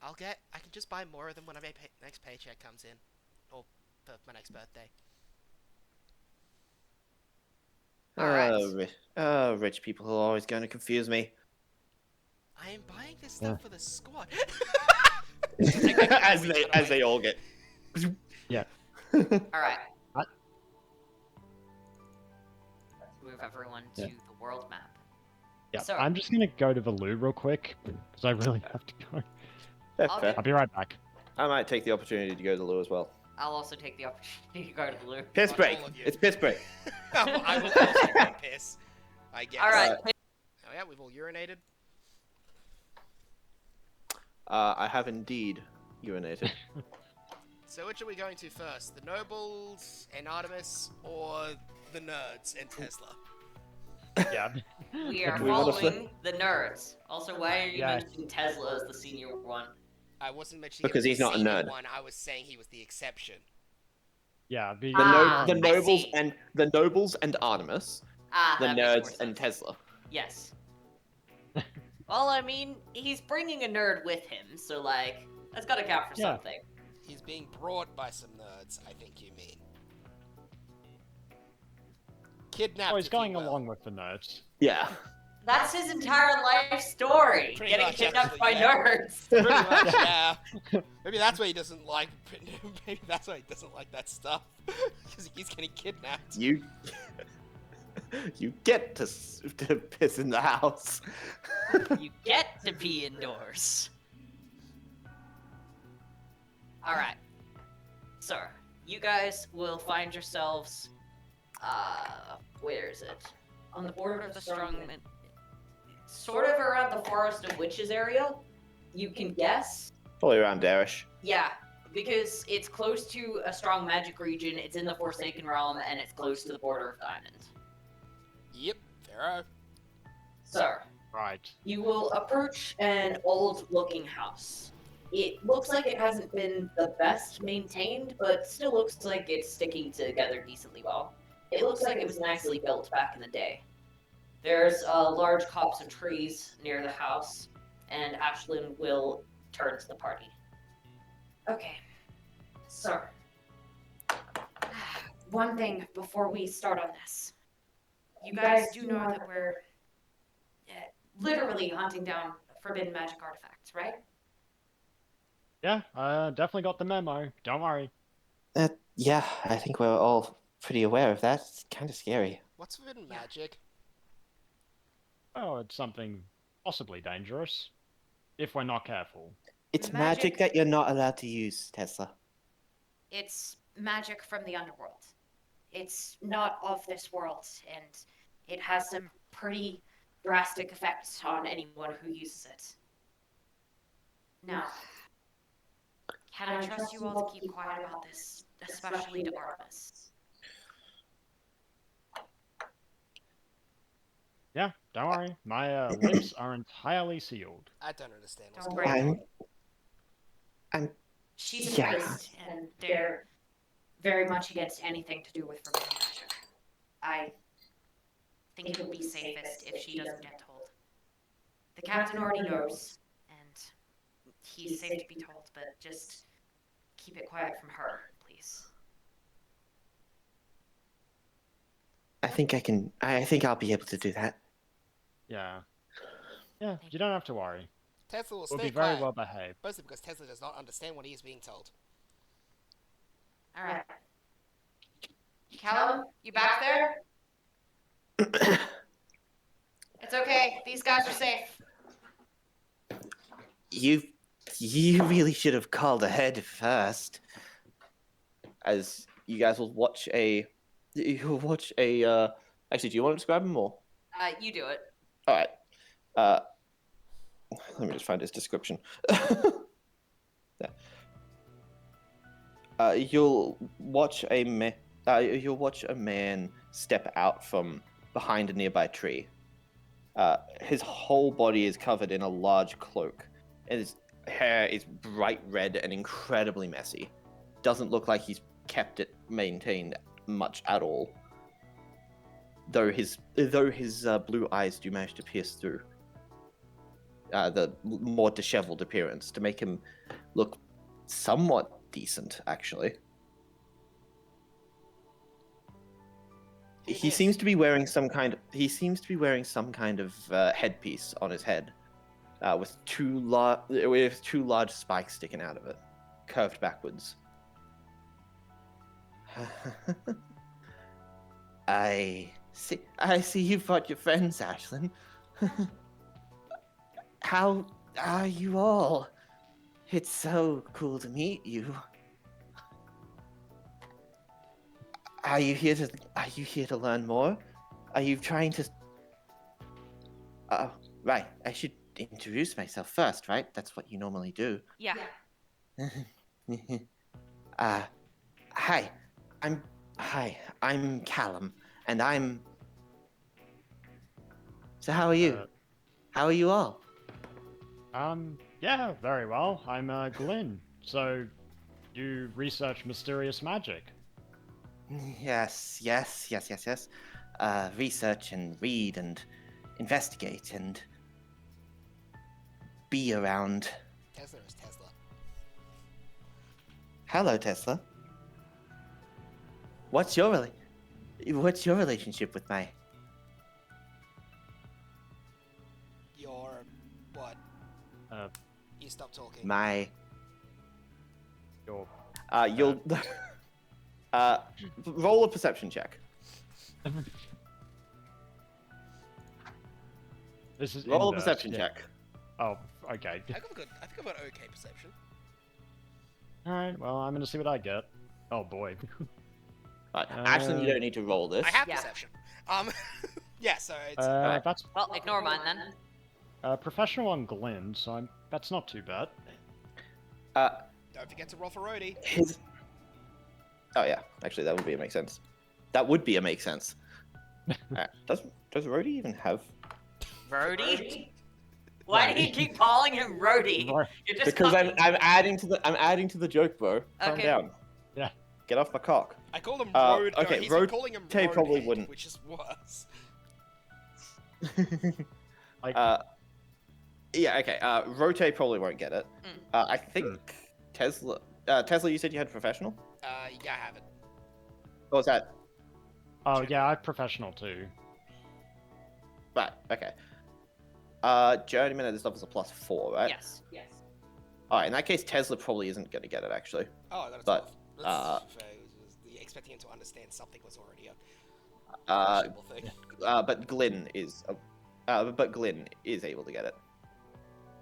I can just buy more of them when my next paycheck comes in, or for my next birthday. Alright. Rich people are always going to confuse me. I am buying this stuff for the squad. as they all get. Yeah. Alright. What? Move everyone Yeah. to the world map. Yeah, So- I'm just gonna go to the loo real quick, because I really have to go. Fair, I'll fair. I'll be right back. I might take the opportunity to go to the loo as well. I'll also take the opportunity to go to the loo. Piss Not break. all of you. It's piss break. I will also go piss. I guess. Alright. Oh yeah, we've all urinated. I have indeed urinated. So which are we going to first? The nobles and Artemis, or the nerds and Tesla? Yeah. We are Do we wanna following the nerds. Also, why are you Yeah. mentioning Tesla as the senior one? I wasn't mentioning Because him he's as the not a senior nerd. one. I was saying he was the exception. Yeah, The, Ah, the I nobles see. and the nobles and Artemis, Ah, the that makes more nerds sense. and Tesla. Yes. Well, I mean, he's bringing a nerd with him, so like, that's gotta count for Yeah. something. He's being brought by some nerds, I think you mean. Kidnapped, Oh, he's if you going will. along with the nerds. Yeah. That's his entire life story. Pretty Getting much, kidnapped actually, by yeah. nerds. Pretty much, yeah. Maybe that's why he doesn't like. Maybe that's why he doesn't like that stuff. Because he's getting kidnapped. You. You get to piss in the house. You get to be indoors. Alright. So, you guys will find yourselves, where is it? On the border of the Strongman. Sort of around the Forest of Witches area. You can guess. Probably around Darish. Yeah, because it's close to a strong magic region, it's in the Forsaken Realm, and it's close to the border of Diamond. Yep, Pharaoh. So, Right. you will approach an old-looking house. It looks like it hasn't been the best maintained, but still looks like it's sticking together decently well. It looks like it was nicely built back in the day. There's a large copse of trees near the house, and Ashlyn will turn to the party. Okay, so one thing before we start on this. You guys do know that we're literally hunting down forbidden magic artifacts, right? Yeah, definitely got the memo. Don't worry. Yeah, I think we're all pretty aware of that. It's kind of scary. What's forbidden Yeah. magic? Oh, it's something possibly dangerous. If we're not careful. It's Magic- magic that you're not allowed to use, Tesla. It's magic from the underworld. It's not of this world, and it has some pretty drastic effects on anyone who uses it. Now, can I trust you all to keep quiet about this, especially to Artemis? Yeah, don't worry. My lips are entirely sealed. I don't understand what's Don't going worry. on. I'm She's a Yeah. priest, and they're very much against anything to do with forbidden magic. I think it would be safest if she doesn't get told. The captain already knows, and he's safe to be told, but just keep it quiet from her, please. I think I can. I think I'll be able to do that. Yeah. Yeah, you don't have to worry. Tesla will We'll stay be very quiet. well behaved. Mostly because Tesla does not understand what he is being told. All right. Callum, you back there? It's okay. These guys are safe. You really should have called ahead first. As you guys will watch a. You'll watch a. Actually, do you want to describe him more? You do it. All right. Let me just find his description. Yeah. you'll watch a man step out from behind a nearby tree. His whole body is covered in a large cloak, and his hair is bright red and incredibly messy. Doesn't look like he's kept it maintained much at all. Though his blue eyes do manage to pierce through the more disheveled appearance to make him look somewhat decent, actually. He seems to be wearing some kind of headpiece on his head, with two large spikes sticking out of it, curved backwards. I see you brought your friends, Ashlyn. How are you all? It's so cool to meet you. Are you here to learn more? Are you trying to... Right. I should introduce myself first, right? That's what you normally do. Yeah. Hi. I'm Callum, and I'm... So how are you? How are you all? Yeah, very well. I'm, Glenn. So, you research mysterious magic? Yes. Research and read and investigate and be around. Tesla is Tesla. Hello, Tesla. What's your relationship with my... Your what? You stop talking. My... Your... You'll... roll a perception check. This is Roll a inverse, perception yeah. check. Oh, okay. I think I've got okay perception. Alright, well, I'm gonna see what I get. Oh boy. Right. Ashlyn, you don't need to roll this. I have Yeah. perception. Yeah. So it's That's Well, ignore mine then. professional on Glenn, so that's not too bad. don't forget to roll for Rhodey. Oh yeah, actually that would be a make sense. That would be a make sense. Does Rhodey even have? Rhodey? Why do you keep calling him Rhodey? You're just Because I'm calling- adding to the joke, bro. Calm Okay. down. Yeah. Get off my cock. I called him Okay, no, he's Rhodey calling him probably Roadhead, wouldn't. which is worse. Like, Yeah. Okay. Rote probably won't get it. I think Tesla. Tesla, you said you had professional. Yeah, I have it. What was that? oh yeah, I'm professional too. Right. Okay. Journeyman at this stuff is a +4, right? Yes. Alright, in that case, Tesla probably isn't going to get it, actually. Oh, that's But, That's fair. Expecting him to understand something was already a Uh, simple thing. but Glenn is able to get it.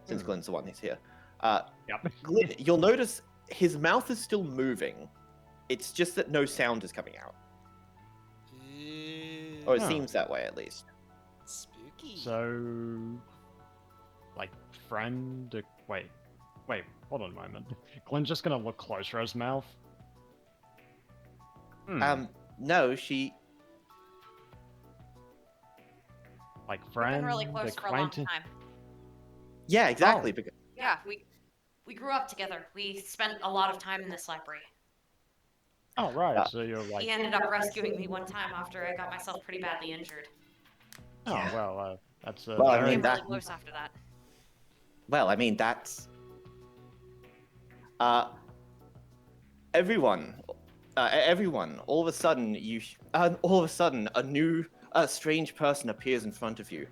Since Glenn's the one who's here. Yep. Glenn, you'll notice his mouth is still moving. It's just that no sound is coming out. Or it Oh. seems that way, at least. Spooky. So, like, friend. Wait, hold on a moment. Glenn's just gonna look closer at his mouth. No, she... Like We've friend, been really close for a long acquaintance. time. Yeah, exactly. Oh. Because... Yeah, we grew up together. We spent a lot of time in this library. Oh right, Yeah. so you're like. He ended up rescuing me one time after I got myself pretty badly injured. Oh Yeah. well, that's Well, I very- mean, Became really that- close after that. Well, I mean, that's... Everyone, all of a sudden, a new, strange person appears in front of you.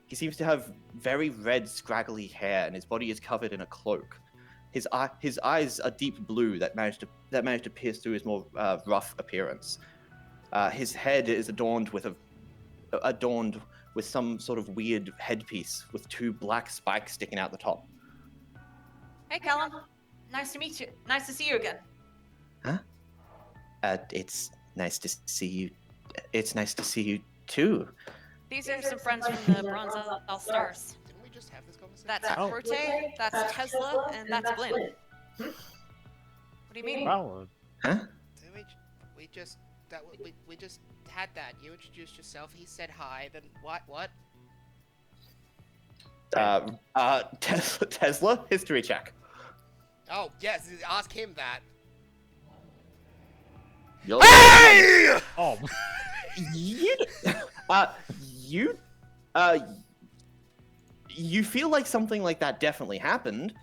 He seems to have very red, scraggly hair, and his body is covered in a cloak. His eyes are deep blue that managed to pierce through his more rough appearance. His head is adorned with some sort of weird headpiece with two black spikes sticking out the top. Hey, Callum. Nice to meet you. Nice to see you again. It's nice to see you. It's nice to see you too. These are some friends from the Bronze All Stars. Didn't we just have this conversation? That's Oh. Rote, that's Tesla, and that's Glenn. What do you mean? Well, Huh? We just we just had that. You introduced yourself. He said hi. Then what? What? Tesla, history check. Oh yes, ask him that. You'll Hey! Oh, you, you, you feel like something like that definitely happened,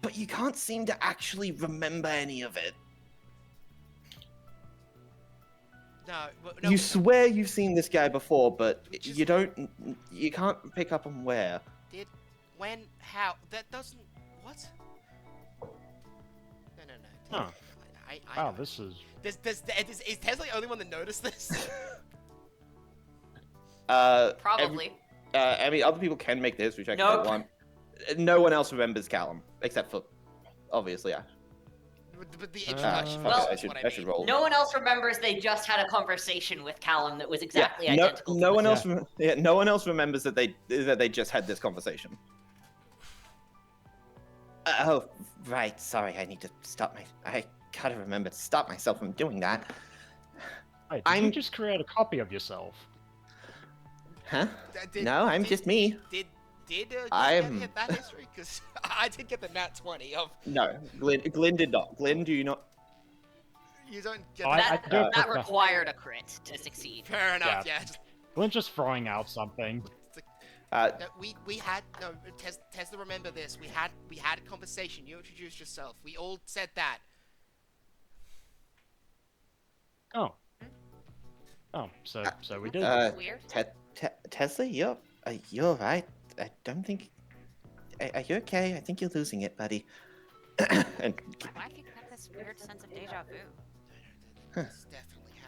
but you can't seem to actually remember any of it. No. You swear you've seen this guy before, but We just- you can't pick up on where. Did, when, how? That doesn't. What? No. Huh. I wow, know. this is. Is Tesla the only one that noticed this? Probably. I mean, other people can make the history check if Nope. they want. No one else remembers Callum, except for, obviously, Ash. But the Uh, introduction. Well, is what I should roll. No one else remembers they just had a conversation with Callum that was exactly identical. No to one this. else. No one else remembers that they just had this conversation. Oh, right. Sorry, I need to stop I gotta remember to stop myself from doing that. Wait, did you I'm- just create a copy of yourself? Huh? Did- No, I'm did- just me. Did you I'm- get that history? Because I did get the nat 20 of. No, Glenn did not. Glenn, do you not? You don't get I- that. That, do that prefer- required a crit to succeed. Fair enough. Yeah. Yeah. Just, Glenn's just throwing out something. Uh, no, we had no. Tesla, remember this. We had a conversation. You introduced yourself. We all said that. Oh. Oh, so we did. Weird. Tesla, you're right. I don't think. Are you okay? I think you're losing it, buddy. And I can get this weird sense of deja vu. This definitely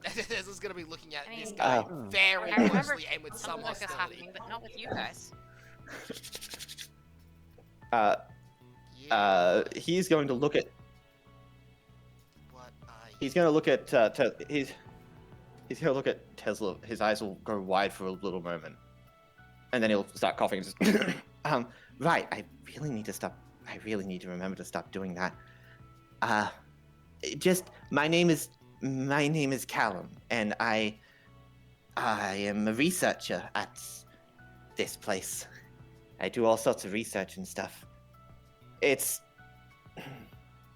happened. Tesla's gonna be looking at I this mean- guy Oh. very I remember closely and with some something like this hostility. happening, but not with you guys. Yeah. he's going to look at. What are you? He's going to look at. He's going to look at Tesla. His eyes will go wide for a little moment, and then he'll start coughing. And just, right. I really need to stop. I really need to remember to stop doing that. My name is Callum, and I am a researcher at this place. I do all sorts of research and stuff.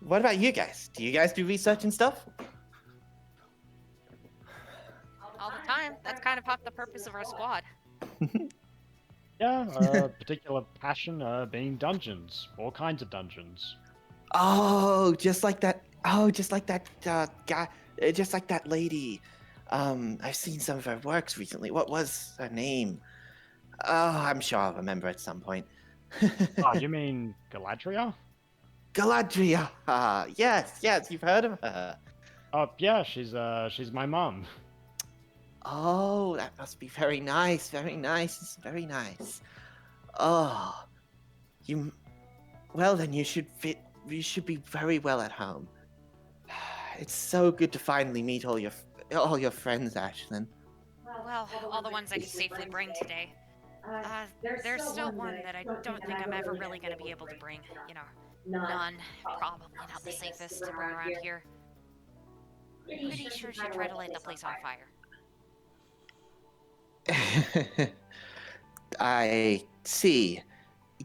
What about you guys? Do you guys do research and stuff? All the time. That's kind of half the purpose of our squad. Yeah, particular passion being dungeons, all kinds of dungeons. Oh, just like that. Oh, just like that guy. Just like that lady. I've seen some of her works recently. What was her name? Oh, I'm sure I'll remember at some point. Oh, you mean Galadriel? Galadriel. Yes, you've heard of her. Oh, yeah, she's my mom. Oh, that must be very nice. Very nice. Very nice. Oh, well, then you should be very well at home. It's so good to finally meet all your friends, Ashlyn. Well, all the ones I could safely bring today. There's still one that I don't think I'm ever really going to be able to bring. You know, none. Probably not the safest to bring around here. Pretty sure she'd try to light the place on fire. I see.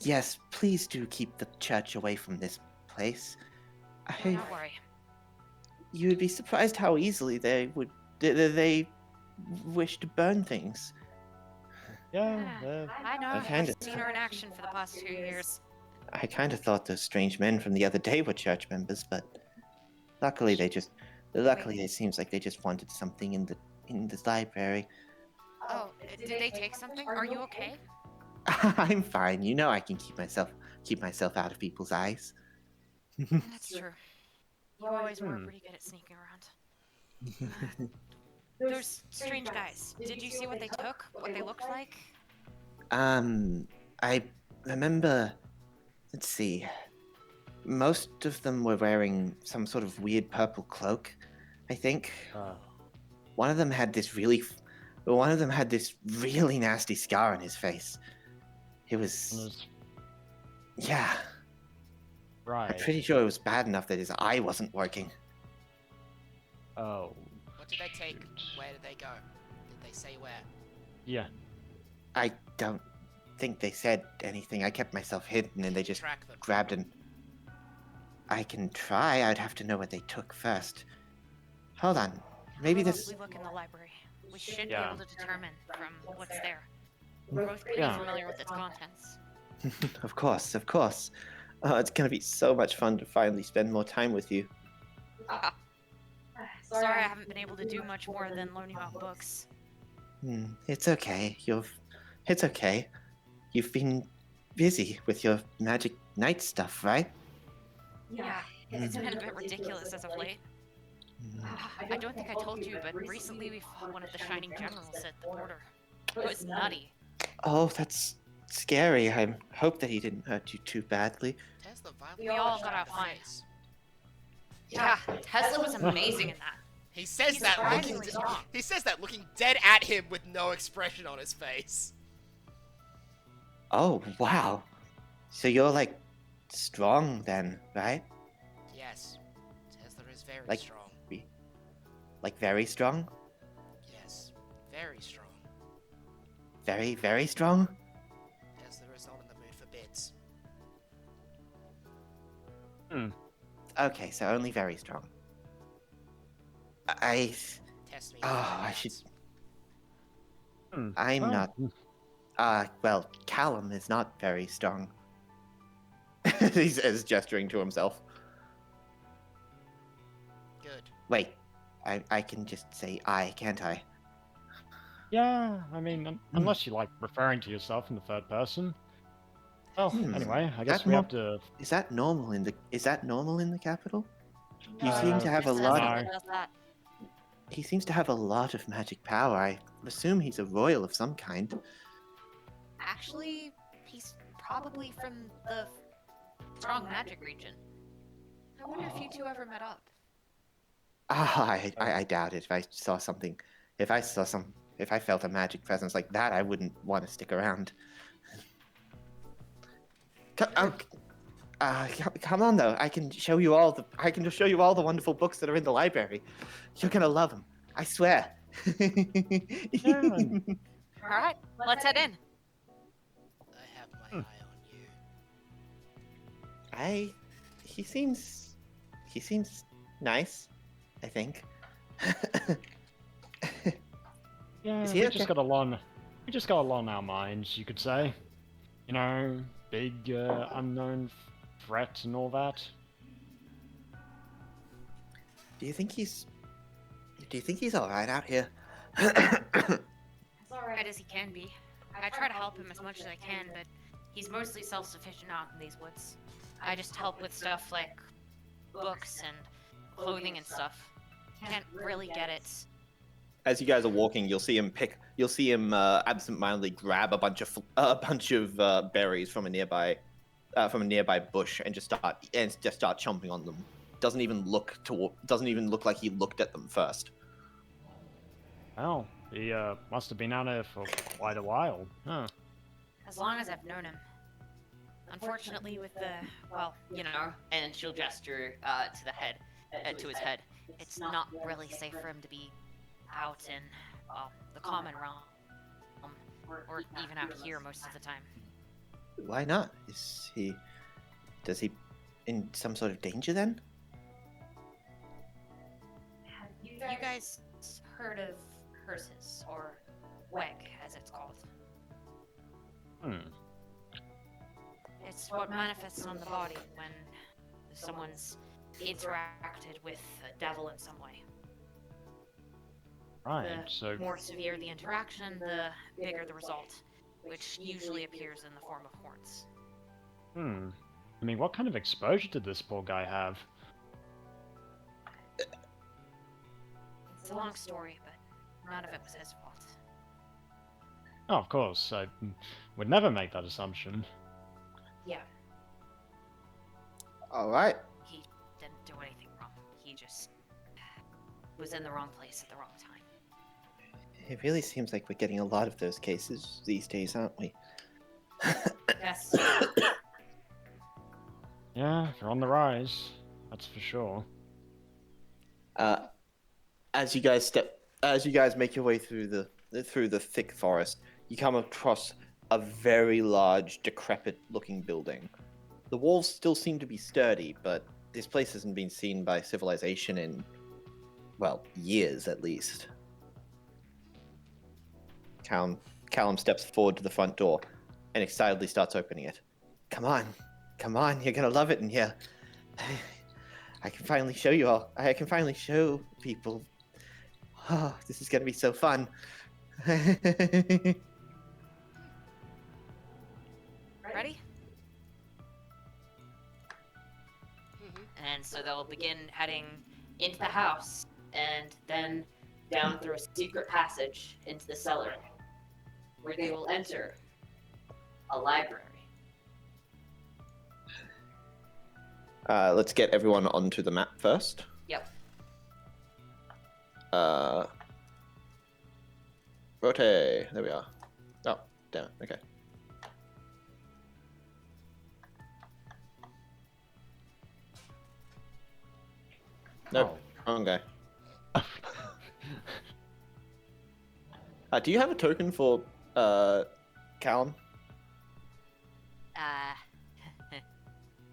Yes, please do keep the church away from this place. Don't worry. You would be surprised how easily they wish to burn things. Yeah, I know. I kinda- I've seen her in action for the past 2 years. I kind of thought those strange men from the other day were church members, but luckily it seems like they just wanted something in the library. Oh, did they take something? Are you okay? I'm fine. You know I can keep myself out of people's eyes. That's true. You always were pretty good at sneaking around. Those strange guys. Did you see what they took? What they looked like? I remember. Let's see. Most of them were wearing some sort of weird purple cloak, I think. One of them had this really nasty scar on his face. It was. Yeah. Right. I'm pretty sure it was bad enough that his eye wasn't working. Oh. What did they take? shoot. Where did they go? Did they say where? Yeah. I don't think they said anything. I kept myself hidden and they just Track them. grabbed and... I can try. I'd have to know what they took first. Hold on. Maybe How about this... we look in the library. We should Yeah. be able to determine from what's there. We're both pretty Yeah. familiar with its contents. Of course, of course. It's gonna be so much fun to finally spend more time with you. Sorry I haven't been able to do much more than learn about books. It's okay. It's okay. You've been busy with your magic night stuff, right? Yeah, it's been a bit ridiculous as of late. I don't think I told you, but recently we fought one of the Shining Generals at the border. It was nutty. Oh, that's scary. I hope that he didn't hurt you too badly. Tesla We all got out fine. face. Yeah, Tesla was amazing in that. He says He's that looking. surprisingly strong. He says that looking dead at him with no expression on his face. Oh, wow. So you're like strong then, right? Yes, Tesla is very Like- strong. Like very strong? Yes, very strong. Very, very strong? Tesla is not in the mood for bids. Okay, so only very strong. I... Test me. Oh, and find I out. should... Hmm. I'm Oh, not... well, Callum is not very strong. He says, gesturing to himself. Good. Wait, I can just say I, can't I? Yeah, I mean, unless you like referring to yourself in the third person. Well, anyway, I guess That we mo- have to. Is that normal in the capital? You No, seem to have a just lot Tesla of... that does that. He seems to have a lot of magic power. I assume he's a royal of some kind. Actually, he's probably from the strong magic region. I wonder if you two ever met up. I doubt it. If I felt a magic presence like that, I wouldn't want to stick around. Come on though. I can show you all the wonderful books that are in the library. You're gonna love them. I swear. All right, let's head in. I have my eye on you. He seems nice, I think. Yeah, Is he we okay? just got along. We just got along our minds, you could say. You know, big unknown threat and all that. Do you think he's all right out here? As alright as he can be. I try to help him as much as I can, but he's mostly self-sufficient out in these woods. I just help with stuff like books and clothing and stuff. Can't really get it. As you guys are walking, you'll see him absentmindedly grab a bunch of berries from a nearby bush and just start chomping on them. Doesn't even look like he looked at them first. Well, he must have been out there for quite a while, huh? As long as I've known him. Unfortunately, with the, well, you know, And she'll gesture to the head, to his head. it's not really safe for him to be out in, well, the common realm. Or even out here most of the time. Why not? Does he in some sort of danger then? You guys heard of curses, or WEG, as it's called? It's what manifests on the body when someone's interacted with a devil in some way. Right, The so more severe the interaction, the bigger the result, which usually appears in the form of horns. I mean, what kind of exposure did this poor guy have? It's a long story, but none of it was his fault. Oh, of course, I would never make that assumption. Yeah, All right. he didn't do anything wrong. He just was in the wrong place at the wrong time. It really seems like we're getting a lot of those cases these days, aren't we? Yes. Yeah, if you're on the wise, that's for sure. As you guys make your way through the thick forest, you come across a very large, decrepit-looking building. The walls still seem to be sturdy, but this place hasn't been seen by civilization in, well, years at least. Callum steps forward to the front door and excitedly starts opening it. Come on, you're gonna love it in here. I can finally show you all. I can finally show people. Oh, this is gonna be so fun. Ready? And so they'll begin heading into the house and then down through a secret passage into the cellar, where they will enter a library. Let's get everyone onto the map first. Yep. Rotate. There we are. Oh, damn it. Okay. Nope. Wrong guy. Do you have a token for Callum?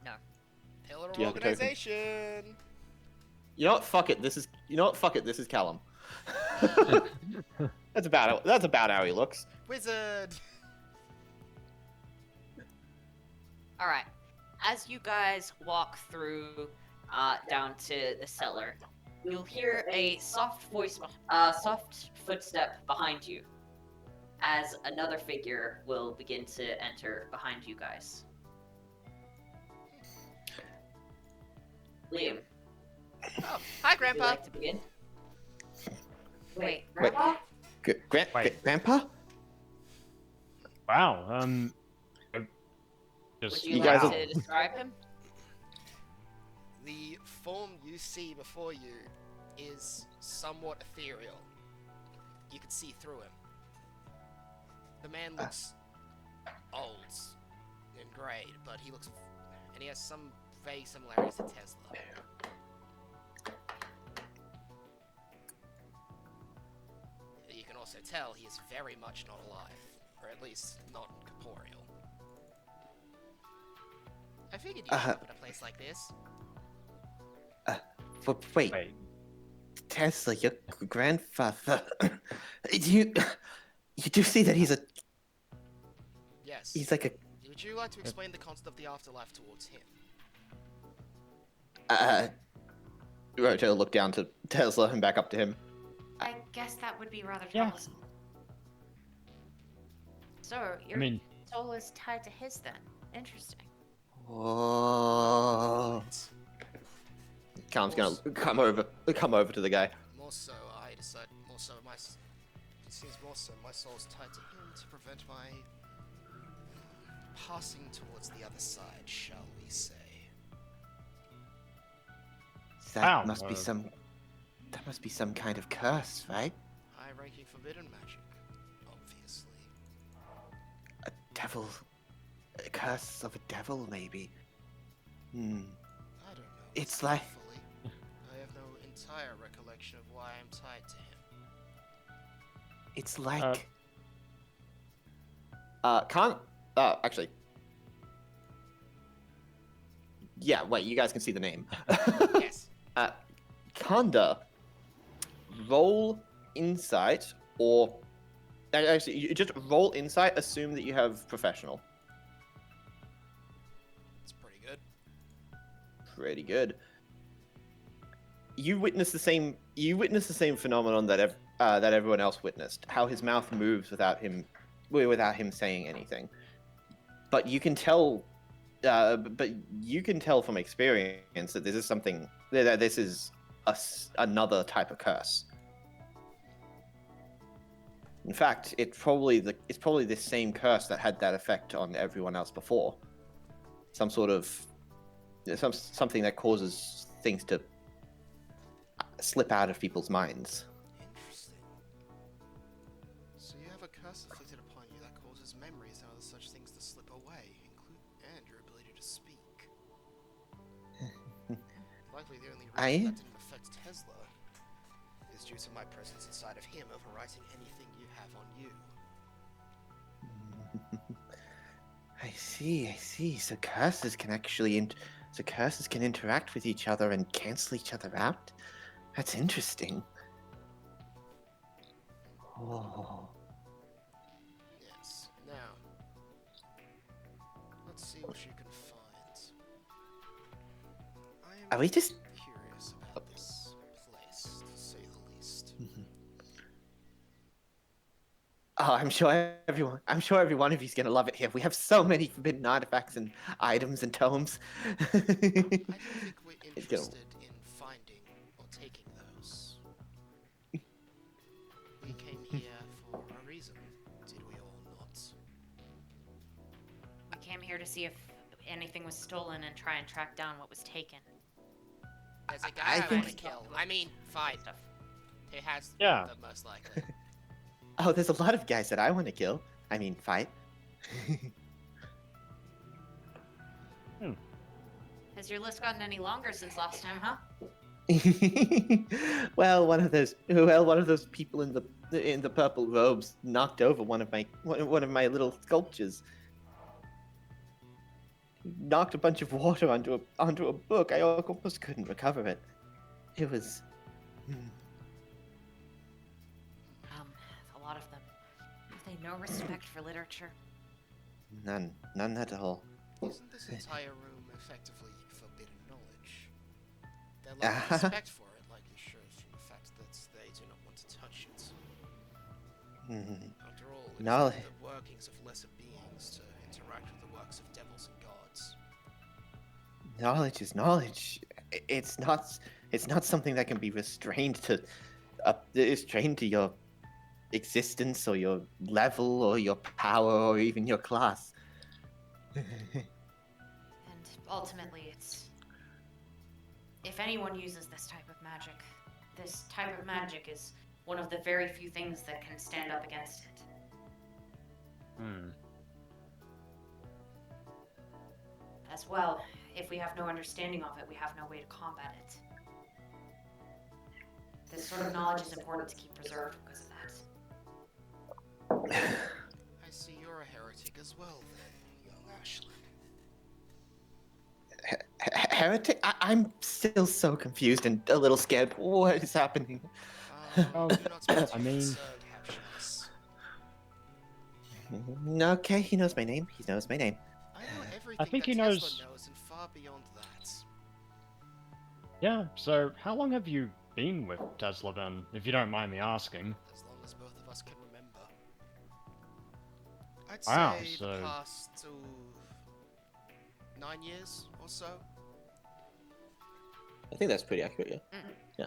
No. Pillar of Do you have a token? organization. You know what? Fuck it. This is Callum. That's about how he looks. Wizard. All right. As you guys walk through down to the cellar, you'll hear a soft footstep behind you, as another figure will begin to enter behind you guys. Liam, Oh, hi, would you Grandpa. like to begin? Wait, Grandpa? Wait. Grandpa? Wow. Would Just you You like guys to describe him? The form you see before you is somewhat ethereal. You can see through him. The man looks old and grey, but and he has some vague similarities to Tesla. You can also tell he is very much not alive, or at least not corporeal. I figured you'd end up in a place like this. Wait, Wait. Tesla, your grandfather. You do see that he's Yes. like a Would you like to explain the concept of the afterlife towards him? Roto will look down to Tesla and back up to him. I guess that would be rather Yeah. troublesome. So, your soul is tied to his then. Interesting. Whoa. Callum's gonna come over to the guy. More so, I decide. More so, it seems more so my soul's tied to him to prevent my passing towards the other side, shall we say? That Wow. must be some kind of curse, right? High-ranking forbidden magic, obviously. A curse of a devil, maybe. I don't know. It's like- fully. I have no entire recollection of why I'm tied to him. It's like. Actually. Yeah, wait, you guys can see the name. Yes. Kanda, roll insight, or. Actually, you just roll insight, assume that you have professional. It's pretty good. Pretty good. You witness the same phenomenon that everyone else witnessed. How his mouth moves without him saying anything. But you can tell. But you can tell from experience that this is something. That this is another type of curse. In fact, it's probably the same curse that had that effect on everyone else before. Some sort of something that causes things to slip out of people's minds. Interesting. So you have a curse afflicted upon you that causes memories and other such things to slip away, and your ability to speak. Probably the only I reason am. that didn't affect Tesla is due to my presence inside of him overwriting anything you have on you. I see, I see. So curses can actually so curses can interact with each other and cancel each other out? That's interesting. Oh. Yes. Now, let's see what you can find. I am Are we just curious about this place, to say the least. Oh, I'm sure every one of you's gonna love it here. We have so many forbidden artifacts and items and tomes. I don't think we're It's gonna- interested in finding or taking those. We came here for a reason, did we all not? We came here to see if anything was stolen and try and track down what was taken. There's a guy I I, think- want to kill. I mean, fight. Stuff. Who has Yeah. the most likely? Oh, there's a lot of guys that I want to kill. I mean, fight. Has your list gotten any longer since last time, huh? Well, one of those people in the purple robes knocked over one of my little sculptures. Knocked a bunch of water onto a book. I almost couldn't recover it. It was. A lot of them. Have they no respect for literature? None at all. Isn't this entire room effectively forbidden knowledge? Their lack of respect for it likely shows from the fact that they do not want to touch it. After all, it is Knowledge. the workings of lesser beings to interact with the works of devils and gods. Knowledge is knowledge. It's not something that can be restrained to your existence or your level or your power or even your class. And ultimately, it's. If anyone uses this type of magic is one of the very few things that can stand up against it. As well, if we have no understanding of it, we have no way to combat it. This sort of knowledge is important to keep preserved because of that. I see you're a heretic as well, then, young Ashley. Heretic? I'm still so confused and a little scared. What is happening? Oh, do not be too I mean- concerned, Captious. Okay, he knows my name. He knows my name. I know everything think that he Tesla knows- knows and far beyond that. Yeah, so how long have you been with Tesla then, if you don't mind me asking? As long as both of us can remember. I'd Wow, say so- the past 9 years or so. I think that's pretty accurate, yeah.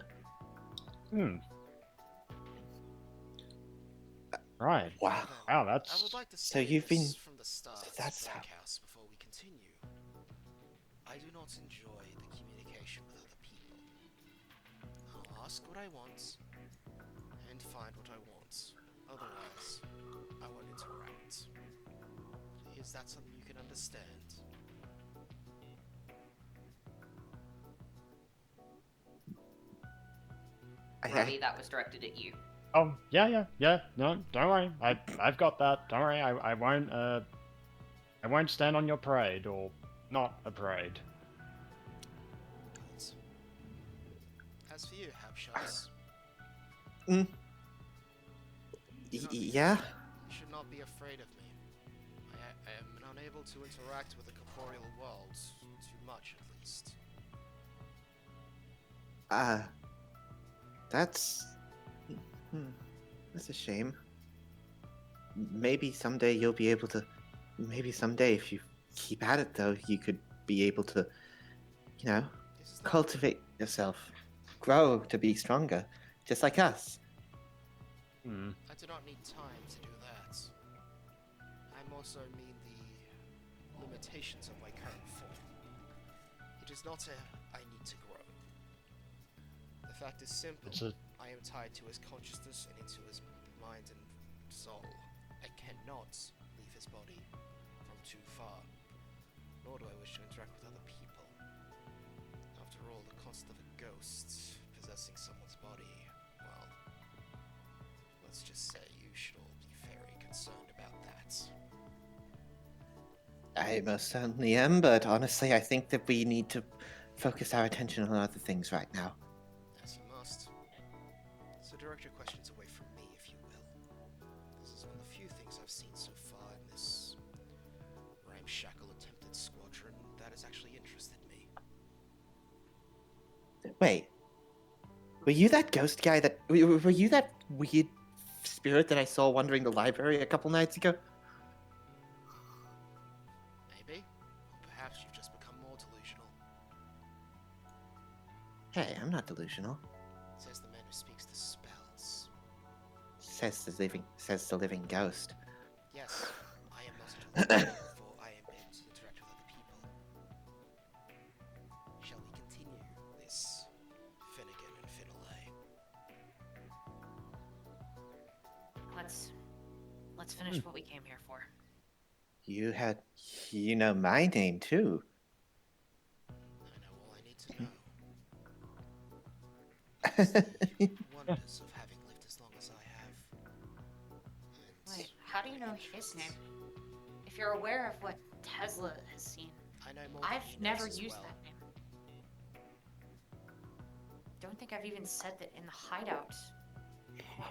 Right. Wow. Wow, I that's... would like to So say you've this been- from the start so of that's the how- House before we continue. I do not enjoy the communication with other people. I'll ask what I want and find what I want. Otherwise, I won't interact. Is that something you can understand? Robbie, that was directed at you. Oh, yeah. No, don't worry. I've got that. Don't worry. I won't stand on your parade, or not a parade. Good. As for you, Habshots, Yeah? you should not be afraid of me. I am unable to interact with the corporeal world, too much at least. That's a shame. Maybe someday you'll be able to. Maybe someday, if you keep at it, though, you could be able to, This is not cultivate yourself, grow to be stronger, just like us. I do not need time to do that. I more so mean the limitations of my current form. It is not I need to grow. The fact is simple. It's a... I am tied to his consciousness and into his mind and soul. I cannot leave his body from too far. Nor do I wish to interact with other people. After all, the concept of a ghost possessing someone's body, well, let's just say you should all be very concerned about that. I most certainly am, but honestly, I think that we need to focus our attention on other things right now. As you must. So direct your questions away from me, if you will. This is one of the few things I've seen so far in this ramshackle attempted squadron that has actually interested me. Wait, were you that ghost guy that... Were you that weird spirit that I saw wandering the library a couple nights ago? Maybe? Or perhaps you've just become more delusional. Hey, I'm not delusional. Says the man who speaks the spells. Says the living ghost. Yes, I am not a delusional, for I am able to interact with other people. Shall we continue this Finnegan and Finlay? Let's finish what we came here for. You know my name too. I know all I need to know. It's the wonders of having lived as long as I have. And Wait, how do you know his name? If you're aware of what Tesla has seen, I know more than he I've knows never as used well. that name. Don't think I've even said that in the hideout.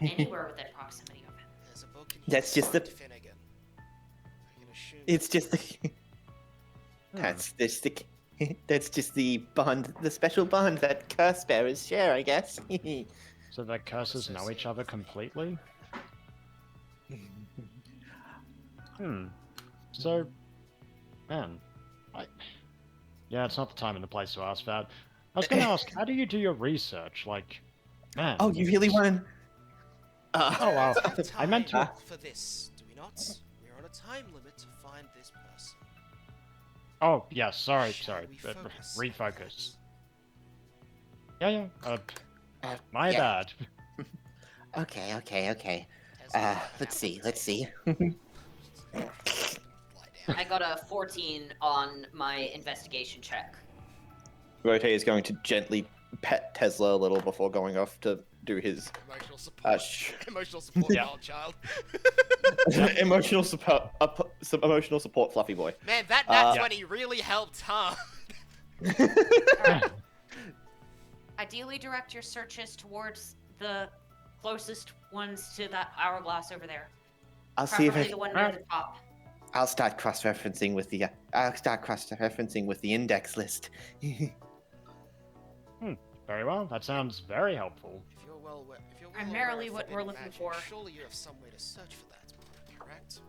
Anywhere within proximity of it. There's a book in here That's just the- called Finnegan. I can assume It's just the... Hmm. That's just the bond, the special bond that curse bearers share, I guess. So the curses know each other completely? So, man, yeah, it's not the time and the place to ask that. I was going to ask, how do you do your research? Like, man. Oh, you really want to... Oh, wow. we have I meant time to- for this, do we not? We're on a time limit to find this person. Oh, yeah, sorry. Shall we focus on Refocus. Yeah. My yeah. bad. Okay. Tesla, Let's see. Lie down. I got a 14 on my investigation check. Rote is going to gently pet Tesla a little before going off to do his Emotional support. Emotional support, Yeah. wild child. emotional support fluffy boy. Man, that's Yeah. when he really helped, huh? Ideally, direct your searches towards the closest ones to that hourglass over there. I'll see if Preferably the one near the top. I'll start cross-referencing with the index list. Very well. That sounds very helpful. If you're well Primarily aware of what we're forbidden looking magic, for. Surely you have some way to search for that, correct?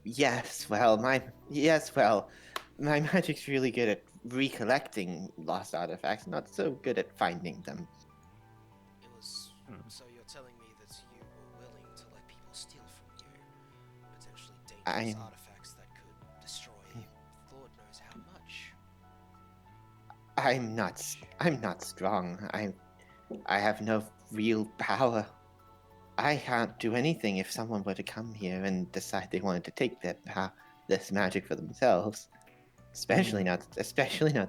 Yes, well, my magic's really good at recollecting lost artifacts, not so good at finding them. It was. So you're telling me that you were willing to let people steal from you, potentially dangerous I'm- artifacts that could destroy Lord knows how much. I'm not strong. I have no real power. I can't do anything if someone were to come here and decide they wanted to take this magic for themselves. Especially not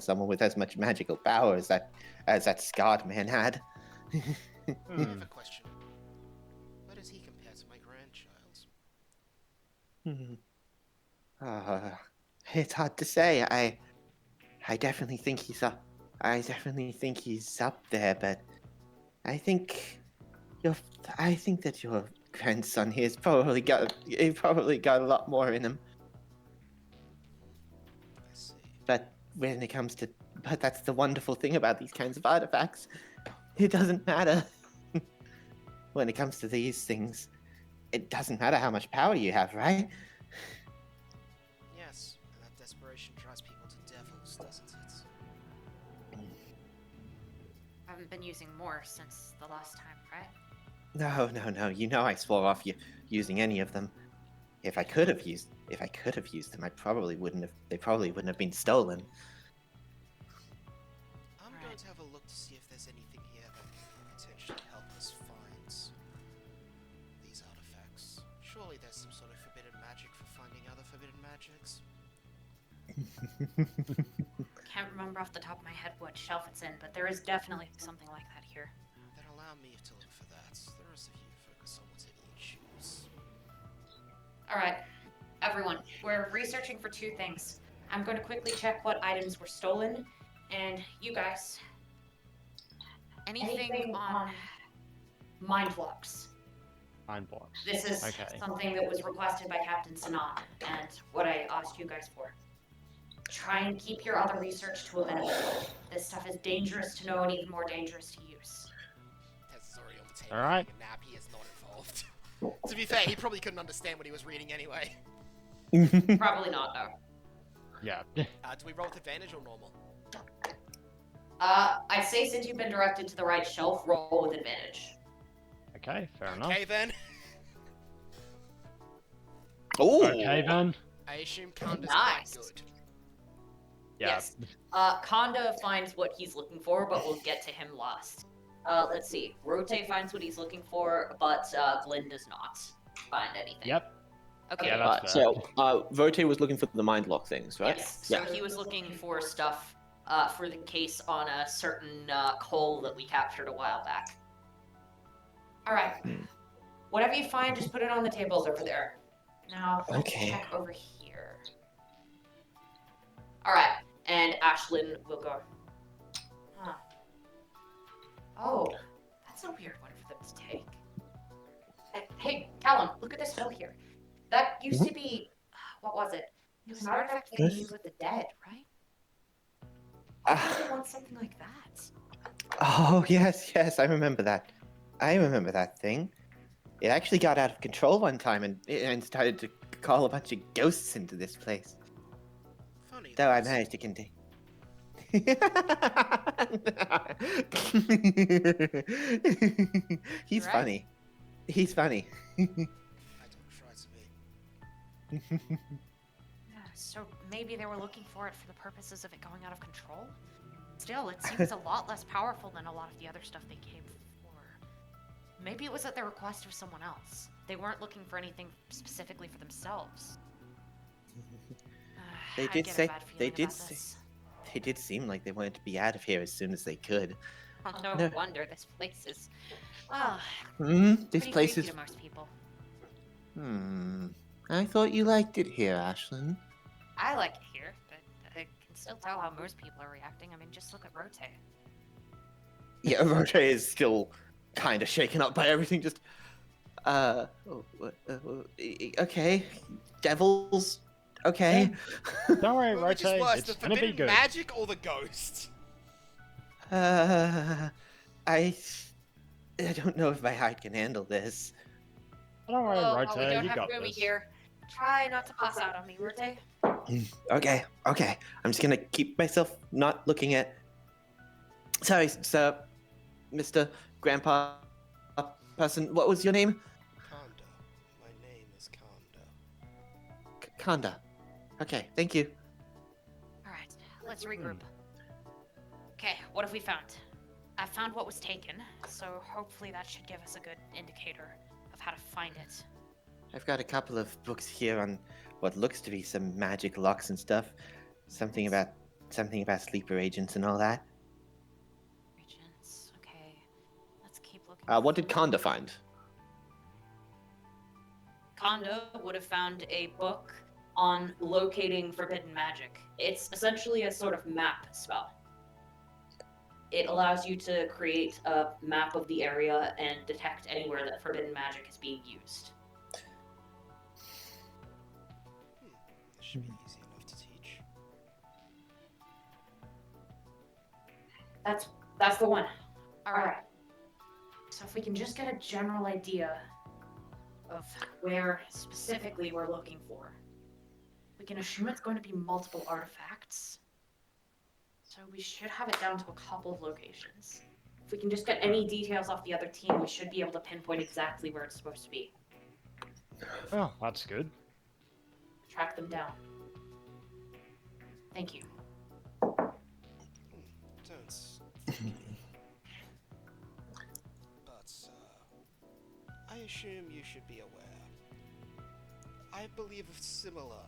someone with as much magical power as that scarred man had. I have a question. Where does he compare to my grandchild? It's hard to say. I definitely think he's up. I definitely think he's up there, but I think that your grandson here's probably got a lot more in him. I see. But that's the wonderful thing about these kinds of artifacts. It doesn't matter. When it comes to these things, it doesn't matter how much power you have, right? Yes, and that desperation drives people to devils, doesn't it? I haven't been using more since the last time, right? No. You know I swore off using any of them. If I could have used them, they probably wouldn't have been stolen. I'm going to have a look to see if there's anything here that could potentially help us find these artifacts. Surely there's some sort of forbidden magic for finding other forbidden magics. Can't remember off the top of my head what shelf it's in, but there is definitely something like that here. Then allow me to look for that. The rest of you focus on what's in your shoes. Alright, everyone, we're researching for two things. I'm going to quickly check what items were stolen, and you guys, anything on mind locks. Mind blocks. This is Okay. something that was requested by Captain Sanan, and what I asked you guys for. Try and keep your other research to a minimum. This stuff is dangerous to know and even more dangerous to use. Tess is already on the table. Alright. taking a nap. He is not involved. To be fair, he probably couldn't understand what he was reading anyway. Probably not, though. Yeah. Do we roll with advantage or normal? I'd say since you've been directed to the right shelf, roll with advantage. Okay, fair enough. Okay then. Oh. Okay then. I assume Kanda's Nice. quite good. Yeah. Yes. Konda finds what he's looking for, but we'll get to him last. Let's see. Rote finds what he's looking for, but Glenn does not find anything. Yep. Okay. Yeah, that's So, Vote was looking for the mind lock things, right? Yes. So Yeah. he was looking for stuff for the case on a certain coal that we captured a while back. All right. Whatever you find, just put it on the tables over there. Now, let's Okay. check over here. All right. And Ashlyn will go. Huh. Oh, that's a weird one for them to take. Hey, Callum, look at this bill here. That used to be, what was it? It was an artifact they use with the dead, right? Why would they want something like that? Oh, yes, I remember that. I remember that thing. It actually got out of control one time and started to call a bunch of ghosts into this place. Funny. Though I those- managed to contain. He's Right. funny. He's funny. I don't try to be. So maybe they were looking for it for the purposes of it going out of control? Still, it seems a lot less powerful than a lot of the other stuff they came for. Maybe it was at the request of someone else. They weren't looking for anything specifically for themselves. They I did get a say- bad they feeling did about say- this. They did seem like they wanted to be out of here as soon as they could. Oh, no No. wonder this place is, well, This pretty place creepy is. to most people. I thought you liked it here, Ashlyn. I like it here, but I can still tell how most people are reacting. I mean, just look at Rote. Yeah, Roche is still kind of shaken up by everything. Just, okay, devils, okay. Don't worry, Which is Rote. worse, It's the gonna be forbidden good. magic or the ghost? I don't know if my heart can handle this. Don't worry, Oh, Rote. we don't You have got Rumi this. here. Try not to pass out on me, Rote. Okay. I'm just gonna keep myself not looking at. Sorry, sir, Mr. Grandpa person. What was your name? Kanda. My name is Kanda. Kanda. Okay, thank you. Alright, let's regroup. Okay, what have we found? I found what was taken, so hopefully that should give us a good indicator of how to find it. I've got a couple of books here on what looks to be some magic locks and stuff. Something about sleeper agents and all that. Regents, okay. Let's keep looking. What did Kanda find? Kondo would have found a book on locating forbidden magic. It's essentially a sort of map spell. It allows you to create a map of the area and detect anywhere that forbidden magic is being used. This should be easy enough to teach. That's the one. All right. So if we can just get a general idea of where specifically we're looking for, we can assume it's going to be multiple artifacts. So we should have it down to a couple of locations. If we can just get any details off the other team, we should be able to pinpoint exactly where it's supposed to be. Oh, that's good. Track them down. Thank you. Don't. But, I assume you should be aware. I believe of similar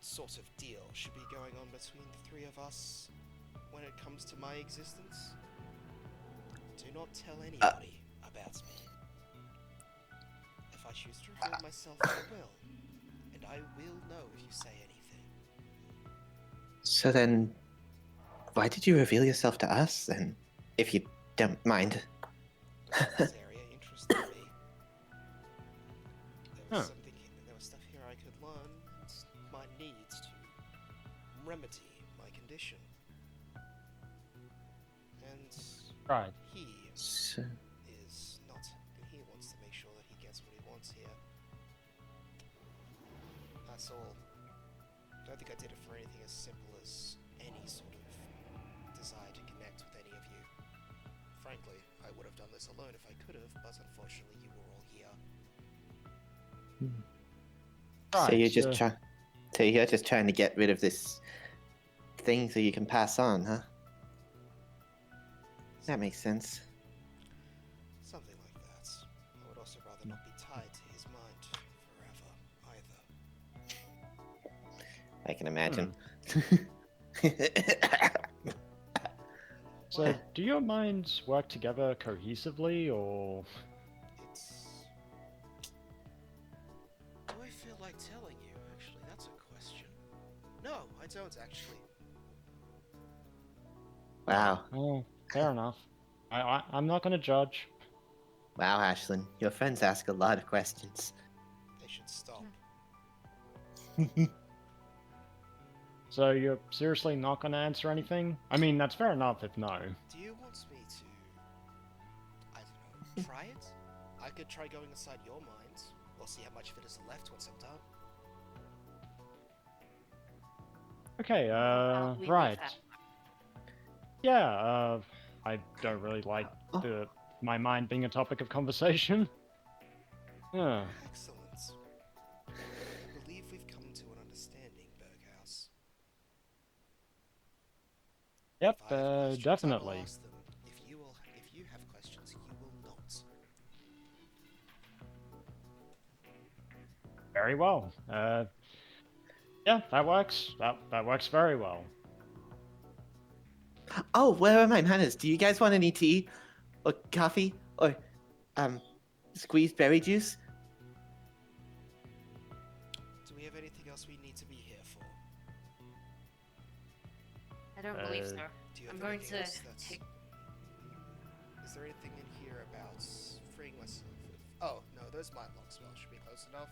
sort of deal should be going on between the three of us when it comes to my existence? Do not tell anybody about me. If I choose to reveal myself, I will. And I will know if you say anything. So then, why did you reveal yourself to us then, if you don't mind? This area interested me. There was Huh. there was stuff here I could learn, and my needs to remedy my condition. And Right. he So, is not. He wants to make sure that he gets what he wants here. That's all. I don't think I did it for anything as simple as any sort of desire to connect with any of you. Frankly, I would have done this alone if I could have, but unfortunately you were all here. so Right, you're just so- trying. So you're just trying to get rid of this thing so you can pass on, huh? That makes sense. Something like that. I would also rather not be tied to his mind forever, either. I can imagine. So, do your minds work together cohesively, or It's... Do I feel like telling you, actually? That's a question. No, I don't, actually. Wow. oh, fair enough. I'm not gonna judge. Wow, Ashlyn. Your friends ask a lot of questions. They should stop. So you're seriously not gonna answer anything? I mean, that's fair enough if no. Do you want me to... I don't know, try it? I could try going inside your mind. We'll see how much of it is left once I'm done. Okay, I'll leave you with right. that. Yeah, I don't really like my mind being a topic of conversation. Yeah. Excellent. I believe we've come to an understanding, Berghaus. Yep, If I have questions, I will definitely. ask them. If you have questions, you will not. Very well. Yeah, that works. That works very well. Oh, where are my manners? Do you guys want any tea? Or coffee? Or, squeezed berry juice? Do we have anything else we need to be here for? I don't believe Uh, so. Do you have I'm going anything to else that's... take. Is there anything in here about freeing myself of... Oh, no, those mind locks well should be close enough.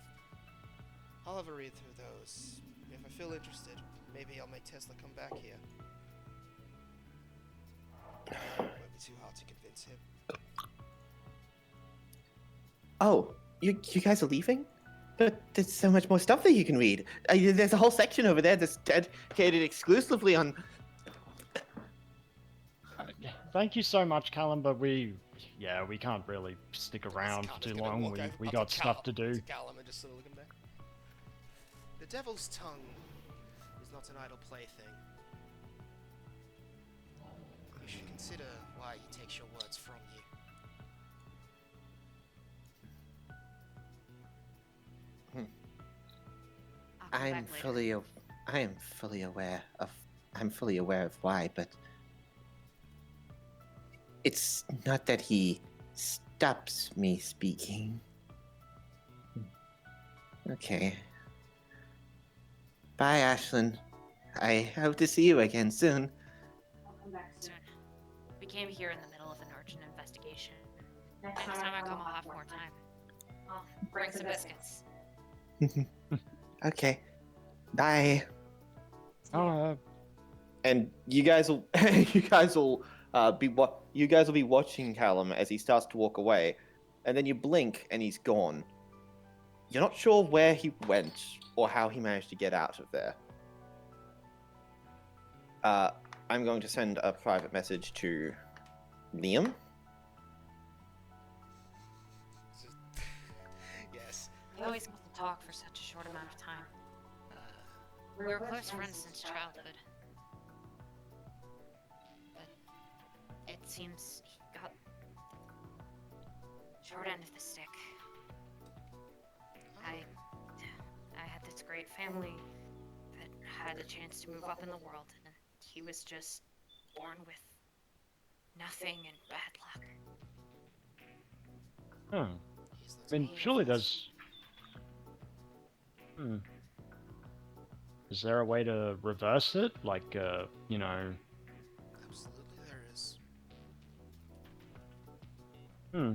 I'll have a read through those. If I feel interested, maybe I'll make Tesla come back here. It won't be too hard to convince him. Oh, you guys are leaving? But there's so much more stuff that you can read. There's a whole section over there that's dedicated exclusively on... Thank you so much, Callum, but we can't really stick around for Just too gonna long. walk We up got to stuff to do. Callum and just sort of look him there. The devil's tongue is not an idle plaything. You should consider why he takes your words from you. I'll come I back later. am fully aware of why, but it's not that he stops me speaking. Okay. Bye, Ashlyn. I hope to see you again soon. Soon. We came here in the middle of an urgent investigation. Next time I come, I'll have more time. I'll bring some biscuits. Okay. Bye. Oh, And you guys will you guys will be watching Callum as he starts to walk away, and then you blink and he's gone. You're not sure where he went or how he managed to get out of there. I'm going to send a private message to Liam. Yes. We always got to talk for such a short amount of time. We were close friends since childhood. But it seems he got short end of the stick. I had this great family that had a chance to move up in the world, and he was just born with nothing and bad luck. Huh. He's not I mean, any of surely us. there's. Hmm. Is there a way to reverse it? Like, you know. Absolutely, there is. Hmm.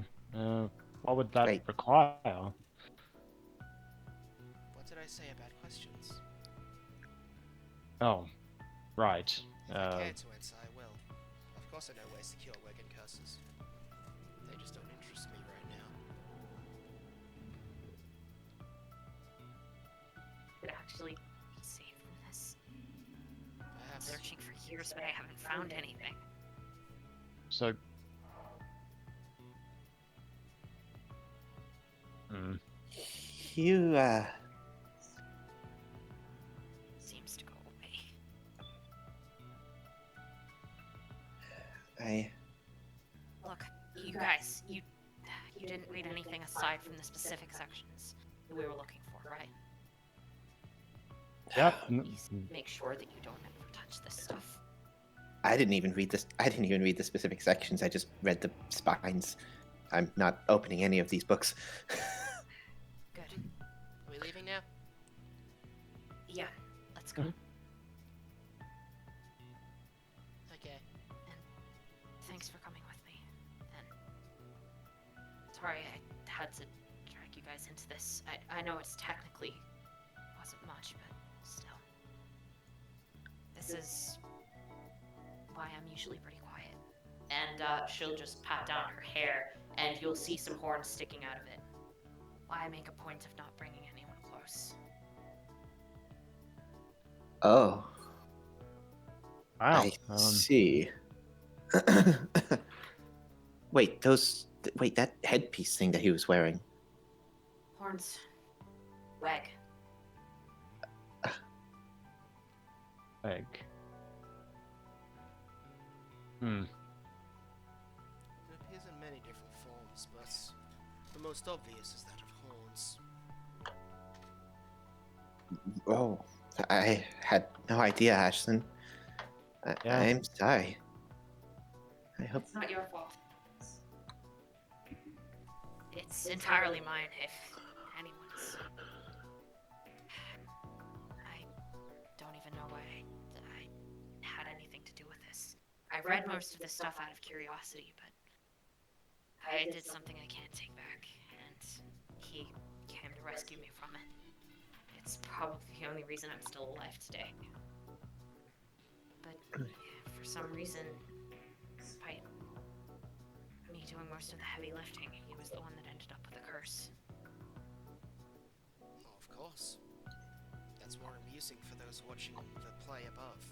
What would that Wait. require? What did I say about questions? Oh, right. If I care to answer, I will. Of course, I know ways to cure Wigan curses. They just don't interest me right now. Could actually be saved from this. Perhaps. Searching for years, but I haven't found anything. So. Hmm. You, Seems to go away. I... Look, you guys, you didn't read anything aside from the specific sections that we were looking for, right? Yeah. Please make sure that you don't ever touch this stuff. I didn't even read this. I didn't even read the specific sections. I just read the spines. I'm not opening any of these books. Good. Are we leaving now? Yeah, let's go. Mhm. Okay. Thanks for coming with me. And sorry I had to drag you guys into this. I know it's technically wasn't much, but still. This is why I'm usually pretty quiet. And she'll just pat down her hair, and you'll see some horns sticking out of it. Why I make a point of not bringing anyone close. Oh, Wow. I see. Wait, wait, that headpiece thing that he was wearing. Horns. Wag. Egg. Hmm. It appears in many different forms, but the most obvious is that of horns. Oh, I had no idea, Ashlyn. Yeah. I'm sorry. I hope. It's not your fault. It's entirely mine if anyone's. I don't even know why I had anything to do with this. I read most of this stuff out of curiosity, but I did something I can't take back, and he came to rescue me from it. It's probably the only reason I'm still alive today. But for some reason, despite me doing most of the heavy lifting, he was the one that ended up with a curse. Oh, of course. That's more amusing for those watching the play above.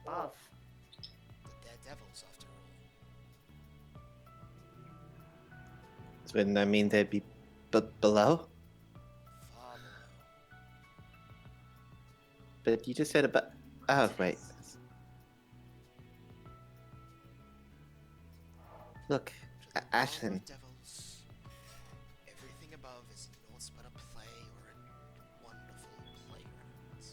Above. They're devils, after all. Wouldn't I mean they'd be below? Far below. But you just said about. Oh, wait. Look, To the power Ashlyn. of devils, everything above is naught but a play or a wonderful playground.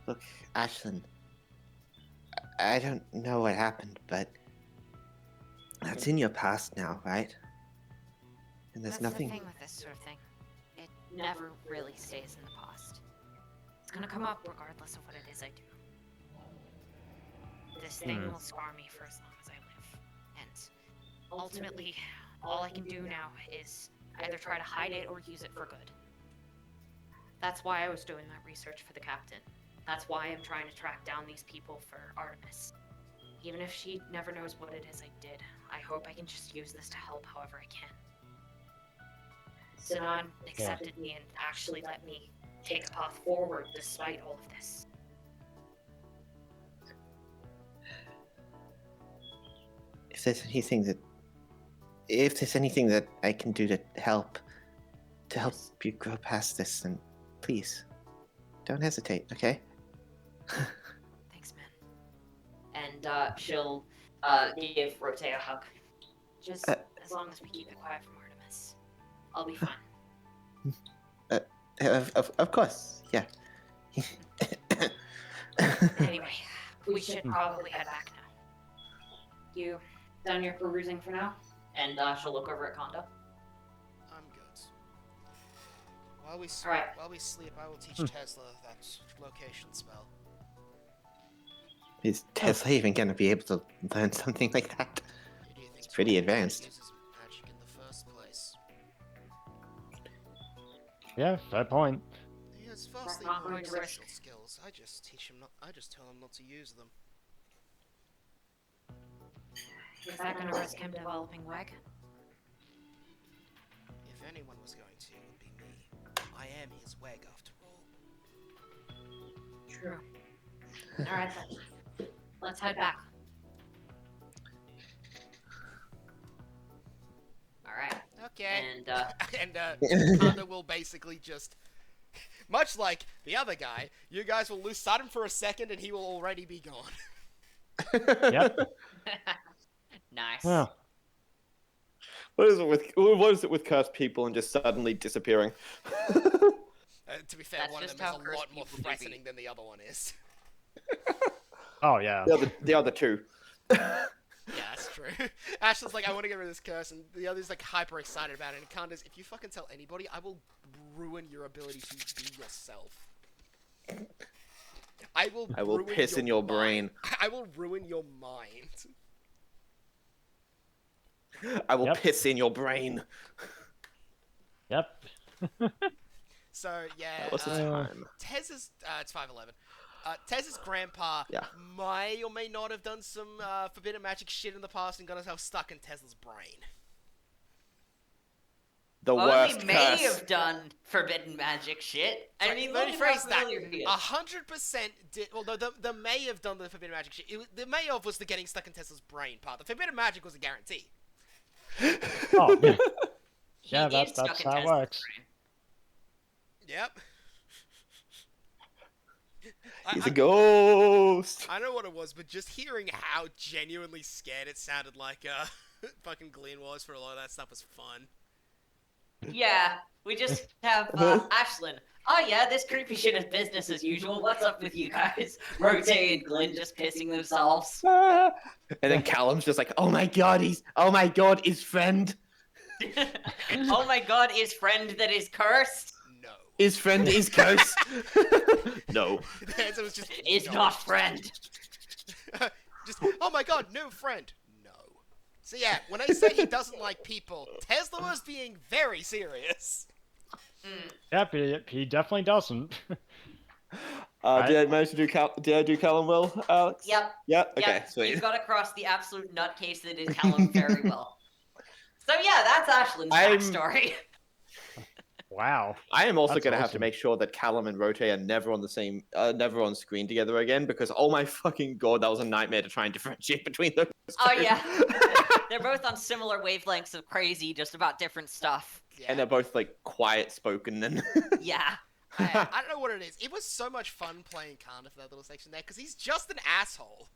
Look, Ashlyn. I don't know what happened, but that's in your past now, right? And there's That's nothing. the thing with this sort of thing. It never really stays in the past. It's gonna come up regardless of what it is I do. This thing will scar me for as long as I live. And ultimately, all I can do now is either try to hide it or use it for good. That's why I was doing that research for the captain. That's why I'm trying to track down these people for Artemis. Even if she never knows what it is I did, I hope I can just use this to help however I can. Sinan accepted me and actually let me take a path forward despite all of this. If there's anything that I can do to help you grow past this, then please don't hesitate, okay? Thanks, man. And she'll give Rote a hug. Just as long as we keep it quiet from Artemis. I'll be fine. Of course, yeah. Anyway, we should probably head back now. You done your perusing for now? And she'll look over at Kondo. I'm good. While we Alright. while we sleep, I will teach Tesla that location spell. Is Tesla even gonna be able to learn something like that? Do you think It's pretty Tesla advanced. uses magic in the first place? Yeah, fair point. He has vastly not more going to risk- exceptional skills. I just teach him not. I just tell him not to use them. Is that gonna risk him developing WEG? If anyone was going to, it would be me. I am his WEG after all. True. Alright then. Let's head back. Alright. Okay. And, and Kanda will basically just, much like the other guy, you guys will lose sight of him for a second, and he will already be gone. Yep. nice. Yeah. What is it with cursed people and just suddenly disappearing? To be fair, That's one of just them is how a cursed lot more people do be. threatening than the other one is. Oh yeah. The other two. Yeah, that's true. Ashton's like, I want to get rid of this curse, and the other's like hyper excited about it. And Kanda's, if you fucking tell anybody, I will ruin your ability to be yourself. I will ruin piss in your brain. I will ruin your mind. I will Yep. piss in your brain. Yep. So yeah, That was the time. Tez's it's 5'11". Tez's grandpa Yeah. may or may not have done some forbidden magic shit in the past and got himself stuck in Tesla's brain. The Well, worst he may curse. have done forbidden magic shit. I Sorry, mean, let me look at how phrase that. familiar he is. 100% did. Well, no, the may have done the forbidden magic shit. The may have was the getting stuck in Tesla's brain part. The forbidden magic was a guarantee. Oh yeah. He Yeah, is that's stuck how in it Tesla's works. brain. Yep. He's a ghost. I know what it was, but just hearing how genuinely scared it sounded like fucking Glenn was for a lot of that stuff was fun. Yeah, we just have Ashlyn. Oh yeah, this creepy shit is business as usual. What's up with you guys? Rote and Glenn just pissing themselves. And then Callum's just like, oh my god, his friend. Oh my god, his friend that is cursed No. His friend is cursed. No. The answer was just is no. not friend. Just, oh my god, no friend. No. So yeah, when I say he doesn't like people, Tesla was being very serious. Yep. He definitely doesn't. Did I manage to do Did I do Callum well, Alex? Yep. Yeah. Okay. Yep, Sweet. you got across the absolute nutcase that is Callum very well. So yeah, that's Ashlyn's I'm- backstory. Wow. I am also That's going to have to awesome. make sure that Callum and Rote are never on the same, never on screen together again, because oh my fucking god, that was a nightmare to try and differentiate between those. Oh two. yeah. They're both on similar wavelengths of crazy, just about different stuff. Yeah. And they're both like quiet spoken and. Yeah. I don't know what it is. It was so much fun playing Kanda for that little section there, because he's just an asshole.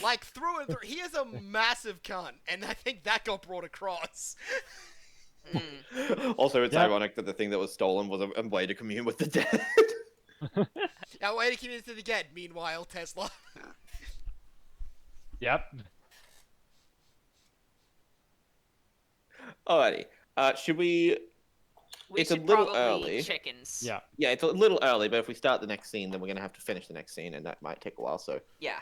Like, through and through. He is a massive cunt, and I think that got brought across. Also, it's Yep. ironic that the thing that was stolen was a way to commune with the dead. Now, way to communicate to the dead. Meanwhile, Tesla. Yep. Alrighty. Should we? We It's a should little probably early. eat chickens. Yeah. Yeah, it's a little early, but if we start the next scene, then we're gonna have to finish the next scene, and that might take a while. So. Yeah.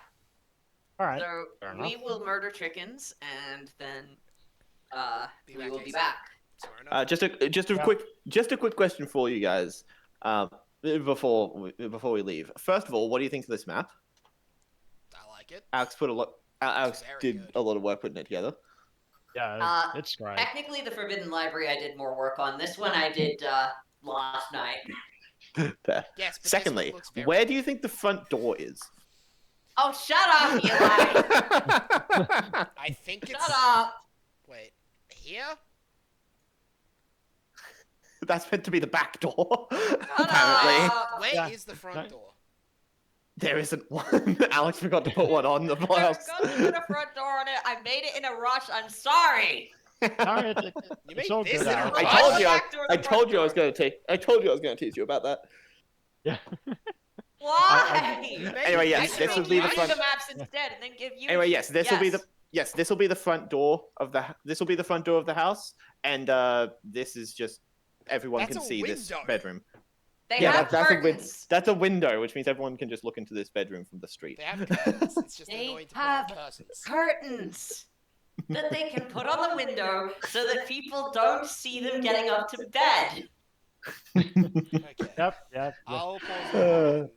All right. So fair we enough. will murder chickens and then Be we back will be ASAP. back. Sorry, no. Just a Yeah. quick question for you guys. Before we leave. First of all, what do you think of this map? I like it. Alex Very did good. a lot of work putting it together. Yeah, it's great. Technically, the Forbidden Library I did more work on. This one I did last night. Fair. Yes, but this Secondly, one looks very where do good. you think the front door is? Oh, shut up, Eli! I think Shut it's... up! Wait. Here? That's meant to be the back door. Shut Apparently, up! Where Yeah. is the front Right. door? there isn't one. Alex forgot to put one on the I blouse. forgot to put a front door on it. I made it in a rush. I'm sorry. Sorry, You it's made all this good in a out. rush. I told the you. back door, the I front told you I was door. going to take. I told you I was going to tease you about that. Yeah. Why? You made Anyway, it yes, in this a will be the rush. front. the maps instead, and then give you. Anyway, yes, this will be the. Yes. Yes, this will be the front door of the. This will be the front door of the house, and this is just everyone That's can a see this window. bedroom. They Yeah, have that's curtains. that's a window, which means everyone can just look into this bedroom from the street. They have curtains. It's just They annoying to put have on curtains. curtains that they can put on the window so that people don't see them getting up to bed. Okay. Yep. I'll pause the recording